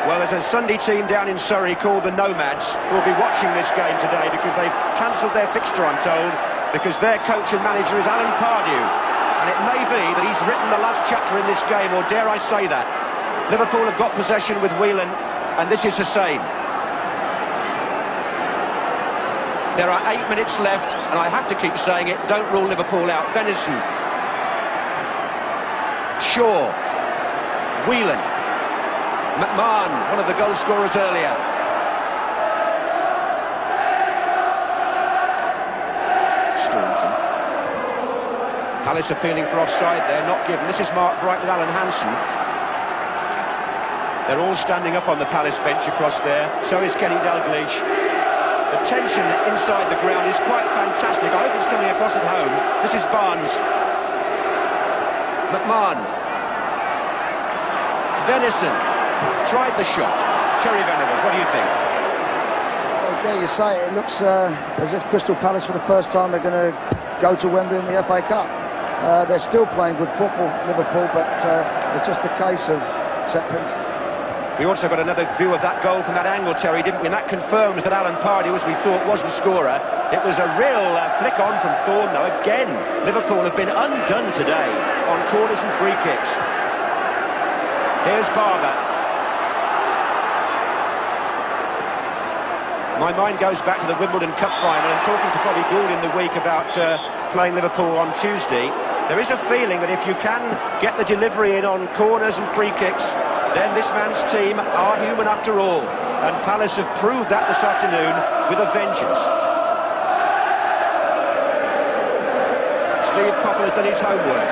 Well, there's a Sunday team down in Surrey called the Nomads who will be watching this game today because they've cancelled their fixture, I'm told, because their coach and manager is Alan Pardew. And it may be that he's written the last chapter in this game, or dare I say that. Liverpool have got possession with Whelan, and this is Hussain. There are 8 minutes left, and I have to keep saying it, don't rule Liverpool out. Venison. Shaw. Whelan. McMahon, one of the goal scorers earlier. Staunton. Palace appealing for offside there, not given. This is Mark Bright with Alan Hansen. They're all standing up on the Palace bench across there. So is Kenny Dalglish. The tension inside the ground is quite fantastic. I hope it's coming across at home. This is Barnes. McMahon. Venison. Tried the shot. Terry Venables, what do you think? Oh, dare you say it? It looks as if Crystal Palace for the first time are going to go to Wembley in the FA Cup. They're still playing good football, Liverpool, but it's just a case of set piece. We also got another view of that goal from that angle, Terry, didn't we? And that confirms that Alan Pardew, as we thought, was the scorer. It was a real flick on from Thorne, though. Again, Liverpool have been undone today on corners and free kicks. Here's Barber. My mind goes back to the Wimbledon Cup final and talking to Bobby Gould in the week about playing Liverpool on Tuesday. There is a feeling that if you can get the delivery in on corners and free kicks, then this man's team are human after all. And Palace have proved that this afternoon with a vengeance. Steve Coppell has done his homework.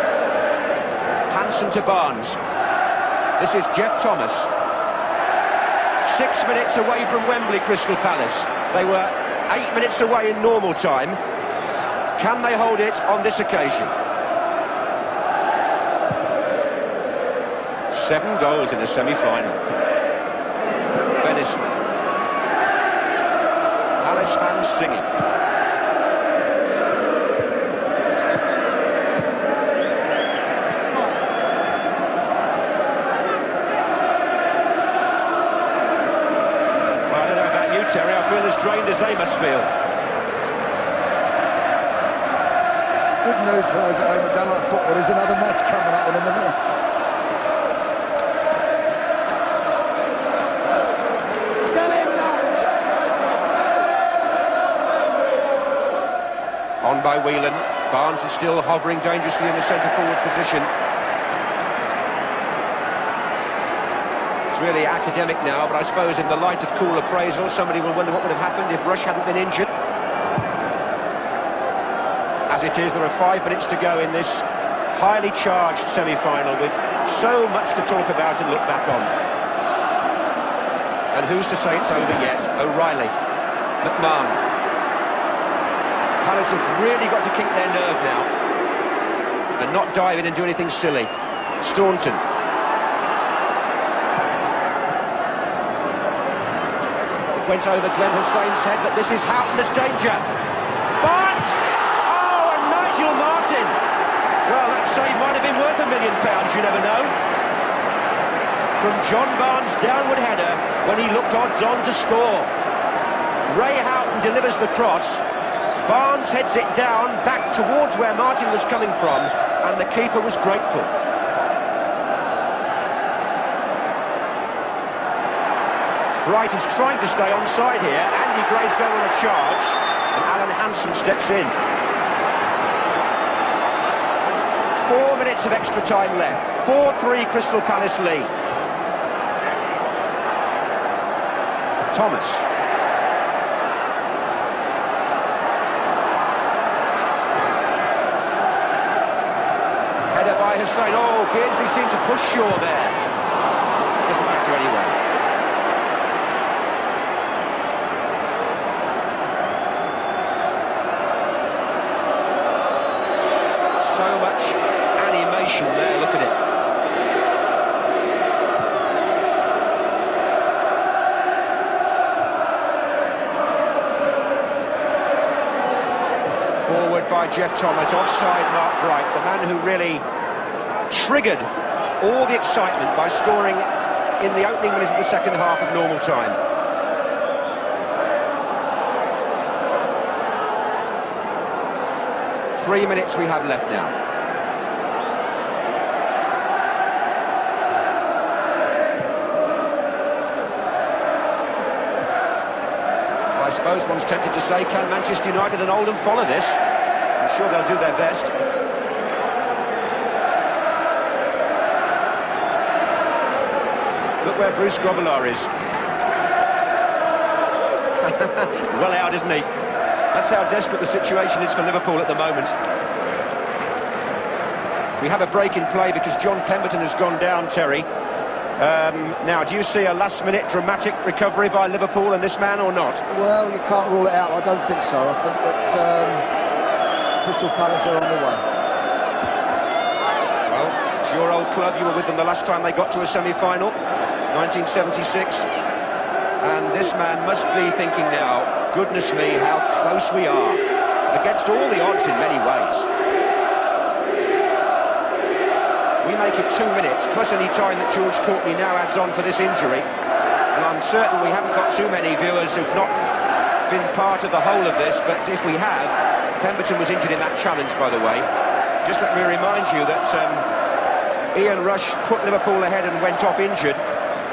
Hansen to Barnes. This is Jeff Thomas. 6 minutes away from Wembley, Crystal Palace. They were 8 minutes away in normal time. Can they hold it on this occasion? 7 goals in the semi-final. Venison. Palace fans singing. Well, I don't know about you, Terry. I feel as drained as they must feel. Good news for those at home who don't like football. There's another match coming up in a minute. On by Whelan. Barnes is still hovering dangerously in the centre-forward position. It's really academic now, but I suppose in the light of cool appraisal, somebody will wonder what would have happened if Rush hadn't been injured. As it is, there are 5 minutes to go in this highly charged semi-final with so much to talk about and look back on. And who's to say it's over yet? O'Reilly. McMahon. Palace have really got to keep their nerve now and not dive in and do anything silly. Staunton. It went over Glenn Hussein's head, but this is Houghton, there's danger. Barnes! Oh, and Nigel Martin! Well, that save might have been worth £1 million, you never know. From John Barnes' downward header when he looked odds on to score. Ray Houghton delivers the cross. Barnes heads it down, back towards where Martin was coming from, and the keeper was grateful. Bright is trying to stay onside here. Andy Gray's going on a charge, and Alan Hansen steps in. 4 minutes of extra time left. 4-3 Crystal Palace lead. Thomas. By Hussein. Oh, Beardsley seemed to push Shaw there. Doesn't matter anyway. So much animation there, look at it. Forward by Jeff Thomas, offside Mark Bright, the man who really triggered all the excitement by scoring in the opening minutes of the second half of normal time. Three minutes we have left now. I suppose one's tempted to say, can Manchester United and Oldham follow this? I'm sure they'll do their best. Look where Bruce Grobbelaar is. Well out, isn't he? That's how desperate the situation is for Liverpool at the moment. We have a break in play because John Pemberton has gone down, Terry. Now, do you see a last-minute dramatic recovery by Liverpool and this man or not? Well, you can't rule it out. I don't think so. I think that Crystal Palace are on the way. Well, it's your old club. You were with them the last time they got to a semi-final, 1976. And this man must be thinking now, goodness me, how close we are. Against all the odds in many ways. We make it 2 minutes, plus any time that George Courtney now adds on for this injury. And I'm certain we haven't got too many viewers who've not been part of the whole of this, but if we have, Pemberton was injured in that challenge, by the way. Just let me remind you that Ian Rush put Liverpool ahead and went off injured.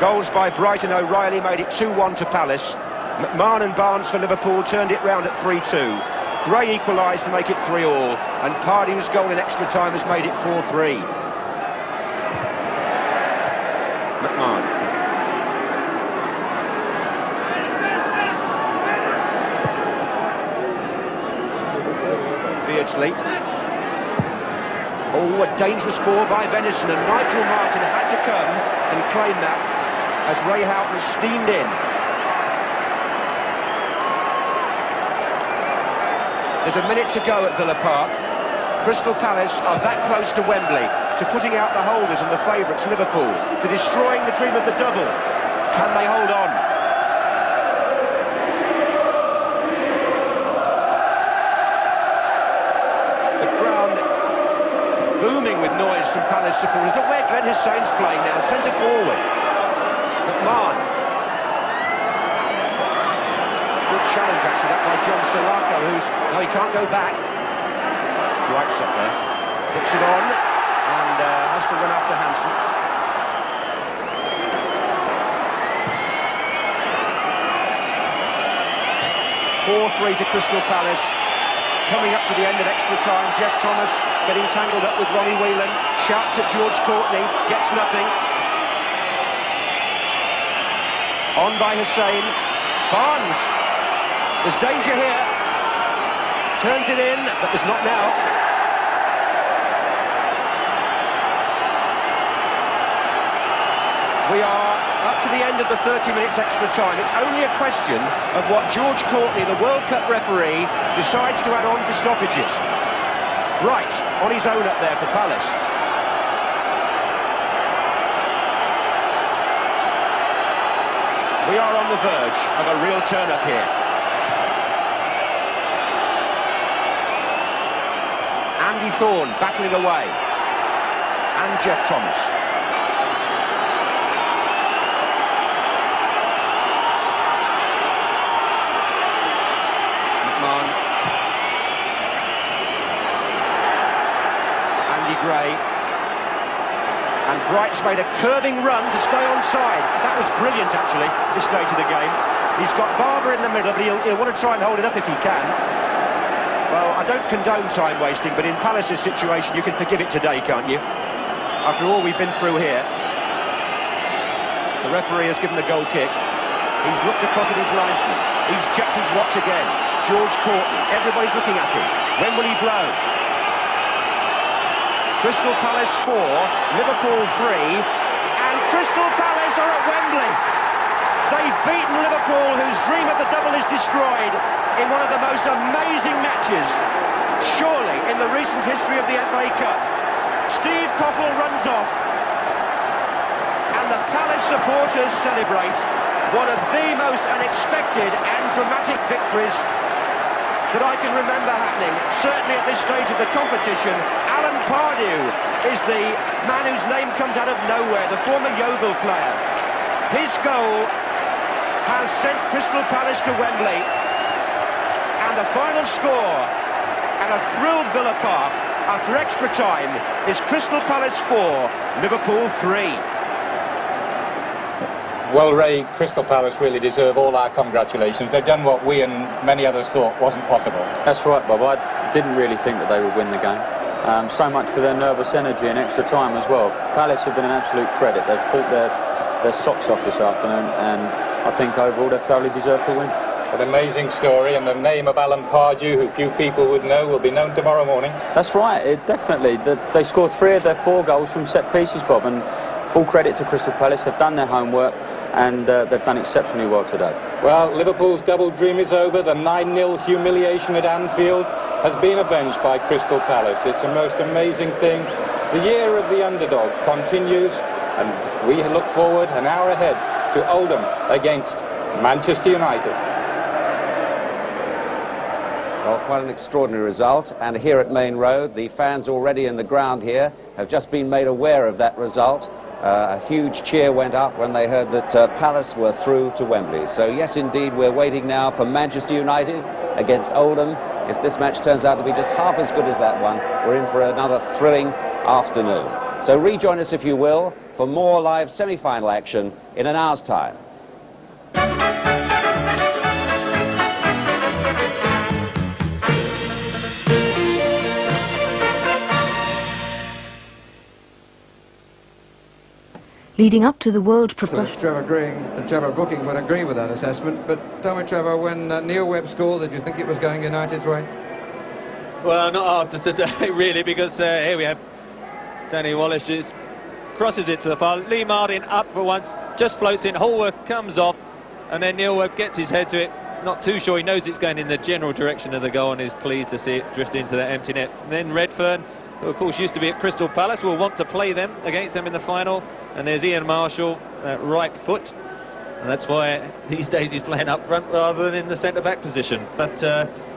Goals by Bright and O'Reilly made it 2-1 to Palace. McMahon and Barnes for Liverpool turned it round at 3-2. Gray equalised to make it 3-3, and Pardew's goal in extra time has made it 4-3. McMahon. Beardsley. Oh, a dangerous ball by Venison, and Nigel Martin had to come and claim that as Ray Houghton steamed in. There's a minute to go at Villa Park. Crystal Palace are that close to Wembley, to putting out the holders and the favourites Liverpool, to destroying the dream of the double. Can they hold on? The ground booming with noise from Palace supporters. Look where Glenn Hussein's playing now, centre forward. McMahon. Good challenge actually, that by John Salako, who's... No, he can't go back. Wright's up there. Hooks it on, and has to run after Hansen. (4-3) to Crystal Palace. Coming up to the end of extra time, Jeff Thomas getting tangled up with Ronnie Whelan. Shouts at George Courtney, gets nothing. On by Hussein. Barnes. There's danger here. Turns it in, but there's not now. We are up to the end of the 30 minutes extra time. It's only a question of what George Courtney, the World Cup referee, decides to add on for stoppages. Bright on his own up there for Palace. We are on the verge of a real turn-up here. Andy Thorne battling away. And Jeff Thomas. McMahon. Andy Gray. And Bright's made a curving run to stay onside. That was brilliant, actually, this stage of the game. He's got Barber in the middle, but he'll want to try and hold it up if he can. Well, I don't condone time wasting, but in Palace's situation, you can forgive it today, can't you? After all we've been through here. The referee has given the goal kick. He's looked across at his linesman. He's checked his watch again. George Courtney. Everybody's looking at him. When will he blow? Crystal Palace 4, Liverpool 3, and Crystal Palace are at Wembley. They've beaten Liverpool, whose dream of the double is destroyed, in one of the most amazing matches, surely, in the recent history of the FA Cup. Steve Coppell runs off, and the Palace supporters celebrate one of the most unexpected and dramatic victories that I can remember happening, certainly at this stage of the competition. Alan Pardew is the man whose name comes out of nowhere, the former Yeovil player. His goal has sent Crystal Palace to Wembley, and the final score at a thrilled Villa Park after extra time is Crystal Palace 4, Liverpool 3. Well, Ray, Crystal Palace really deserve all our congratulations. They've done what we and many others thought wasn't possible. That's right, Bob. I didn't really think that they would win the game. So much for their nervous energy and extra time as well. Palace have been an absolute credit. They've fought their their socks off this afternoon, and I think overall they thoroughly deserve to win. An amazing story, and the name of Alan Pardew, who few people would know, will be known tomorrow morning. That's right, definitely. They scored 3 of their 4 goals from set pieces, Bob, and full credit to Crystal Palace. They've done their homework, and they've done exceptionally well today. Well, Liverpool's double dream is over. The 9-0 humiliation at Anfield has been avenged by Crystal Palace. It's a most amazing thing. The year of the underdog continues, and we look forward an hour ahead to Oldham against Manchester United. Well, quite an extraordinary result, and here at Main Road, the fans already in the ground here have just been made aware of that result. A huge cheer went up when they heard that Palace were through to Wembley. So yes, indeed, we're waiting now for Manchester United against Oldham. If this match turns out to be just half as good as that one, we're in for another thrilling afternoon. So rejoin us, if you will, for more live semi-final action in an hour's time. Leading up to the World Professional... Trevor Booking would agree with that assessment, but tell me, Trevor, when Neil Webb scored, did you think it was going United's way? Well, not after today, really, because here we have Danny Wallace just crosses it to the far. Lee Martin up for once, just floats in, Hallworth comes off, and then Neil Webb gets his head to it. Not too sure, he knows it's going in the general direction of the goal and is pleased to see it drift into that empty net. And then Redfern, who of course used to be at Crystal Palace, will want to play them against them in the final. And there's Ian Marshall, right foot, and that's why these days he's playing up front rather than in the centre-back position. But,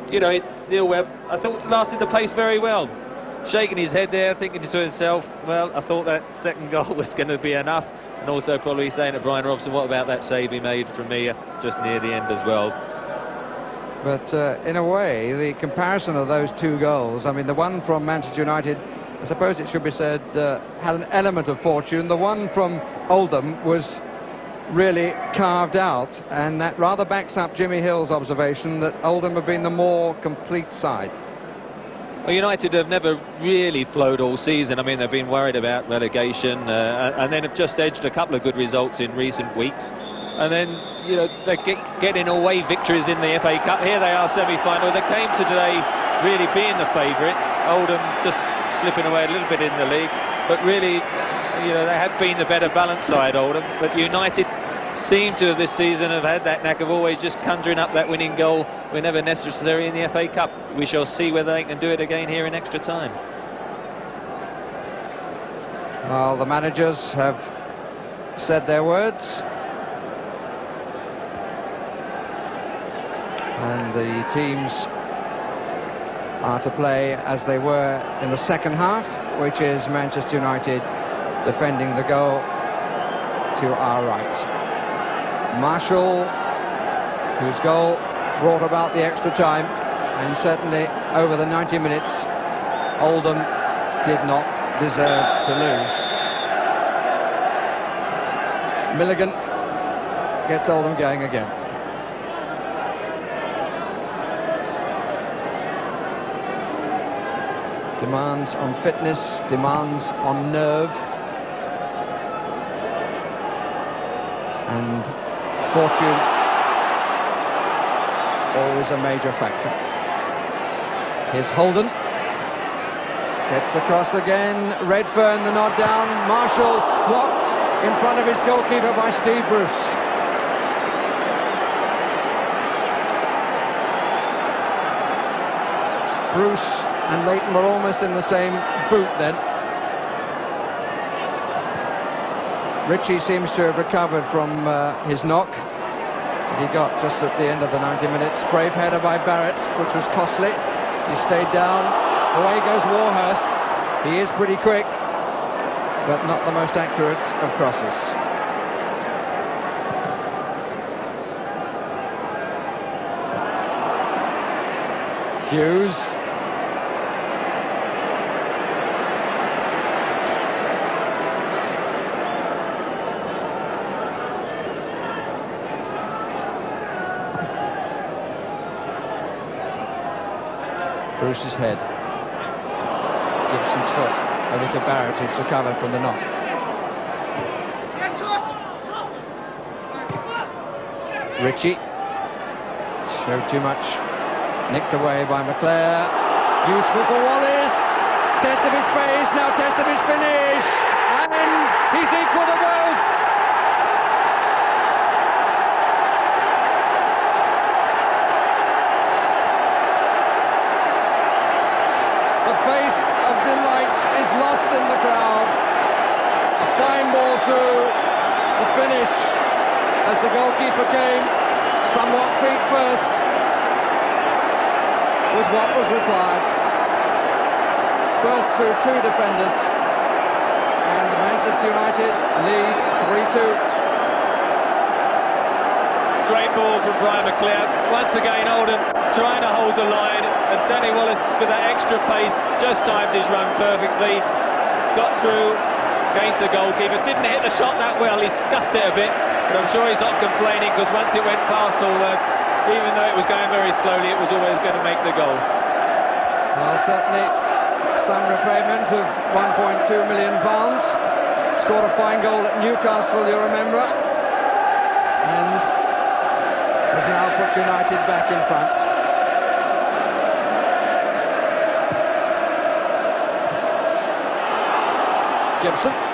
you know, Neil Webb, I thought, lasted the pace very well. Shaking his head there, thinking to himself, well, I thought that second goal was going to be enough. And also probably saying to Brian Robson, what about that save he made from me just near the end as well? But in a way, the comparison of those 2 goals, I mean, the one from Manchester United, I suppose it should be said, had an element of fortune. The one from Oldham was really carved out, and that rather backs up Jimmy Hill's observation that Oldham have been the more complete side. Well, United have never really flowed all season. I mean, they've been worried about relegation, and then have just edged a couple of good results in recent weeks. And then, you know, they're getting away victories in the FA Cup. Here they are, semi-final. They came to today really being the favourites. Oldham just slipping away a little bit in the league. But really, you know, they have been the better balanced side, Oldham. But United seem to, this season, have had that knack of always just conjuring up that winning goal whenever necessary in the FA Cup. We shall see whether they can do it again here in extra time. Well, the managers have said their words. And the teams are to play as they were in the second half, which is Manchester United defending the goal to our right. Marshall, whose goal brought about the extra time, and certainly over the 90 minutes, Oldham did not deserve to lose. Milligan gets Oldham going again. Demands on fitness, demands on nerve, and fortune always a major factor. Here's Holden, gets the cross again, Redfern the nod down, Marshall blocked in front of his goalkeeper by Steve Bruce. Bruce and Leighton were almost in the same boot then. Ritchie seems to have recovered from his knock. He got just at the end of the 90 minutes. Brave header by Barrett, which was costly. He stayed down. Away goes Warhurst. He is pretty quick, but not the most accurate of crosses. Hughes. Bruce's head. Gibson's foot over to Barrett, who's recovered from the knock. Ritchie. Showed too much. Nicked away by McClare. Useful for Wallace. Test of his pace, now test of his finish. And he's equal to both. The face of delight is lost in the crowd. A fine ball through. The finish as the goalkeeper came somewhat feet first was what was required. Burst through two defenders, and Manchester United lead 3-2. Great ball from Brian McClare. Once again, Oldham trying to hold the line, and Danny Wallace, with that extra pace, just timed his run perfectly. Got through against the goalkeeper. Didn't hit the shot that well. He scuffed it a bit, but I'm sure he's not complaining, because once it went past Allworth, even though it was going very slowly, it was always going to make the goal. Well, certainly some repayment of £1.2 million. Scored a fine goal at Newcastle, you remember, and has now put United back in front. Gibson.